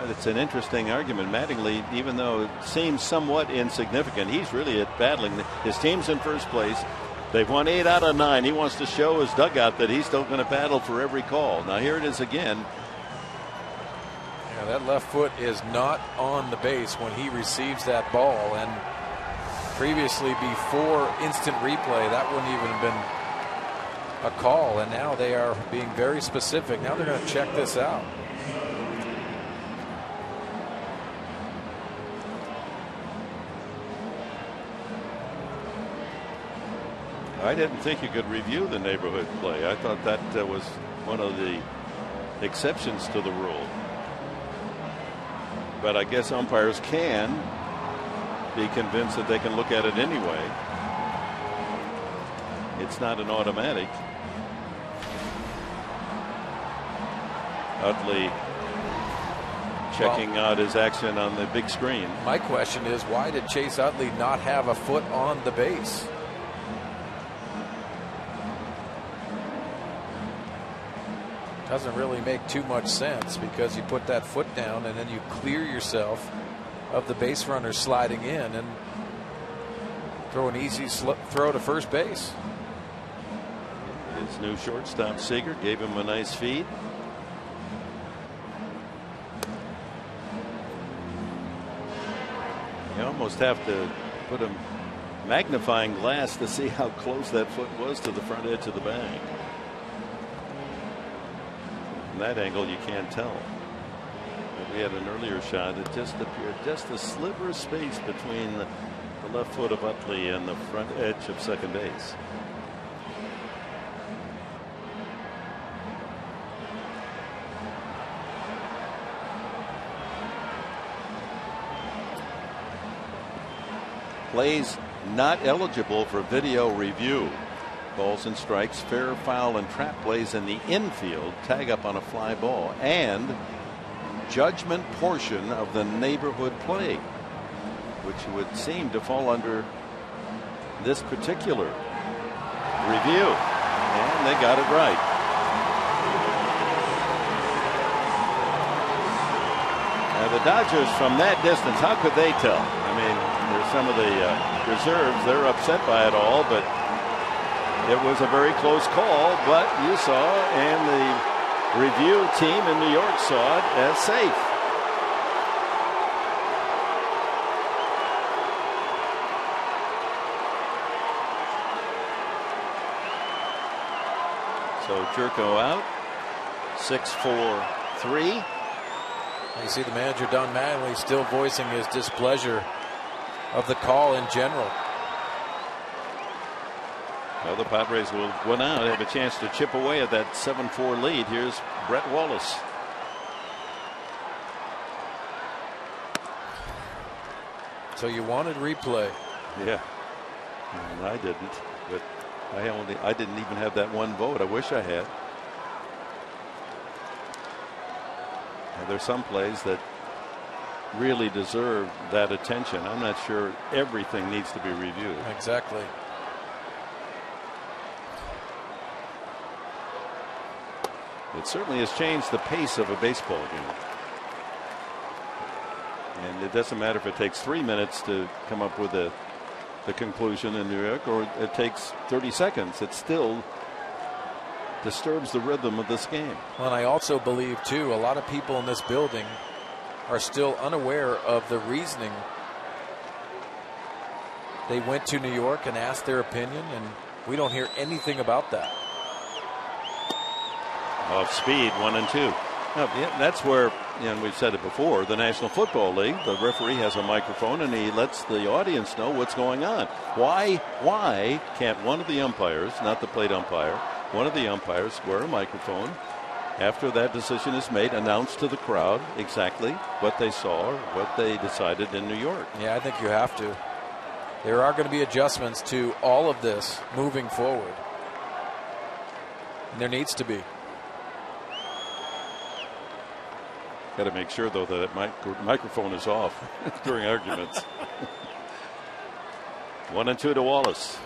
It's an interesting argument. Mattingly, even though it seems somewhat insignificant, he's really battling. His team's in first place. They've won 8 out of 9. He wants to show his dugout that he's still going to battle for every call. Now here it is again. Yeah, that left foot is not on the base when he receives that ball. And previously, before instant replay, that wouldn't even have been a call. And now they are being very specific. Now they're going to check this out. I didn't think you could review the neighborhood play. I thought that was one of the exceptions to the rule. But I guess umpires can be convinced that they can look at it anyway. It's not an automatic. Utley checking out his action on the big screen. My question is, why did Chase Utley not have a foot on the base? Doesn't really make too much sense, because you put that foot down and then you clear yourself of the base runner sliding in and throw an easy throw to first base. His new shortstop Seager gave him a nice feed. You almost have to put a magnifying glass to see how close that foot was to the front edge of the bag. From that angle you can't tell. But we had an earlier shot. It just appeared just a sliver of space between the left foot of Utley and the front edge of second base. Plays not eligible for video review. Balls and strikes, fair, foul, and trap plays in the infield, tag up on a fly ball, and judgment portion of the neighborhood play, which would seem to fall under this particular review. And they got it right. Now the Dodgers, from that distance, how could they tell? I mean, there's some of the reserves, they're upset by it all, but it was a very close call. But you saw, and the review team in New York saw it as safe. So Jerko out, 6-4-3. You see the manager, Don Mattingly, still voicing his displeasure of the call in general. Well, the Padres will win out, have a chance to chip away at that 7-4 lead. Here's Brett Wallace. So you wanted replay. Yeah. And I didn't, but I didn't even have that one vote. I wish I had. And there's some plays that really deserve that attention. I'm not sure everything needs to be reviewed. Exactly. It certainly has changed the pace of a baseball game. And it doesn't matter if it takes 3 minutes to come up with the conclusion in New York, or it takes 30 seconds. It still disturbs the rhythm of this game. Well, and I also believe, too, a lot of people in this building are still unaware of the reasoning. They went to New York and asked their opinion, and we don't hear anything about that. Off speed, 1-2. Yeah, that's where, and we've said it before, the National Football League, the referee has a microphone and he lets the audience know what's going on. Why can't one of the umpires, not the plate umpire, one of the umpires wear a microphone after that decision is made, announce to the crowd exactly what they saw or what they decided in New York? Yeah, I think you have to. There are going to be adjustments to all of this moving forward. And there needs to be. Got to make sure, though, that microphone is off during arguments. 1-2 to Wallace.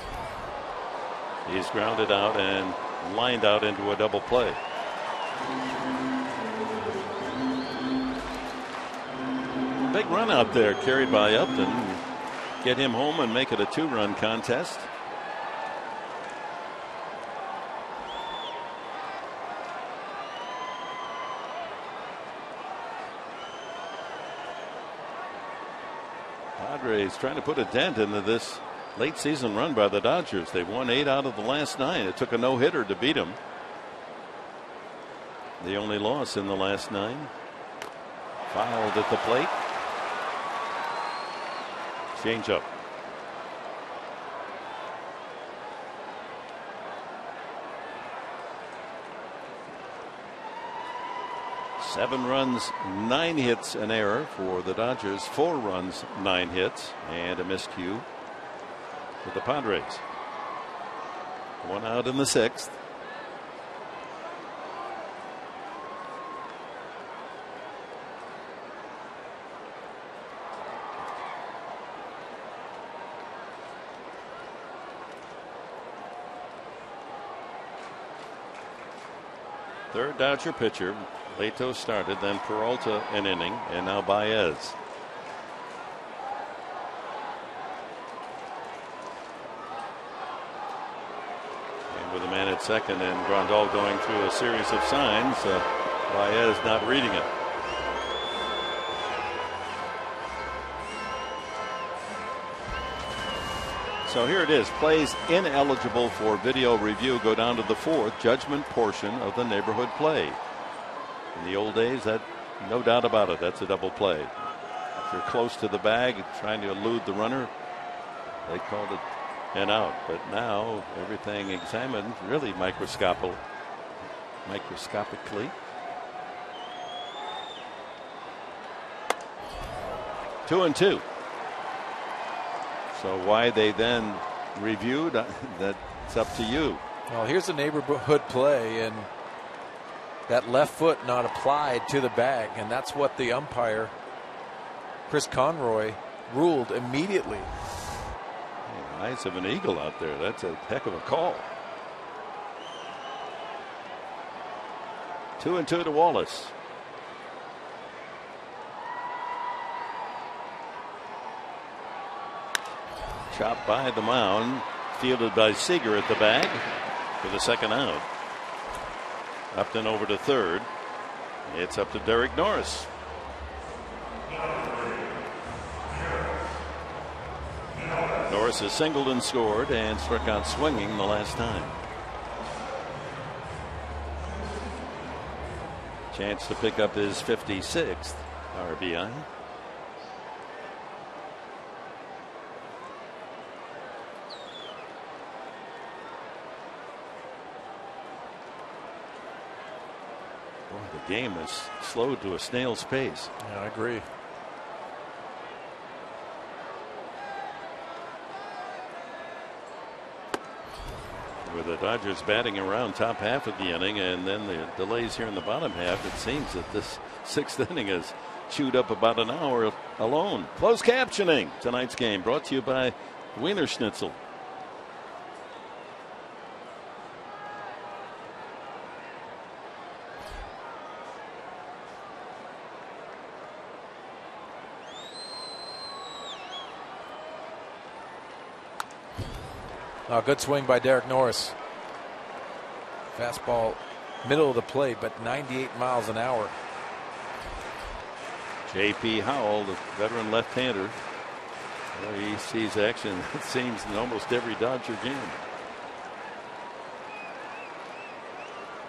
He's grounded out and lined out into a double play. Big run out there carried by Upton. Get him home and make it a 2-run contest. Padres trying to put a dent into this late season run by the Dodgers. They've won 8 out of the last 9. It took a no-hitter to beat them. The only loss in the last 9. Fouled at the plate. Change up. Seven runs, 9 hits, an error for the Dodgers. 4 runs, 9 hits, and a miscue for the Padres. 1 out in the 6th. Third Dodger pitcher. Leto started, then Peralta an inning, and now Baez. And with a man at second and Grandal going through a series of signs, Baez not reading it. So here it is. Plays ineligible for video review go down to the 4th judgment portion of the neighborhood play. In the old days, that no doubt about it, that's a double play. If you're close to the bag trying to elude the runner, they called it an out. But now everything examined really microscopically. 2-2. So why they then reviewed, that's up to you. Well, here's a neighborhood play, and that left foot not applied to the bag, and that's what the umpire, Chris Conroy, ruled immediately. The eyes of an eagle out there. That's a heck of a call. 2-2 to Wallace. Chopped by the mound, fielded by Seager at the bag for the second out. Upton over to third. It's up to Derek Norris. Norris has singled and scored and struck out swinging the last time. Chance to pick up his 56th RBI. game is slowed to a snail's pace. Yeah, I agree. With the Dodgers batting around top half of the inning and then the delays here in the bottom half, it seems that this 6th inning has chewed up about an hour alone. Closed captioning tonight's game brought to you by Wiener Schnitzel. Good swing by Derek Norris. Fastball middle of the plate, but 98 miles an hour. J.P. Howell, the veteran left-hander. Well, he sees action, it seems, in almost every Dodger game.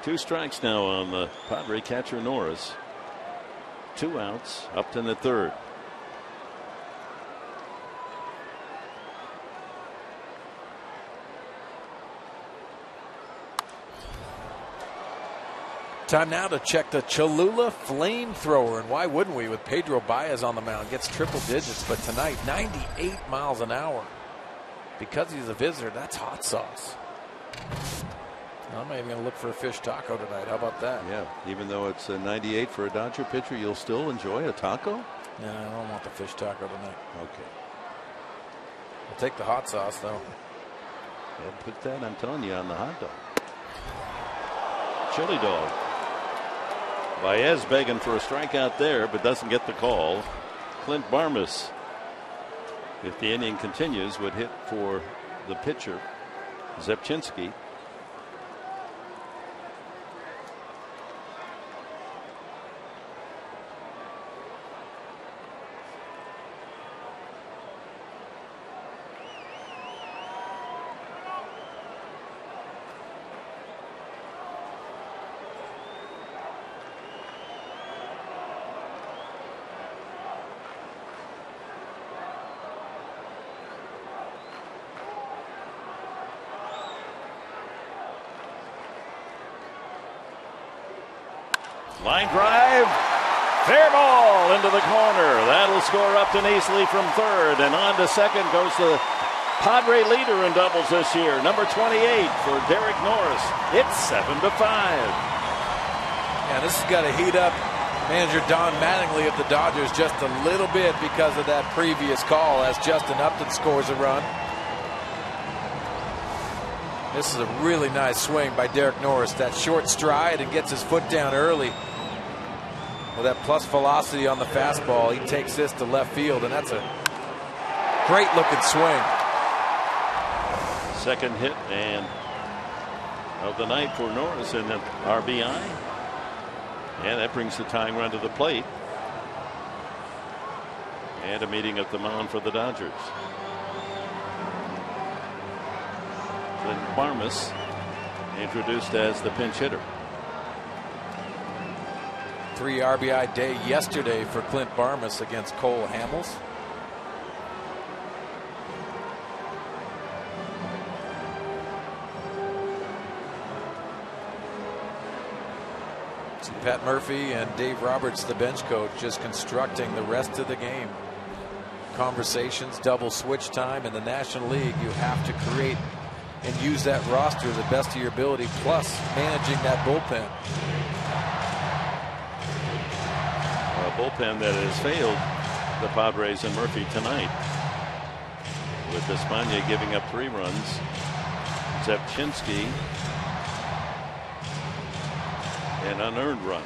2 strikes now on the Padre catcher Norris. 2 outs, Upton at third. Time now to check the Cholula flamethrower, and why wouldn't we with Pedro Baez on the mound? Gets triple digits, but tonight 98 miles an hour. Because he's a visitor, that's hot sauce. I'm not even going to look for a fish taco tonight. How about that? Yeah, even though it's a 98 for a Dodger pitcher, you'll still enjoy a taco? No, I don't want the fish taco tonight. Okay. I'll take the hot sauce, though. Yeah, put that, I'm telling you, on the hot dog. Chili dog. Baez begging for a strikeout there, but doesn't get the call. Clint Barmas, if the inning continues, would hit for the pitcher, Zepchinski. Line drive, fair ball into the corner. That'll score Upton easily from third, and on to second goes the Padre leader in doubles this year, number 28 for Derek Norris. It's 7-5. Yeah, this has got to heat up manager Don Mattingly of the Dodgers just a little bit because of that previous call as Justin Upton scores a run. This is a really nice swing by Derek Norris. That short stride and gets his foot down early. With that plus velocity on the fastball, he takes this to left field, and that's a great looking swing. Second hit and of the night for Norris and an RBI. And that brings the tying run to the plate. And a meeting at the mound for the Dodgers. Clint Barmas introduced as the pinch hitter. 3 RBI day yesterday for Clint Barmas against Cole Hamels. So Pat Murphy and Dave Roberts, the bench coach, just constructing the rest of the game. Conversations, double switch time in the National League. You have to create and use that roster to the best of your ability, plus managing that bullpen. A bullpen that has failed the Padres and Murphy tonight, with Espana giving up 3 runs. Zepchinski an unearned run.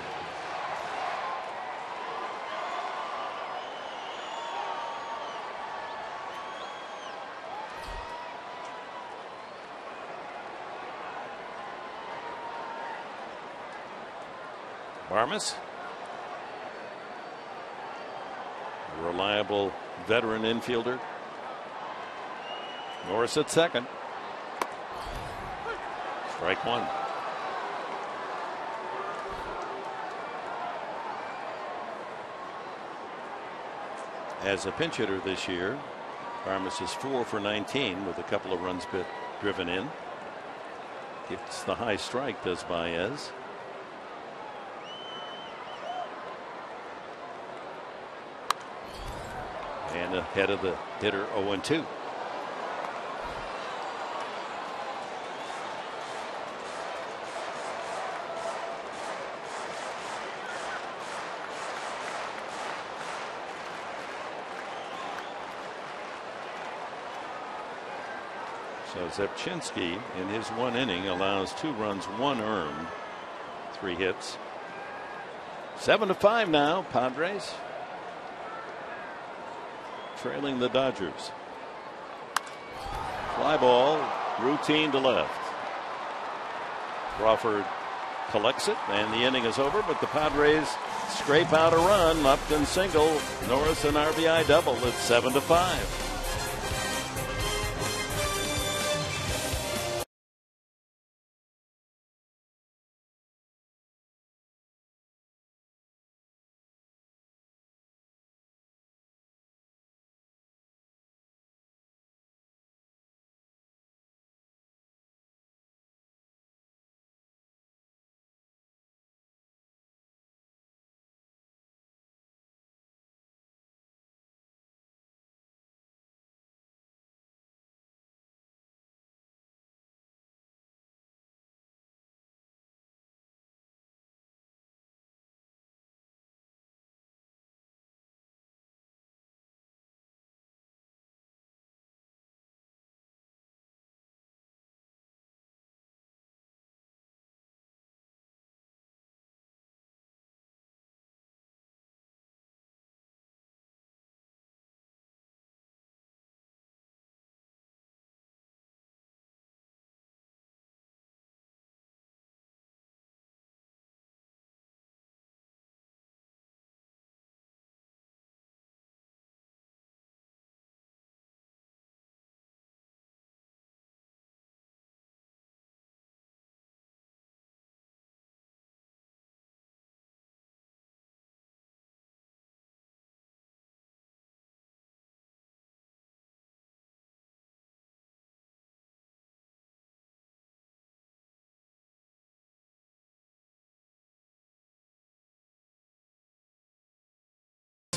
Barmas, reliable veteran infielder. Norris at second. Strike one. As a pinch hitter this year, Barmas is 4 for 19 with a couple of runs driven in. Gets the high strike, does Baez. And ahead of the hitter 0-2. So Zepchinski in his 1 inning allows 2 runs, 1 earned, 3 hits. 7-5 now, Padres trailing the Dodgers. Fly ball, routine to left. Crawford collects it, and the inning is over, but the Padres scrape out a run. Upton single, Norris an RBI double. It's 7-5.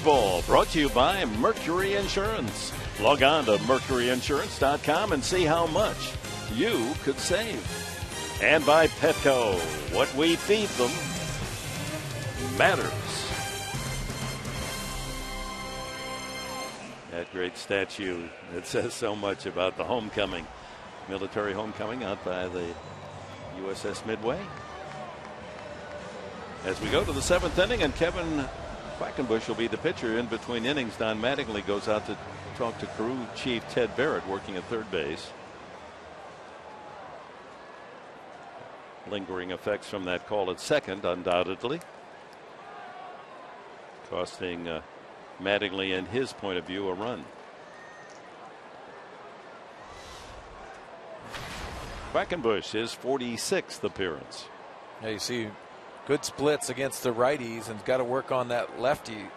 Baseball brought to you by Mercury Insurance. Log on to mercuryinsurance.com and see how much you could save. And by Petco, what we feed them matters. That great statue that says so much about the homecoming, military homecoming out by the USS Midway. As we go to the 7th inning, and Kevin Quackenbush will be the pitcher. In between innings, Don Mattingly goes out to talk to crew chief Ted Barrett, working at third base. Lingering effects from that call at second, undoubtedly, costing Mattingly, in his point of view, a run. Quackenbush, his 46th appearance. Yeah, you see good splits against the righties, and got to work on that lefty,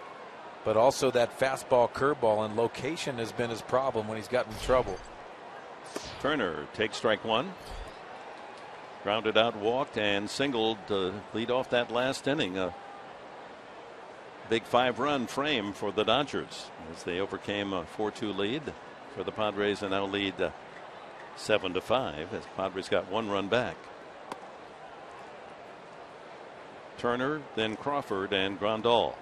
but also that fastball curveball, and location has been his problem when he's gotten in trouble. Turner takes strike 1. Grounded out, walked, and singled to lead off that last inning. A big 5-run frame for the Dodgers as they overcame a 4-2 lead for the Padres, and now lead 7-5 as Padres got 1 run back. Turner, then Crawford, and Grandal.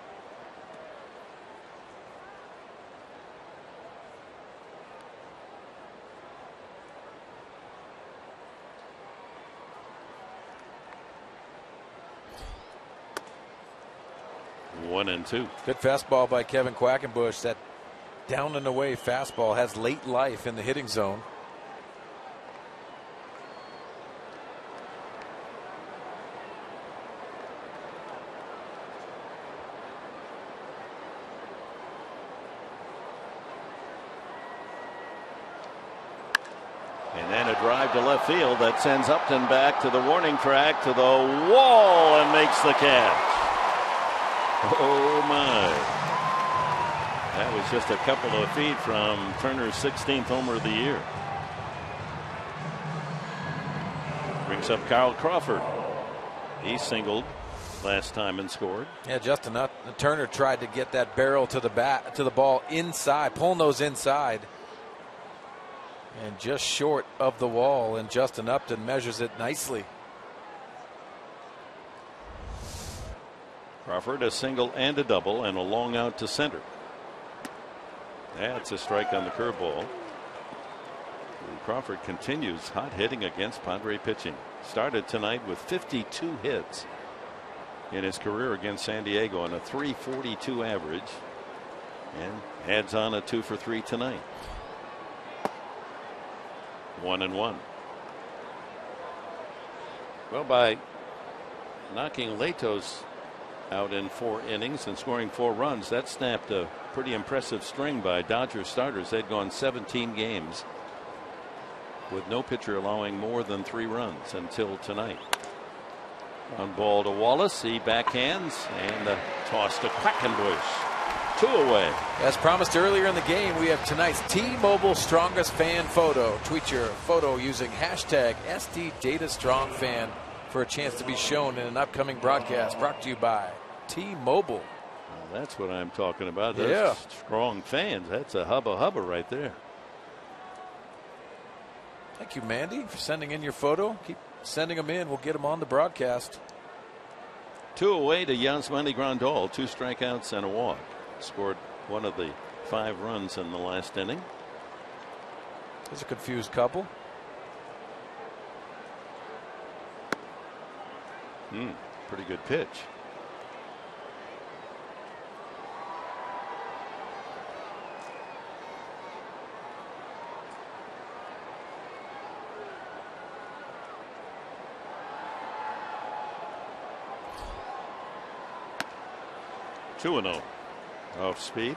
One and two. Good fastball by Kevin Quackenbush. That down and away fastball has late life in the hitting zone. Drive to left field that sends Upton back to the warning track, to the wall, and makes the catch. Oh my. That was just a couple of feet from Turner's 16th homer of the year. Brings up Kyle Crawford. He singled last time and scored. Yeah, Justin Turner tried to get that barrel to the ball inside, pulling those inside, and just short of the wall. And Justin Upton measures it nicely. Crawford a single and a double and a long out to center. That's a strike on the curveball. Crawford continues hot hitting against Padre pitching. Started tonight with 52 hits in his career against San Diego on a .342 average, and adds on a 2 for 3 tonight. 1-1. Well, by knocking Latos out in 4 innings and scoring 4 runs, that snapped a pretty impressive string by Dodgers starters. They'd gone 17 games with no pitcher allowing more than 3 runs until tonight. On ball to Wallace, he backhands, and the toss to Quackenbush. 2 away. As promised earlier in the game, we have tonight's T-Mobile Strongest Fan photo. Tweet your photo using hashtag SDDataStrongFan for a chance to be shown in an upcoming broadcast brought to you by T-Mobile. Well, that's what I'm talking about. Those Yeah. strong fans. That's a hubba right there. Thank you, Mandy, for sending in your photo. Keep sending them in. We'll get them on the broadcast. 2 away to Yasmani Grandal. 2 strikeouts and a walk. Scored one of the 5 runs in the last inning. There's a confused couple. Pretty good pitch. Two and 0 off speed.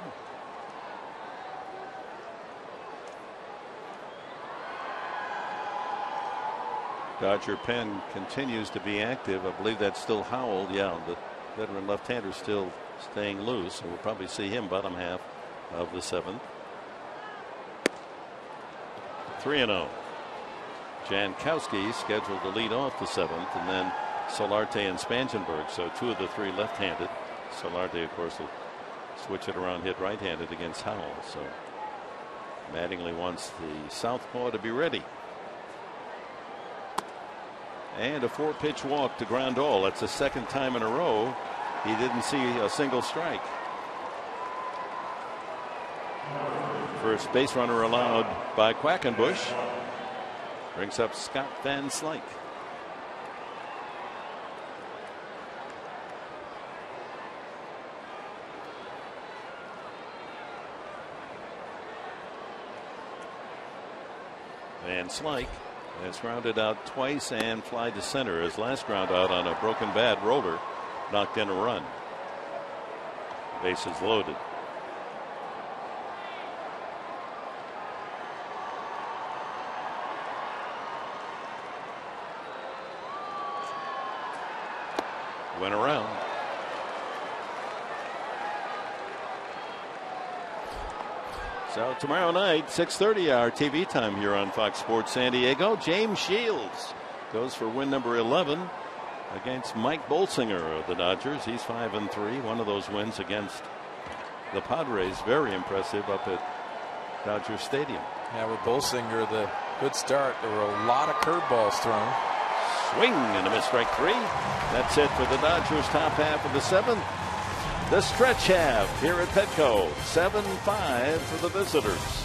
Dodger pen continues to be active. I believe that's still Howell. Yeah, the veteran left-hander still staying loose, so we'll probably see him bottom half of the 7th. 3-0. Jankowski scheduled to lead off the 7th, and then Solarte and Spangenberg. So 2 of the 3 left-handed. Solarte, of course, will switch it around, hit right-handed against Howell. So Mattingly wants the southpaw to be ready. And a 4-pitch walk to Grandal. That's the 2nd time in a row he didn't see a single strike. First base runner allowed by Quackenbush. Brings up Scott Van Slyke. Van Slyke has grounded out twice and fly to center. His last ground out on a broken bat roller knocked in a run. Bases loaded. Went around. So tomorrow night, 6:30 our TV time here on Fox Sports San Diego. James Shields goes for win number 11 against Mike Bolsinger of the Dodgers. He's 5-3. One of those wins against the Padres, very impressive up at Dodger Stadium. Yeah, with Bolsinger, the good start. There were a lot of curveballs thrown. Swing and a miss, strike 3. That's it for the Dodgers top half of the 7th. The stretch half here at Petco, 7-5 for the visitors.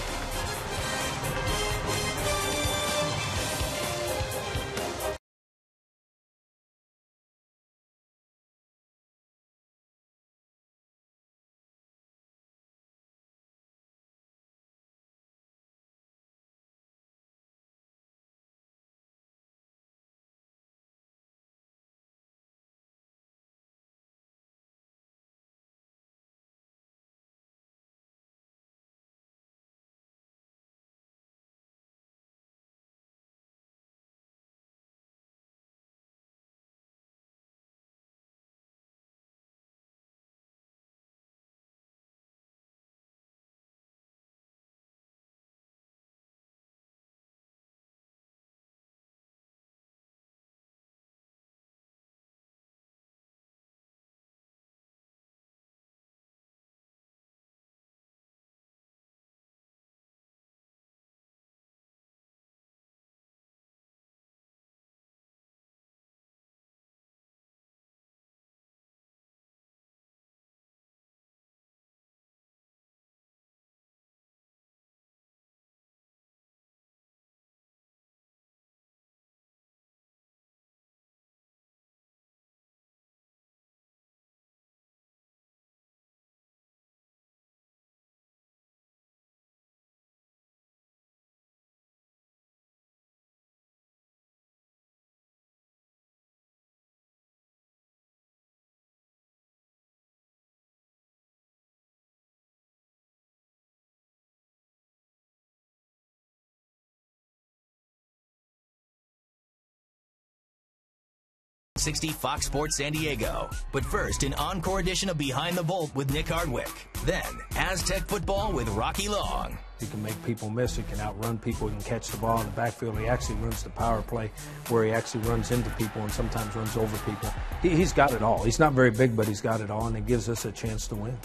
660 Fox Sports San Diego. But first, an encore edition of Behind the Bolt with Nick Hardwick. Then, Aztec football with Rocky Long. He can make people miss. He can outrun people. He can catch the ball in the backfield. He actually runs the power play where he actually runs into people and sometimes runs over people. He's got it all. He's not very big, but he's got it all, and it gives us a chance to win.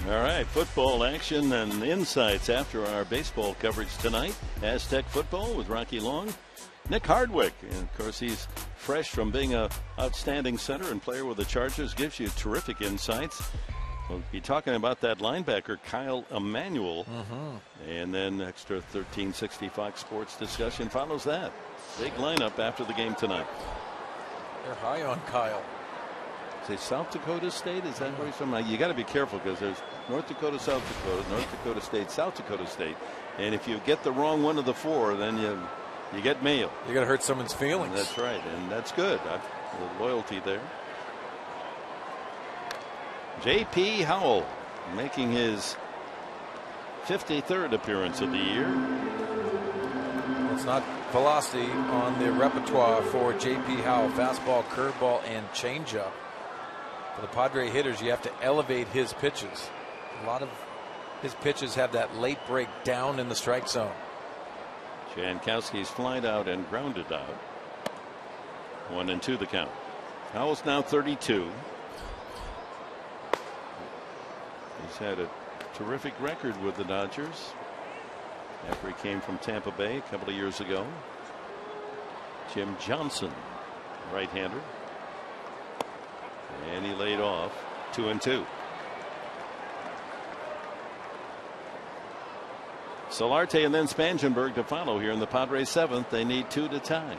All right, football action and insights after our baseball coverage tonight. Aztec football with Rocky Long. Nick Hardwick, and of course he's fresh from being an outstanding center and player with the Chargers, gives you terrific insights. We'll be talking about that linebacker, Kyle Emanuel. And then extra 1360 Fox Sports discussion follows that. Big lineup after the game tonight. They're high on Kyle. Say South Dakota State, is that where he's from? You got to be careful because there's North Dakota, South Dakota, North Dakota State, South Dakota State, and if you get the wrong one of the four, then you get mail. You're going to hurt someone's feelings. That's right, and that's good. The loyalty there. J.P. Howell making his 53rd appearance of the year. It's not velocity on the repertoire for J.P. Howell. Fastball, curveball, and changeup. For the Padre hitters, you have to elevate his pitches. A lot of his pitches have that late break down in the strike zone. Jankowski's flied out and grounded out. 1-2 the count. Howell's now 32. He's had a terrific record with the Dodgers after he came from Tampa Bay a couple of years ago. Jim Johnson, right-hander. And he laid off. 2-2. Solarte and then Spangenberg to follow here in the Padres 7th. They need 2 to tie.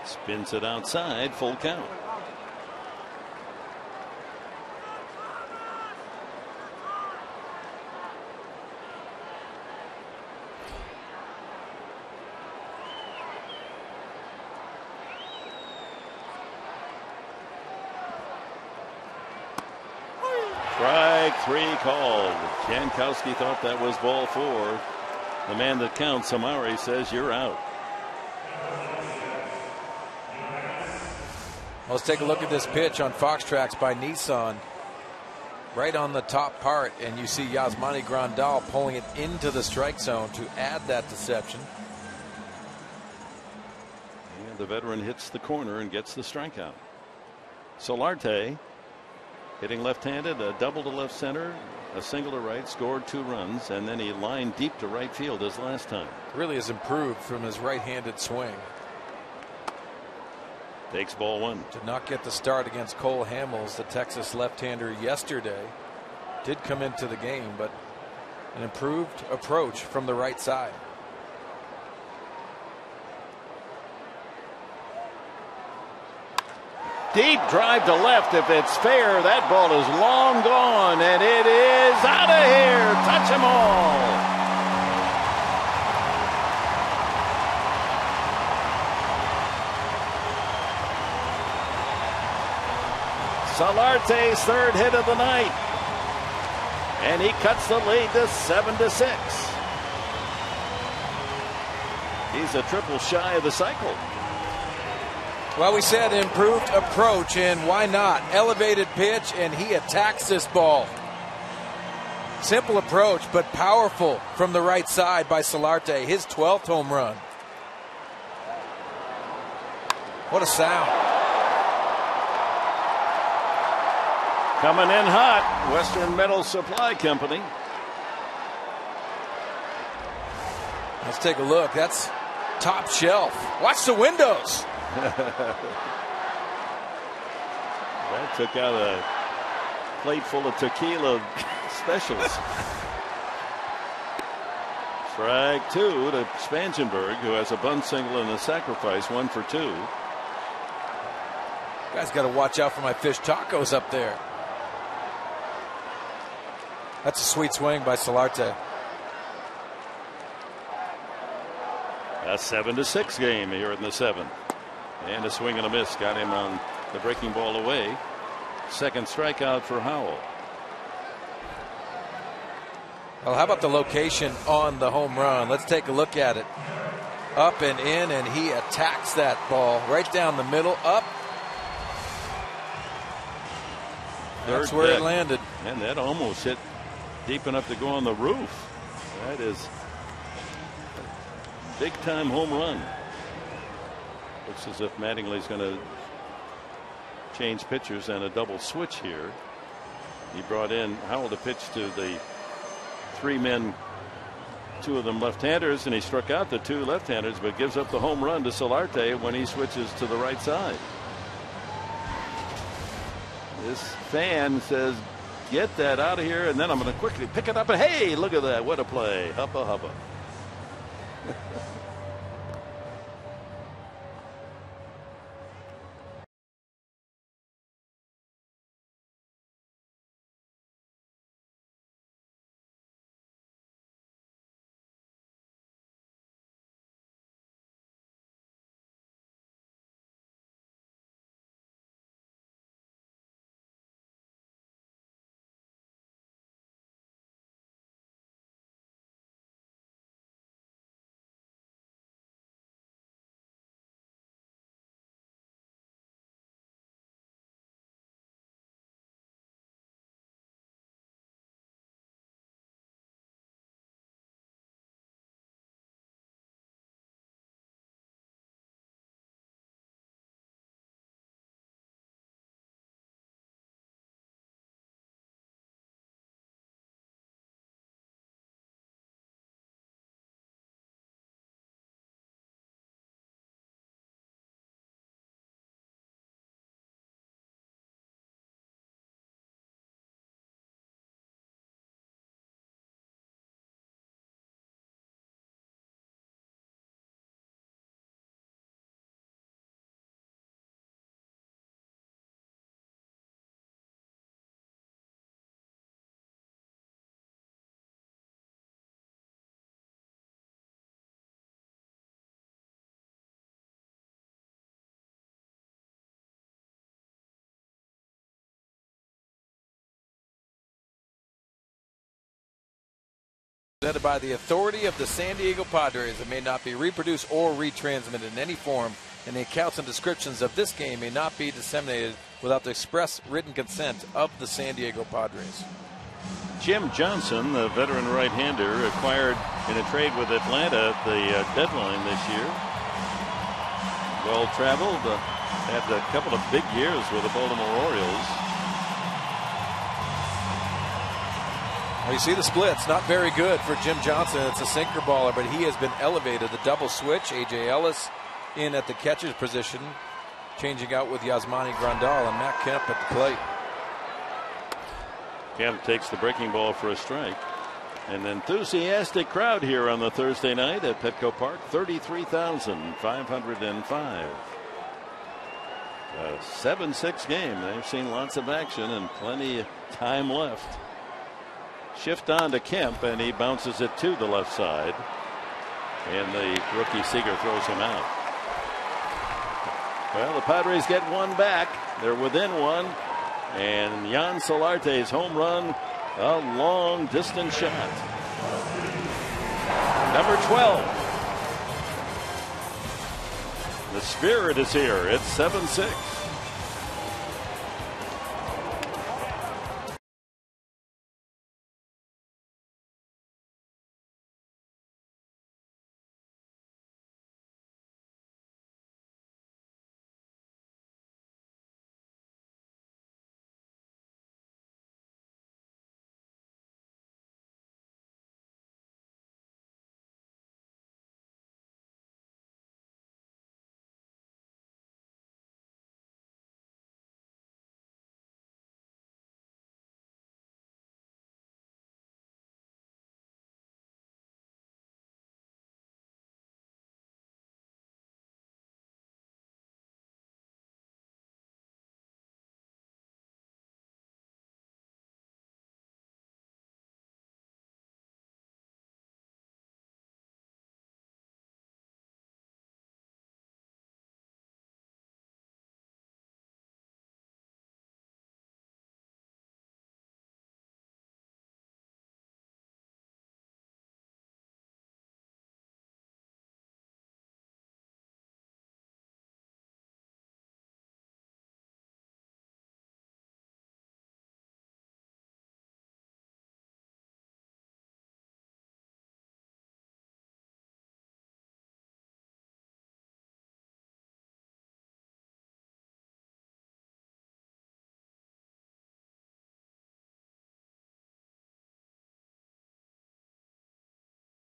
Spins it outside, full count. Strike 3 called. Jankowski thought that was ball 4. The man that counts, Samari, says you're out. Let's take a look at this pitch on Fox Tracks by Nissan. Right on the top part, and you see Yasmani Grandal pulling it into the strike zone to add that deception. And the veteran hits the corner and gets the strikeout. Solarte hitting left-handed, a double to left center, a single to right, scored 2 runs, and then he lined deep to right field as last time. Really has improved from his right-handed swing. Takes ball 1. Did not get the start against Cole Hamels, the Texas left-hander, yesterday. Did come into the game, but an improved approach from the right side. Deep drive to left. If it's fair, that ball is long gone, and it is out of here. Touch 'em all. Solarte's 3rd hit of the night, and he cuts the lead to 7-6. He's a triple shy of the cycle. Well, we said improved approach, and why not? Elevated pitch, and he attacks this ball. Simple approach, but powerful from the right side by Solarte. His 12th home run. What a sound. Coming in hot, Western Metal Supply Company. Let's take a look. That's top shelf. Watch the windows. That took out a plate full of tequila specials. Strike 2 to Spangenberg, who has a bunt single and a sacrifice, 1 for 2. You guys got to watch out for my fish tacos up there. That's a sweet swing by Solarte. A 7-6 game here in the 7th. And a swing and a miss got him on the breaking ball away. Second strikeout for Howell. Well, how about the location on the home run? Let's take a look at it. Up and in, and he attacks that ball right down the middle, up. That's where it landed. And that almost hit deep enough to go on the roof. That is a big-time home run. Looks as if Mattingly's going to change pitchers and a double switch here. He brought in Howell to pitch to the 3 men, 2 of them left-handers, and he struck out the 2 left-handers, but gives up the home run to Solarte when he switches to the right side. This fan says, get that out of here, and then I'm going to quickly pick it up, and hey, look at that. What a play. Hubba hubba. Presented by the authority of the San Diego Padres. It may not be reproduced or retransmitted in any form, and the accounts and descriptions of this game may not be disseminated without the express written consent of the San Diego Padres. Jim Johnson, the veteran right-hander, acquired in a trade with Atlanta at the deadline this year. Well-traveled, had a couple of big years with the Baltimore Orioles. Well, you see the splits, not very good for Jim Johnson. It's a sinker baller, but he has been elevated. The double switch, A.J. Ellis in at the catcher's position, changing out with Yasmani Grandal and Matt Kemp at the plate. Kemp takes the breaking ball for a strike. An enthusiastic crowd here on the Thursday night at Petco Park, 33,505. A 7-6 game. They've seen lots of action and plenty of time left. Shift on to Kemp, and he bounces it to the left side. And the rookie Seager throws him out. Well, the Padres get one back. They're within one. And Jan Solarte's home run, a long distance shot. Number 12. The spirit is here. It's 7-6.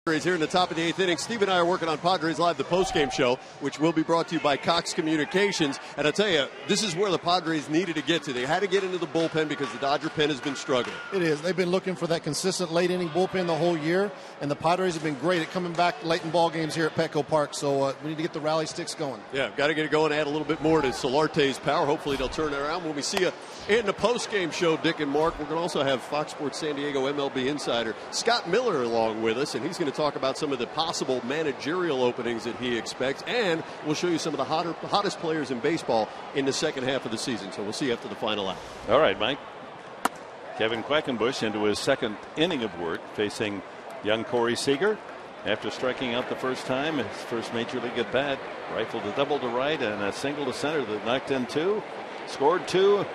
Here in the top of the 8th inning. Steve and I are working on Padres Live, the postgame show, which will be brought to you by Cox Communications. And I tell you, this is where the Padres needed to get to. They had to get into the bullpen because the Dodger pen has been struggling. It is. They've been looking for that consistent late inning bullpen the whole year, and the Padres have been great at coming back late in ball games here at Petco Park. So we need to get the rally sticks going. Yeah, got to get it going. Add a little bit more to Solarte's power. Hopefully they'll turn it around. When we see you in the postgame show, Dick and Mark, we're going to also have Fox Sports San Diego MLB insider Scott Miller along with us, and he's going to talk about some of the possible managerial openings that he expects, and we'll show you some of the hottest players in baseball in the second half of the season. So we'll see you after the final out. All right, Mike. Kevin Quackenbush into his second inning of work, facing young Corey Seager. After striking out the first time, his first major league at bat, rifled a double to right and a single to center that knocked in 2, scored 2,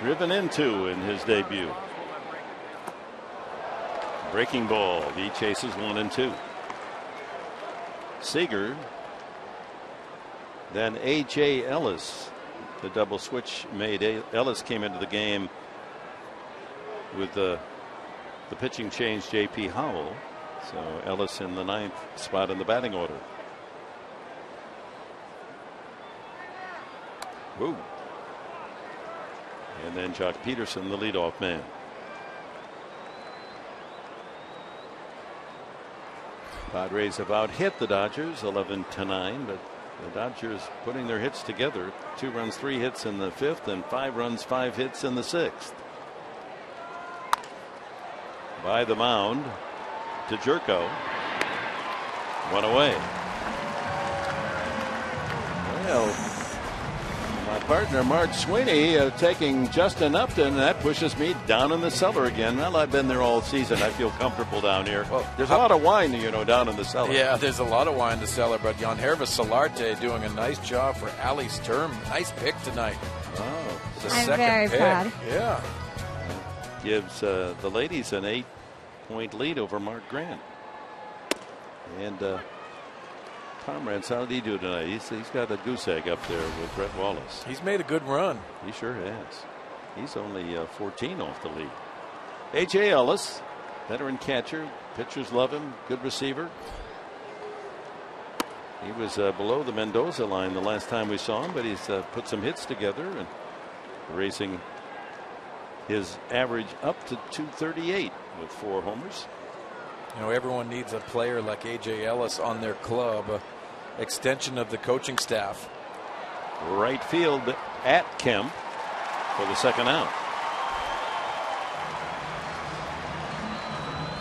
driven in 2 in his debut. Breaking ball. He chases 1 and 2. Seager, then A.J. Ellis. The double switch made. Ellis came into the game with the pitching change, J.P. Howell. So Ellis in the 9th spot in the batting order. Woo. And then Jock Peterson, the leadoff man. Padres have out-hit the Dodgers 11-9, but the Dodgers putting their hits together. 2 runs, 3 hits in the 5th, and 5 runs, 5 hits in the 6th. By the mound to Jerko. 1 away. Well, my partner Mark Sweeney taking Justin Upton. That pushes me down in the cellar again. Well, I've been there all season. I feel comfortable down here. Well, there's a lot of wine, down in the cellar. Yeah, there's a lot of wine in the cellar, but Yangervis Solarte doing a nice job for Ali Sturm. Nice pick tonight. Oh, the I'm second very pick. proud. Yeah. Gives the ladies an 8-point lead over Mark Grant. And Comrades, how did he do tonight? He's got a goose egg up there with Brett Wallace. He's made a good run. He sure has. He's only 14 off the lead. A.J. Ellis, veteran catcher. Pitchers love him. Good receiver. He was below the Mendoza line the last time we saw him, but he's put some hits together and raising his average up to 238 with 4 homers. Everyone needs a player like A.J. Ellis on their club, extension of the coaching staff. Right field at Kemp for the second out.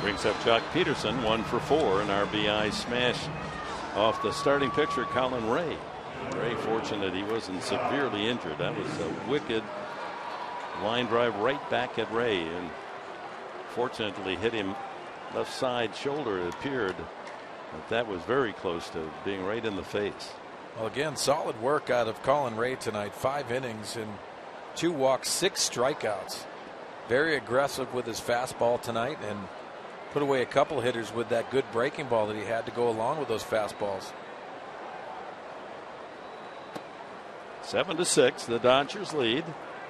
Brings up Jock Peterson, 1 for 4, an RBI smash off the starting pitcher, Colin Ray. Ray fortunate he wasn't severely injured. That was a wicked line drive right back at Ray, and fortunately hit him left side shoulder, it appeared. But that was very close to being right in the face. Well, again, solid work out of Colin Ray tonight. 5 innings and 2 walks, 6 strikeouts. Very aggressive with his fastball tonight, and put away a couple hitters with that good breaking ball that he had to go along with those fastballs. 7-6, the Dodgers lead.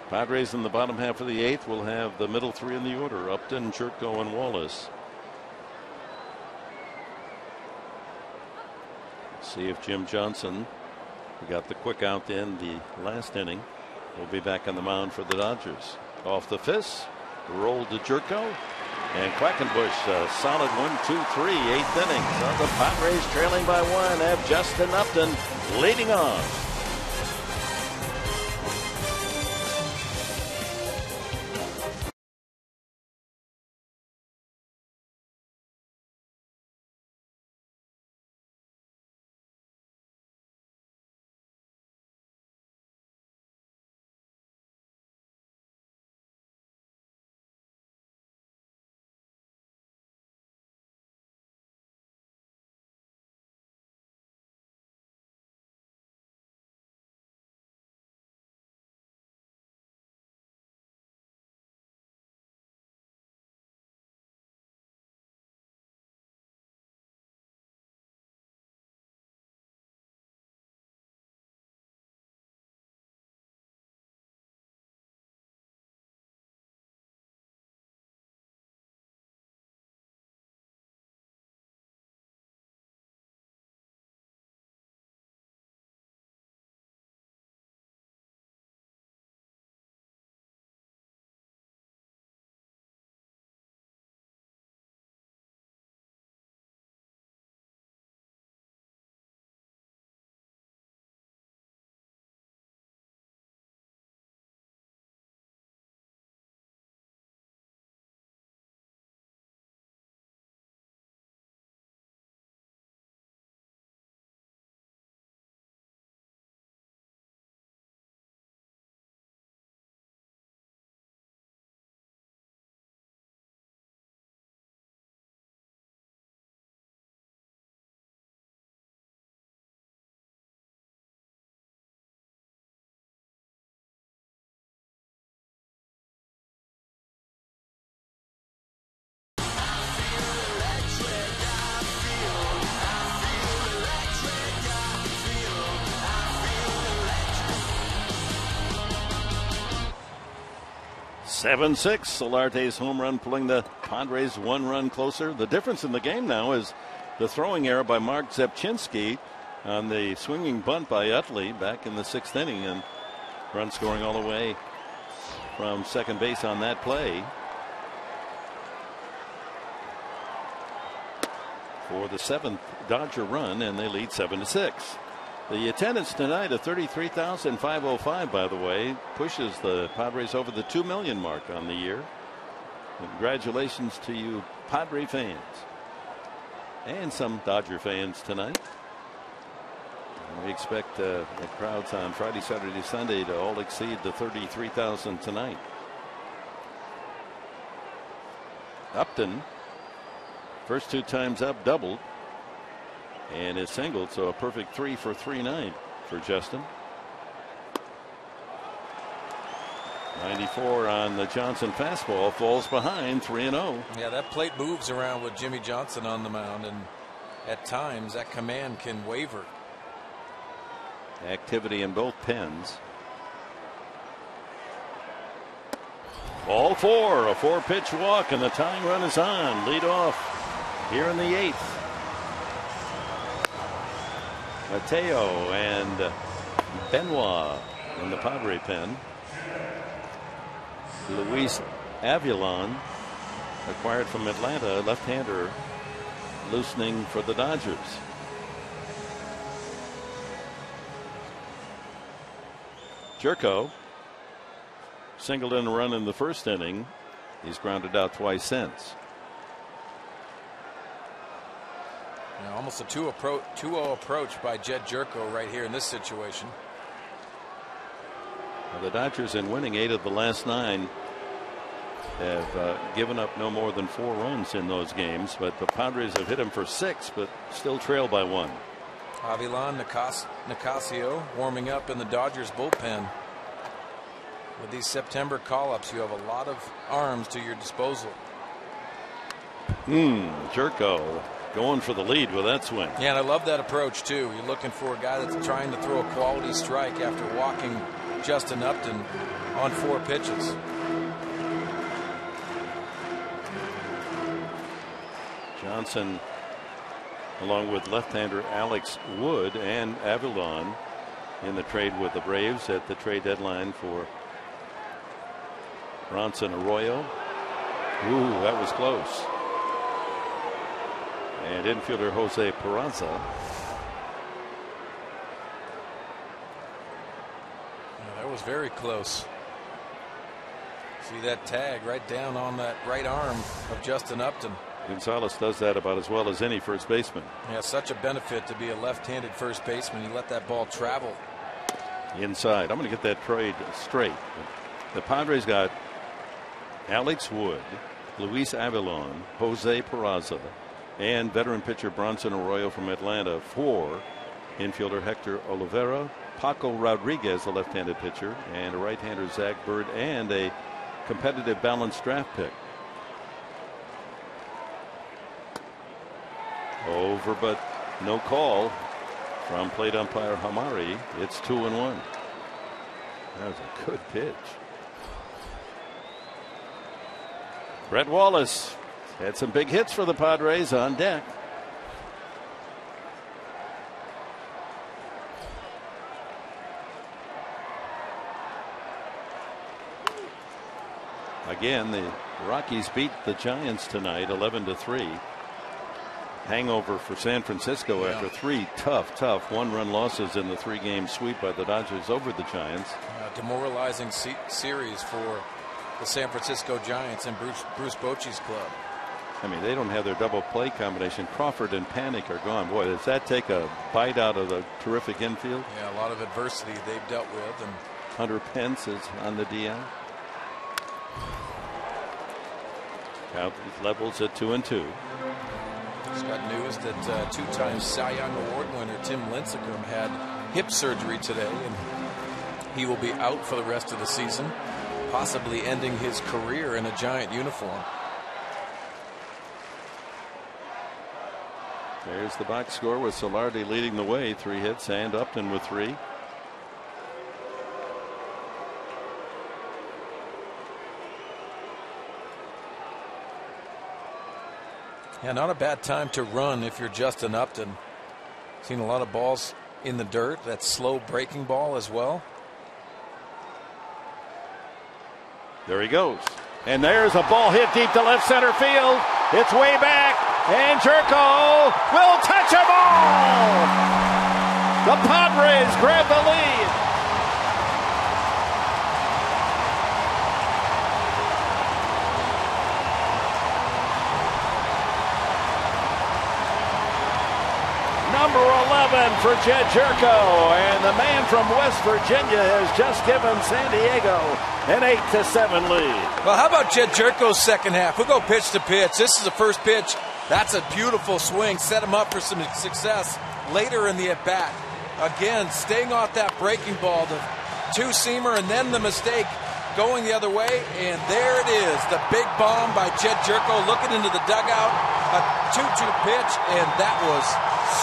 Padres in the bottom half of the 8th will have the middle 3 in the order: Upton, Jerko, and Wallace. See if Jim Johnson, who got the quick out in the last inning, will be back on the mound for the Dodgers. Off the fist, rolled to Jerko, and Quackenbush, a solid 1-2-3, 8th inning. So the Padres trailing by 1 have Justin Upton leading on. 7-6. Solarte's home run pulling the Padres 1 run closer. The difference in the game now is the throwing error by Mark Zepchinski on the swinging bunt by Utley back in the 6th inning, and run scoring all the way from second base on that play for the 7th Dodger run, and they lead 7-6. The attendance tonight of 33,505, by the way, pushes the Padres over the 2 million mark on the year. Congratulations to you Padre fans and some Dodger fans tonight. And we expect the crowds on Friday, Saturday, Sunday to all exceed the 33,000 tonight. Upton, first 2 times up, doubled and is singled, so a perfect 3 for 3-9 for Justin. 94 on the Johnson fastball, falls behind, 3-0. Yeah, that plate moves around with Jimmy Johnson on the mound, and at times that command can waver. Activity in both pens. All 4, a 4-pitch walk, and the tying run is on. Lead off here in the 8th. Mateo and Benoit in the Padre pen. Luis Avilan, acquired from Atlanta, left-hander, loosening for the Dodgers. Jerko singled in a run in the 1st inning. He's grounded out twice since. Almost a 2-0 approach by Jed Jerko right here in this situation. Well, the Dodgers, in winning 8 of the last 9, have given up no more than 4 runs in those games, but the Padres have hit them for 6, but still trail by 1. Avilan Nicasio warming up in the Dodgers bullpen. With these September call-ups, you have a lot of arms to your disposal. Jerko going for the lead with that swing. Yeah, and I love that approach too. You're looking for a guy that's trying to throw a quality strike after walking Justin Upton on 4 pitches. Johnson, along with left-hander Alex Wood and Avilan, in the trade with the Braves at the trade deadline for Bronson Arroyo. Ooh, that was close. And infielder Jose Peraza. Yeah, that was very close. See that tag right down on that right arm of Justin Upton. Gonzalez does that about as well as any first baseman. Yeah, such a benefit to be a left-handed first baseman. You let that ball travel inside. I'm going to get that trade straight. The Padres got Alex Wood, Luis Avilan, Jose Peraza, and veteran pitcher Bronson Arroyo from Atlanta for infielder Hector Olivera, Paco Rodriguez, the left-handed pitcher, and a right-hander Zach Bird, and a competitive balanced draft pick. Over, but no call from plate umpire Hamari. It's 2-1. That was a good pitch. Brett Wallace had some big hits for the Padres on deck. Again, the Rockies beat the Giants tonight 11-3. Hangover for San Francisco after 3 tough 1-run losses in the 3-game sweep by the Dodgers over the Giants. Demoralizing series for the San Francisco Giants and Bruce Bochy's club. I mean, they don't have their double play combination. Crawford and Panic are gone. Boy, does that take a bite out of the terrific infield? Yeah, a lot of adversity they've dealt with. And Hunter Pence is on the DL. Count levels at 2-2. Just got news that 2-time Cy Young Award winner Tim Lincecum had hip surgery today, and he will be out for the rest of the season, possibly ending his career in a Giant uniform. There's the box score with Solardi leading the way, 3 hits, and Upton with 3. Yeah, not a bad time to run if you're Justin Upton. Seen a lot of balls in the dirt. That slow breaking ball as well. There he goes. And there's a ball hit deep to left center field. It's way back. And Jerko will touch a ball. The Padres grab the lead. Number 11 for Jed Jerko, and the man from West Virginia has just given San Diego an 8-7 lead. Well, how about Jed Jerko's second half? We'll go pitch to pitch. This is the first pitch. That's a beautiful swing. Set him up for some success later in the at-bat. Again, staying off that breaking ball, the two-seamer, and then the mistake going the other way. And there it is, the big bomb by Jed Jerko looking into the dugout. A 2-2 pitch, and that was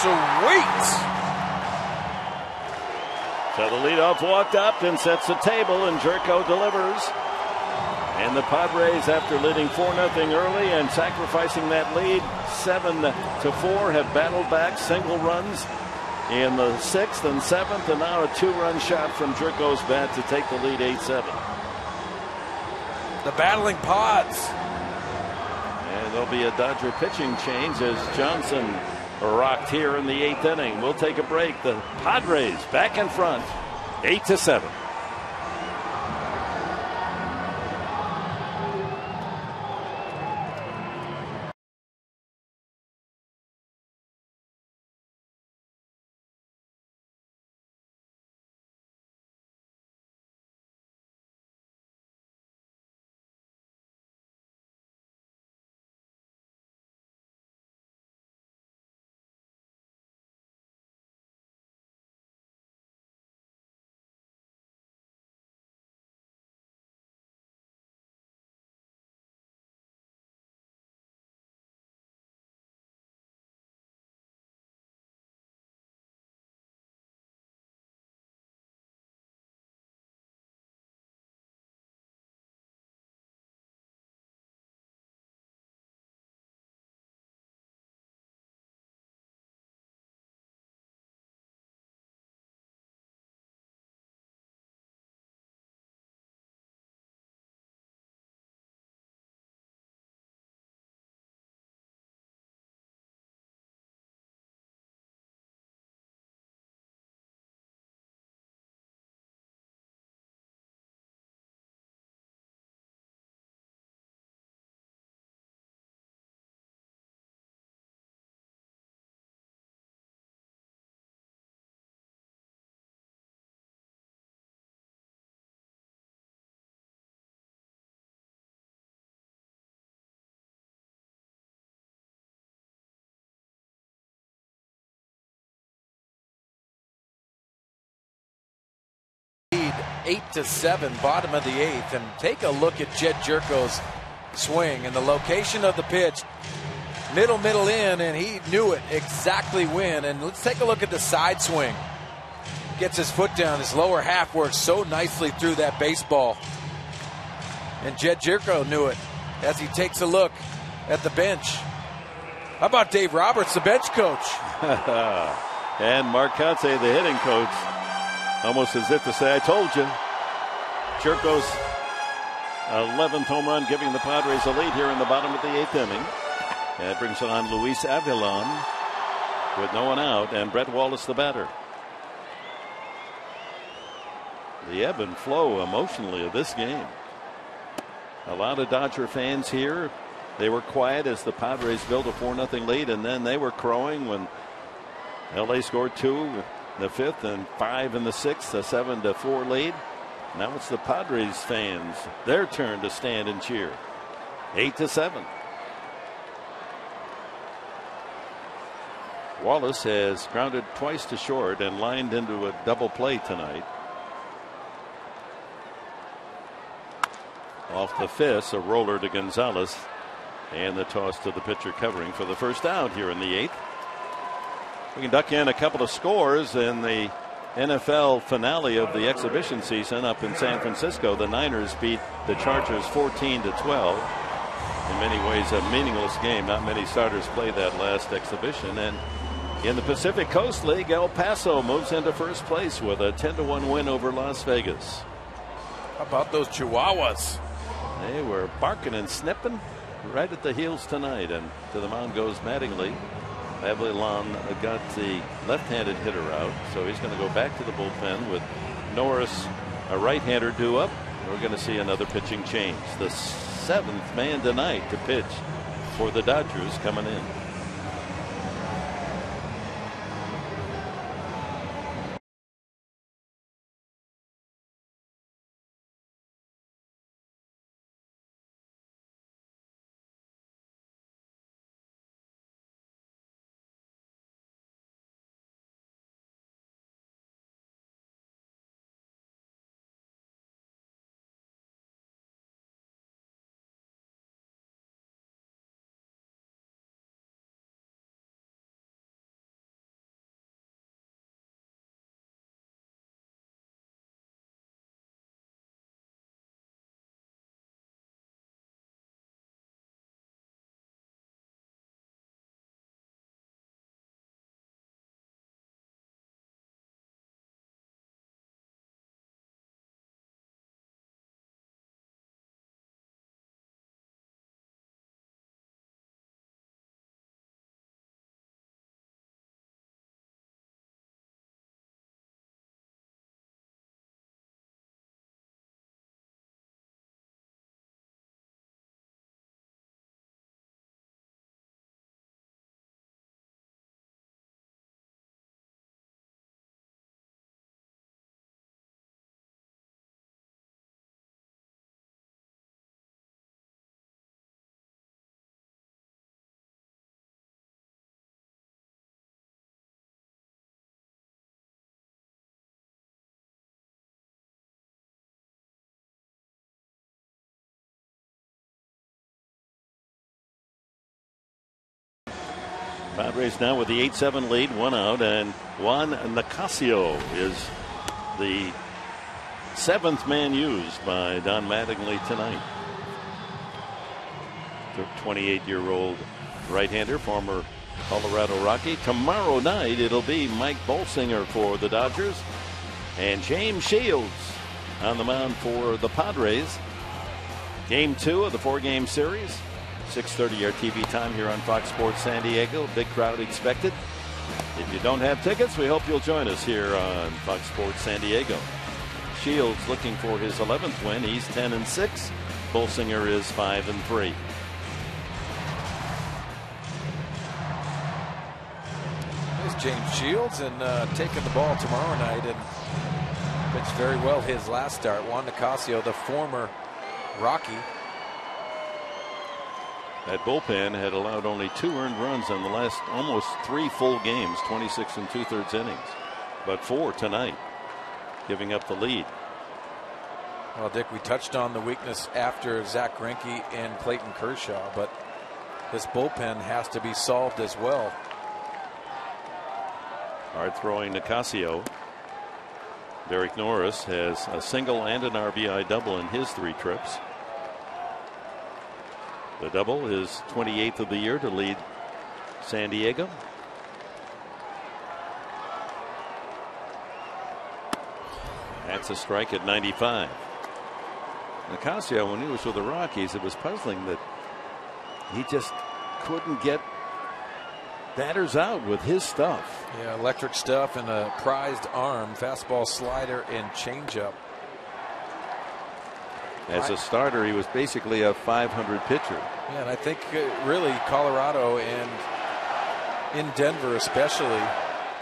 sweet. So the leadoff walked up and sets the table, and Jerko delivers. And the Padres, after leading 4-0 early and sacrificing that lead 7-4, have battled back single runs in the 6th and 7th, and now a 2-run shot from Jerko's bat to take the lead 8-7. The battling Pods. And there'll be a Dodger pitching change as Johnson rocked here in the 8th inning. We'll take a break. The Padres back in front, 8-7. Lead 8-7, bottom of the 8th, and take a look at Jed Jerko's swing and the location of the pitch. Middle in, and he knew it exactly when. And let's take a look at the side swing. Gets his foot down, his lower half works so nicely through that baseball. And Jed Jerko knew it as he takes a look at the bench. How about Dave Roberts, the bench coach? And Mark Conte, the hitting coach, almost as if to say, I told you. Jerko's 11th home run, giving the Padres a lead here in the bottom of the 8th inning. And it brings on Luis Avilan with no one out, and Brett Wallace, the batter. The ebb and flow emotionally of this game. A lot of Dodger fans here. They were quiet as the Padres built a 4-0 lead, and then they were crowing when LA scored 2 in the 5th and 5 in the 6th, a 7-4 lead. Now it's the Padres fans, their turn to stand and cheer. 8-7. Wallace has grounded twice to short and lined into a double play tonight. Off the fist, a roller to Gonzalez, and the toss to the pitcher covering for the first out here in the 8th. We can duck in a couple of scores in the NFL finale of the exhibition season up in San Francisco. The Niners beat the Chargers 14-12. in many ways a meaningless game. Not many starters played that last exhibition. And in the Pacific Coast League, El Paso moves into first place with a 10-1 win over Las Vegas. How about those Chihuahuas? They were barking and snipping right at the heels tonight. And to the mound goes Mattingly. Avilan got the left-handed hitter out, so he's going to go back to the bullpen with Norris, a right-hander, due up. We're going to see another pitching change. The 7th man tonight to pitch for the Dodgers coming in. Padres now with the 8-7 lead, 1 out, and Juan Nicasio is the 7th man used by Don Mattingly tonight. The 28-year-old right-hander, former Colorado Rocky. Tomorrow night it'll be Mike Bolsinger for the Dodgers and James Shields on the mound for the Padres. Game 2 of the 4-game series. 6:30 our TV time here on Fox Sports San Diego. Big crowd expected. If you don't have tickets, we hope you'll join us here on Fox Sports San Diego. Shields looking for his 11th win. He's 10-6. Bolsinger is 5-3. There's James Shields and taking the ball tomorrow night and pitched very well his last start. Juan Nicasio, the former Rocky. That bullpen had allowed only 2 earned runs in the last almost 3 full games, 26 2/3 innings, but 4 tonight, giving up the lead. Well, Dick, we touched on the weakness after Zach Greinke and Clayton Kershaw, but this bullpen has to be solved as well. Hard throwing Nicasio. Derek Norris has a single and an RBI double in his 3 trips. The double is 28th of the year to lead San Diego. That's a strike at 95. Nicasio, when he was with the Rockies, it was puzzling that he just couldn't get batters out with his stuff. Yeah, electric stuff and a prized arm, fastball, slider, and changeup. As a starter, he was basically a 500 pitcher. Yeah, and I think really Colorado and in Denver especially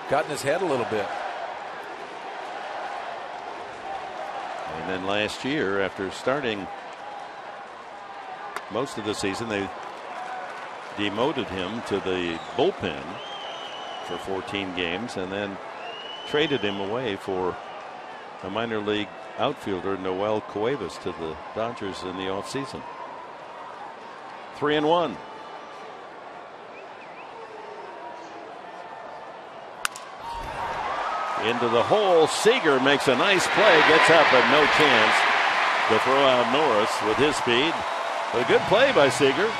got in his head a little bit. And then last year, after starting most of the season, they demoted him to the bullpen for 14 games and then traded him away for a minor league outfielder, Noel Cuevas, to the Dodgers in the offseason. 3-1. Into the hole. Seager makes a nice play, gets up, but no chance to throw out Norris with his speed. A good play by Seager.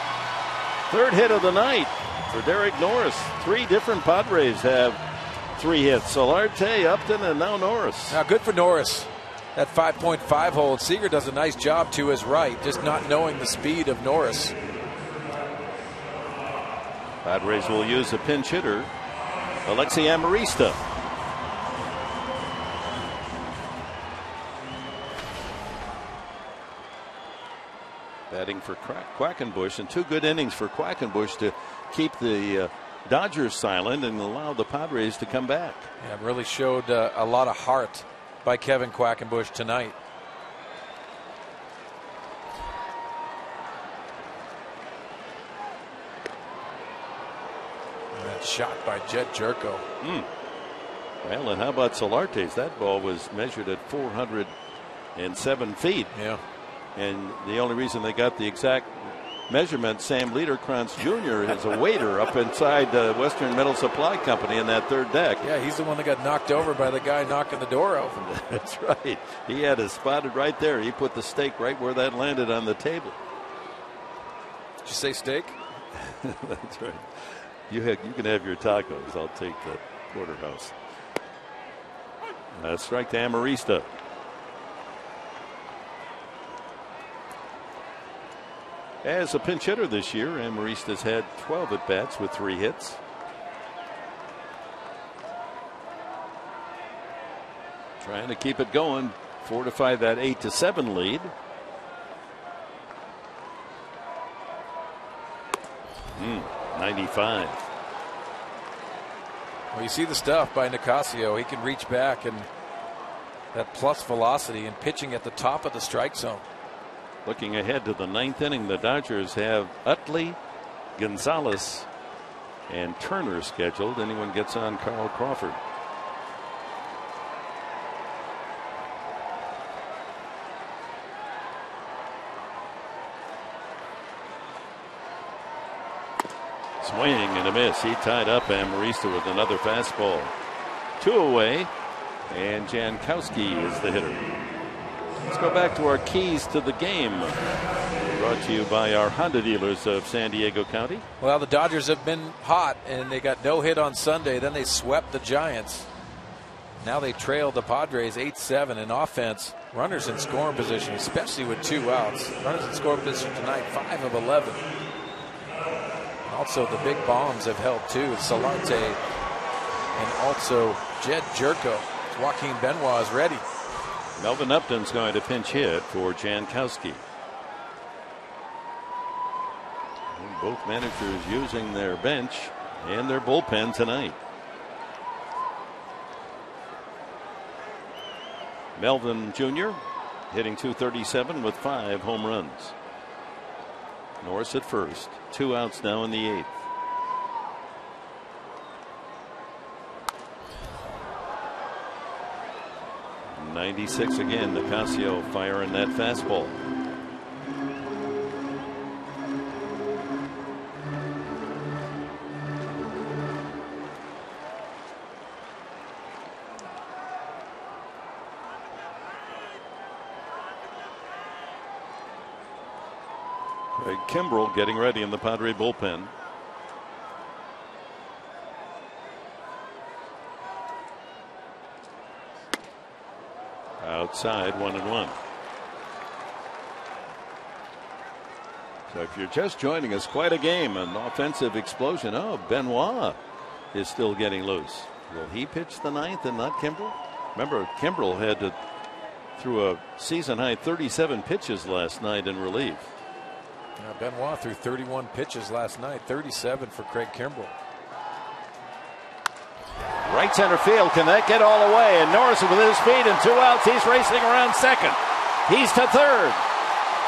Third hit of the night for Derek Norris. 3 different Padres have 3 hits. Solarte, Upton, and now Norris. Now, good for Norris. That 5.5 hole. Seager does a nice job to his right, just not knowing the speed of Norris. Padres will use a pinch hitter, Alexi Amarista. Batting for Quackenbush, and 2 good innings for Quackenbush to keep the Dodgers silent and allow the Padres to come back. Yeah, it really showed a lot of heart by Kevin Quackenbush tonight. And that shot by Jed Jerko. Well, and how about Solarte's? That ball was measured at 407 feet. Yeah. And the only reason they got the exact measurement, Sam Liederkranz Jr. is a waiter up inside the Western Metal Supply Company in that third deck. Yeah, he's the one that got knocked over by the guy knocking the door open. That's right. He had it spotted right there. He put the steak right where that landed on the table. Did you say steak? That's right. You can have your tacos. I'll take the porterhouse. Strike to Amarista. As a pinch hitter this year, Amarista's had 12 at-bats with 3 hits. Trying to keep it going, fortify that 8-7 lead. Mm, 95. Well, you see the stuff by Nicasio. He can reach back and that plus velocity and pitching at the top of the strike zone. Looking ahead to the 9th inning, the Dodgers have Utley, Gonzalez, and Turner scheduled. Anyone gets on Carl Crawford. Swing and a miss. He tied up Amarista with another fastball. 2 away, and Jankowski is the hitter. Let's go back to our keys to the game. Brought to you by our Honda dealers of San Diego County. Well, the Dodgers have been hot, and they got no hit on Sunday. Then they swept the Giants. Now they trailed the Padres 8-7 in offense. Runners in scoring position, especially with 2 outs. Runners in scoring position tonight, 5 of 11. Also, the big bombs have helped too. Solarte and also Jed Jerko. Joaquin Benoit is ready. Melvin Upton's going to pinch hit for Jankowski. And both managers using their bench and their bullpen tonight. Melvin Jr. hitting .237 with 5 home runs. Norris at first. 2 outs now in the 8th. .96 again. Nicasio firing that fastball. Craig Kimbrell getting ready in the Padre bullpen. Outside, 1-1. So if you're just joining us, quite a game, an offensive explosion. Oh, Benoit is still getting loose. Will he pitch the 9th and not Kimbrell? Remember, Kimbrell had threw a season high 37 pitches last night in relief. Now Benoit threw 31 pitches last night, 37 for Craig Kimbrell. Right center field, can that get all the way? And Norris with his speed and 2 outs, he's racing around second. He's to third.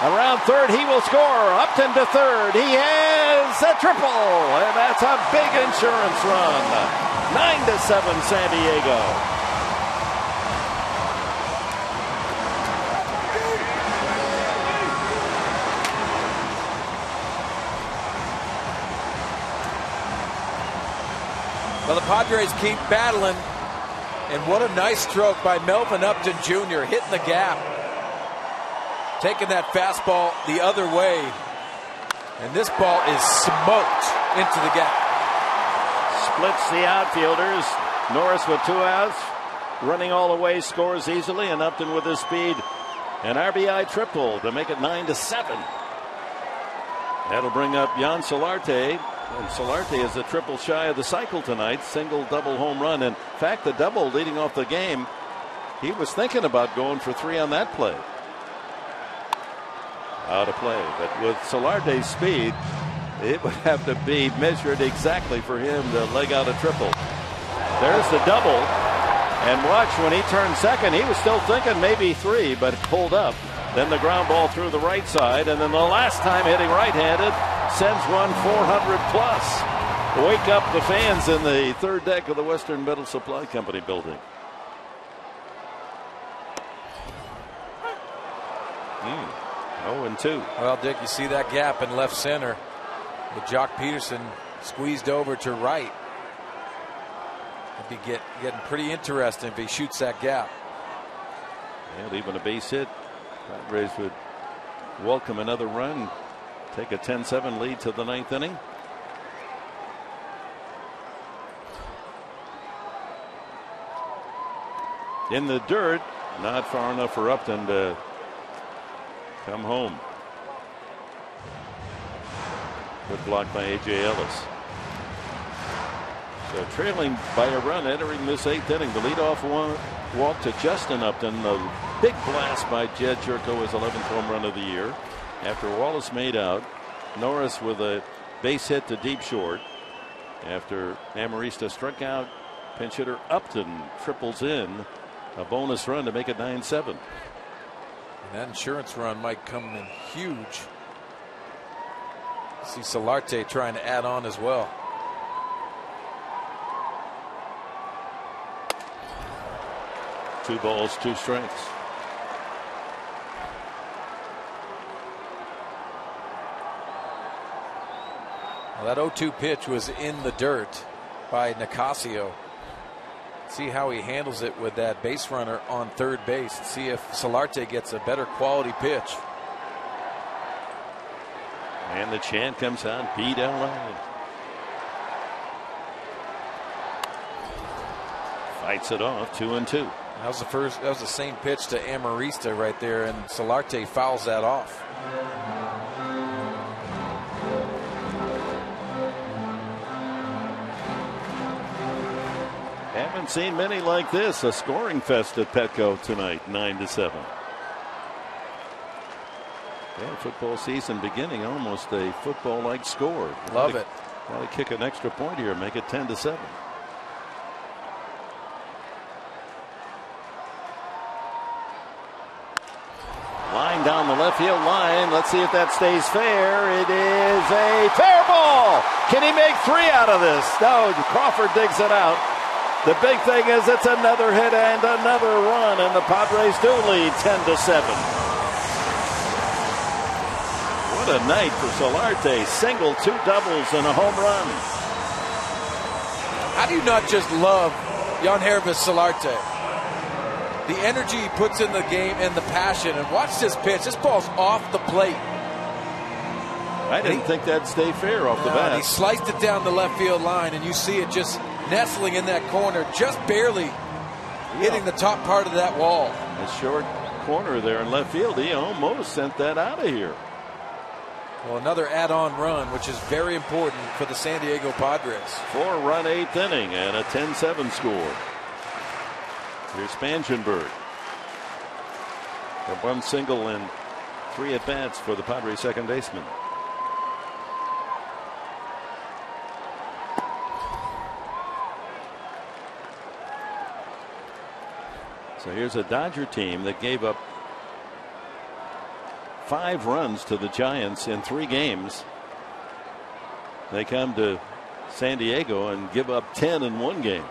Around third, he will score. Upton to third. He has a triple, and that's a big insurance run. 9-7 San Diego. Well, the Padres keep battling, and what a nice stroke by Melvin Upton Jr. hitting the gap, taking that fastball the other way And this ball is smoked into the gap. Splits the outfielders. Norris with 2 outs. Running all the way, scores easily, and Upton with his speed. An RBI triple to make it 9-7. That'll bring up Jan Solarte. And Solarte is a triple shy of the cycle tonight. Single, double, home run. In fact, the double leading off the game, he was thinking about going for 3 on that play. Out of play. But with Solarte's speed, it would have to be measured exactly for him to leg out a triple. There's the double. And watch, when he turned second, he was still thinking maybe 3, but pulled up. Then the ground ball through the right side, and then the last time hitting right-handed sends one 400 plus. Wake up the fans in the third deck of the Western Metal Supply Company building. Mm. 0-2. Well, Dick, you see that gap in left center with Jock Peterson squeezed over to right. It'd be getting pretty interesting if he shoots that gap. And even a base hit, Padres would welcome another run, take a 10-7 lead to the 9th inning. In the dirt, not far enough for Upton to come home. Good block by A.J. Ellis. So trailing by a run entering this 8th inning. The leadoff walk to Justin Upton. The big blast by Jed Jerko, his 11th home run of the year. After Wallace made out, Norris with a base hit to deep short. After Amarista struck out, pinch hitter Upton triples in a bonus run to make it 9-7. And that insurance run might come in huge. See Solarte trying to add on as well. Two balls, 2 strikes. Well, that 0-2 pitch was in the dirt by Nicasio. See how he handles it with that base runner on third base. See if Solarte gets a better quality pitch. And the chant comes on, beat LA. Fights it off, 2-2. That was the same pitch to Amarista right there, and Solarte fouls that off. Haven't seen many like this. A scoring fest at Petco tonight, 9-7. Yeah, football season beginning, almost a football-like score. Love it. Got to kick an extra point here, make it 10-7. Line down the left field line. Let's see if that stays fair. It is a fair ball. Can he make 3 out of this? No, Crawford digs it out. The big thing is it's another hit and another run, and the Padres do lead 10-7. What a night for Solarte. Single, 2 doubles, and a home run. How do you not just love Yangervis Solarte? The energy he puts in the game and the passion. And watch this pitch. This ball's off the plate. I didn't think that'd stay fair off the bat. He sliced it down the left field line, and you see it just nestling in that corner, just barely hitting the top part of that wall. A short corner there in left field. He almost sent that out of here. Well, another add-on run, which is very important for the San Diego Padres. 4-run 8th inning and a 10-7 score. Here's Spangenberg. A 1 single and 3 at-bats for the Padres second baseman. So here's a Dodger team that gave up 5 runs to the Giants in 3 games. They come to San Diego and give up 10 in 1 game.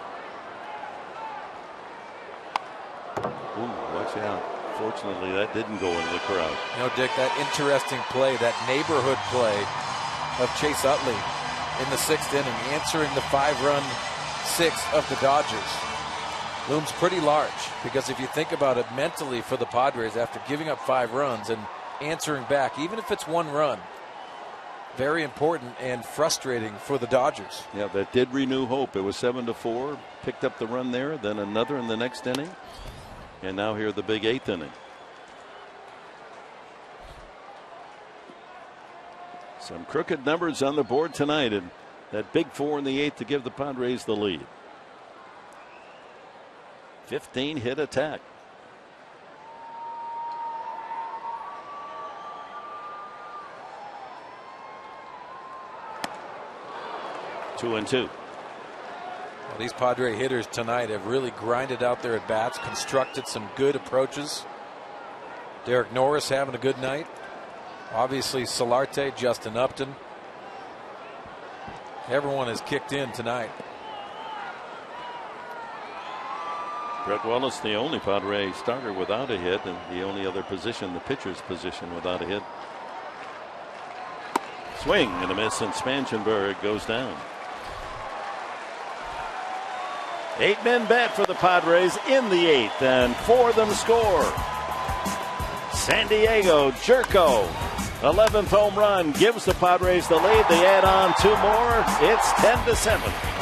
Ooh, watch out. Fortunately, that didn't go into the crowd. You know, Dick, that interesting play, that neighborhood play of Chase Utley in the 6th inning, answering the 5-run 6th of the Dodgers, looms pretty large. Because if you think about it mentally for the Padres, after giving up 5 runs and answering back, even if it's 1 run, very important and frustrating for the Dodgers. Yeah, that did renew hope. It was 7-4. Picked up the run there, then another in the next inning. And now here the big 8th inning. Some crooked numbers on the board tonight, and that big 4 in the 8th to give the Padres the lead. 15 hit attack. Two and two. Well, these Padre hitters tonight have really grinded out their at bats, constructed some good approaches. Derek Norris having a good night. Obviously Solarte, Justin Upton. Everyone has kicked in tonight. Brett Wallace, the only Padre starter without a hit, and the only other position, the pitcher's position, without a hit. Swing and a miss, and Spangenberg goes down. 8 men bat for the Padres in the 8th, and 4 of them score. San Diego, Jerko, 11th home run, gives the Padres the lead. They add on 2 more. It's 10-7.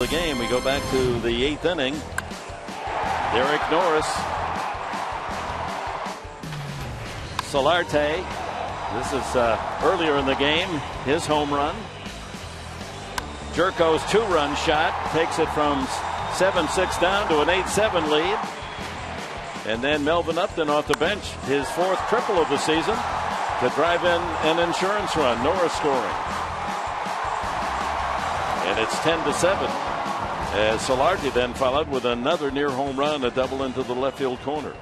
The game, we go back to the 8th inning. Derek Norris, Solarte. This is earlier in the game, his home run. Jerko's 2-run shot takes it from 7-6 down to an 8-7 lead. And then Melvin Upton off the bench, his 4th triple of the season to drive in an insurance run. Norris scoring. And it's 10-7. As Solarte then followed with another near home run, a double into the left field corner.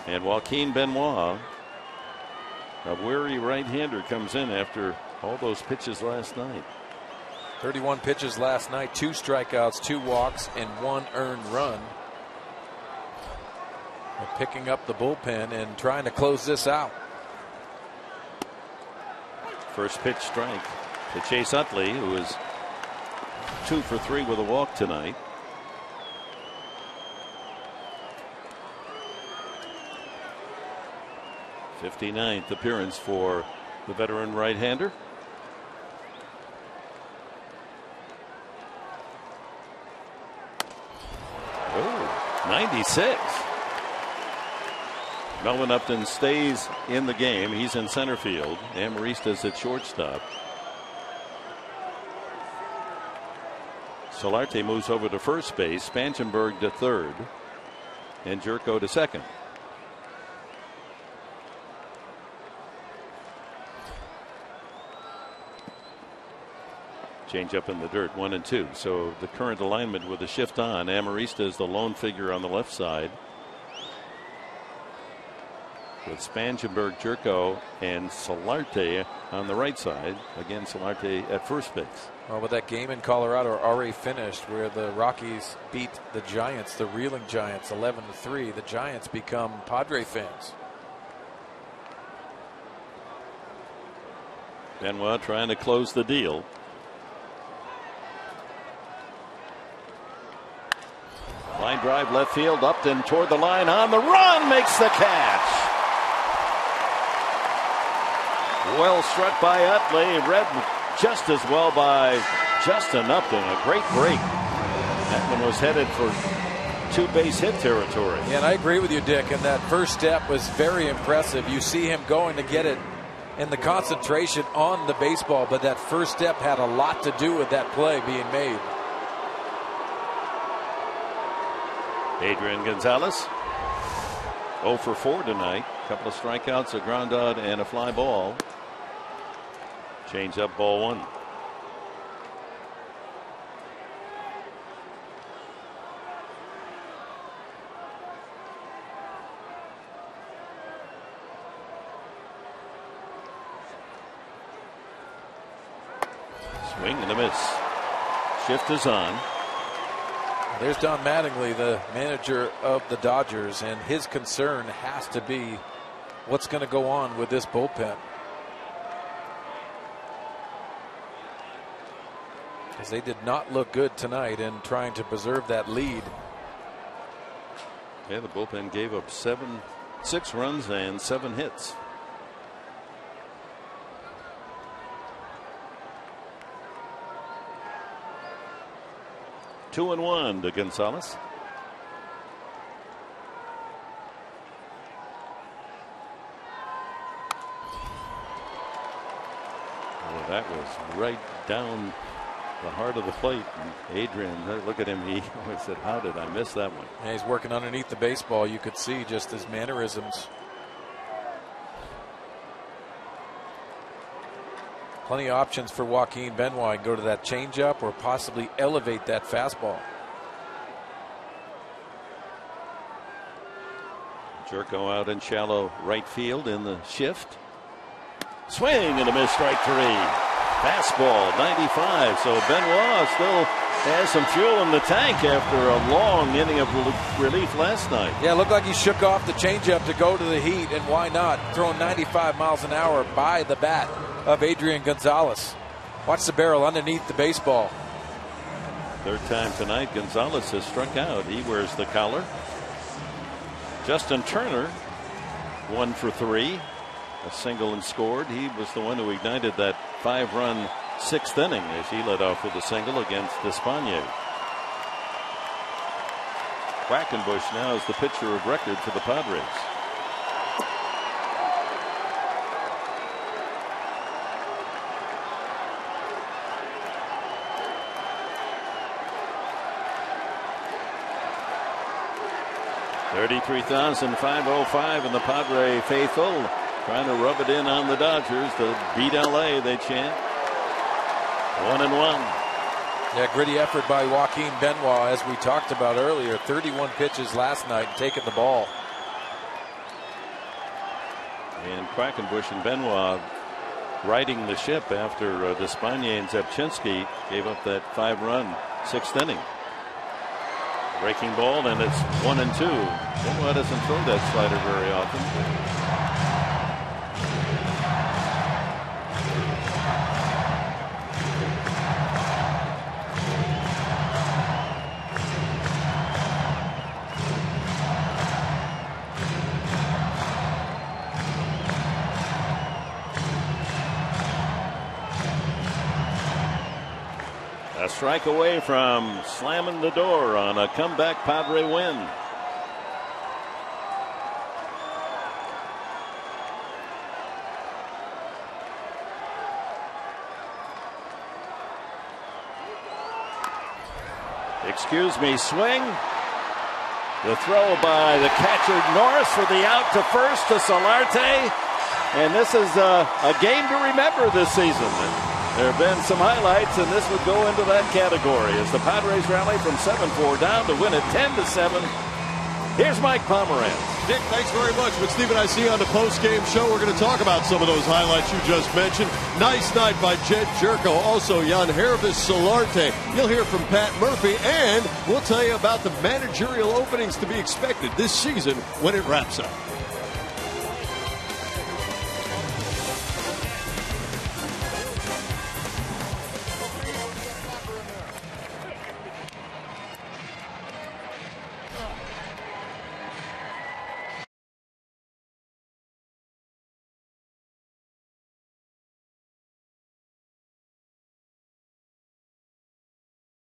And Joaquin Benoit, a weary right-hander, comes in after all those pitches last night. 31 pitches last night, 2 strikeouts, 2 walks, and 1 earned run. They're picking up the bullpen and trying to close this out. First pitch strike to Chase Utley, who is 2 for 3 with a walk tonight. '59th appearance for the veteran right-hander. Oh, 96. Melvin Upton stays in the game. He's in center field. Amarista's at shortstop. Solarte moves over to first base, Spangenberg to third, and Jerko to second. Change up in the dirt, 1-2. So the current alignment with the shift on. Amarista is the lone figure on the left side. with Spangenberg, Jerko, and Solarte on the right side. Again, Solarte at first base. Well, with that game in Colorado already finished, where the Rockies beat the Giants, the reeling Giants, 11-3, the Giants become Padre fans. Benoit trying to close the deal. Line drive left field, Upton toward the line, on the run, makes the catch. Well struck by Utley, read just as well by Justin Upton. A great break. That one was headed for two-base hit territory. Yeah, and I agree with you, Dick, and that first step was very impressive. You see him going to get it in the concentration on the baseball, but that first step had a lot to do with that play being made. Adrian Gonzalez, 0 for 4 tonight. A couple of strikeouts, a ground out, and a fly ball. Change up, ball 1. Swing and a miss. Shift is on. There's Don Mattingly, the manager of the Dodgers, and his concern has to be what's going to go on with this bullpen. Because they did not look good tonight in trying to preserve that lead. Yeah, the bullpen gave up 6 runs and 7 hits. Two and 1 to Gonzalez. Well, that was right down the heart of the plate. And Adrian, look at him. He always said, "How did I miss that one?" Yeah, he's working underneath the baseball. You could see just his mannerisms. Plenty of options for Joaquin Benoit. Go to that changeup or possibly elevate that fastball. Jerko out in shallow right field in the shift. Swing and a miss, strike 3. Fastball, 95. So Benoit still has some fuel in the tank after a long inning of relief last night. Yeah, it looked like he shook off the changeup to go to the heat, and why not? Throwing 95 miles an hour by the bat of Adrian Gonzalez. Watch the barrel underneath the baseball. Third time tonight Gonzalez has struck out. He wears the collar. Justin Turner, 1 for 3, a single and scored. He was the one who ignited that 5-run 6th inning as he led off with a single against Despagne. Quackenbush now is the pitcher of record for the Padres. $33,505 and the Padre faithful trying to rub it in on the Dodgers to beat LA, they chant. 1-1. Yeah, gritty effort by Joaquin Benoit, as we talked about earlier. 31 pitches last night, taking the ball. And Quackenbush and Benoit riding the ship after Despagne and Zepchinski gave up that 5-run 6th inning. Breaking ball, and it's 1-2. Benoit doesn't throw that slider very often. A strike away from slamming the door on a comeback Padre win. Excuse me, swing. The throw by the catcher Norris for the out to first to Solarte. And this is a game to remember this season. There have been some highlights, and this would go into that category as the Padres rally from 7-4 down to win it 10-7 Here's Mike Pomerantz. Dick, thanks very much. But Steve and I see you on the post-game show. We're going to talk about some of those highlights you just mentioned. Nice night by Jed Jerko. Also, Jan Hervis Solarte. You'll hear from Pat Murphy, and we'll tell you about the managerial openings to be expected this season when it wraps up.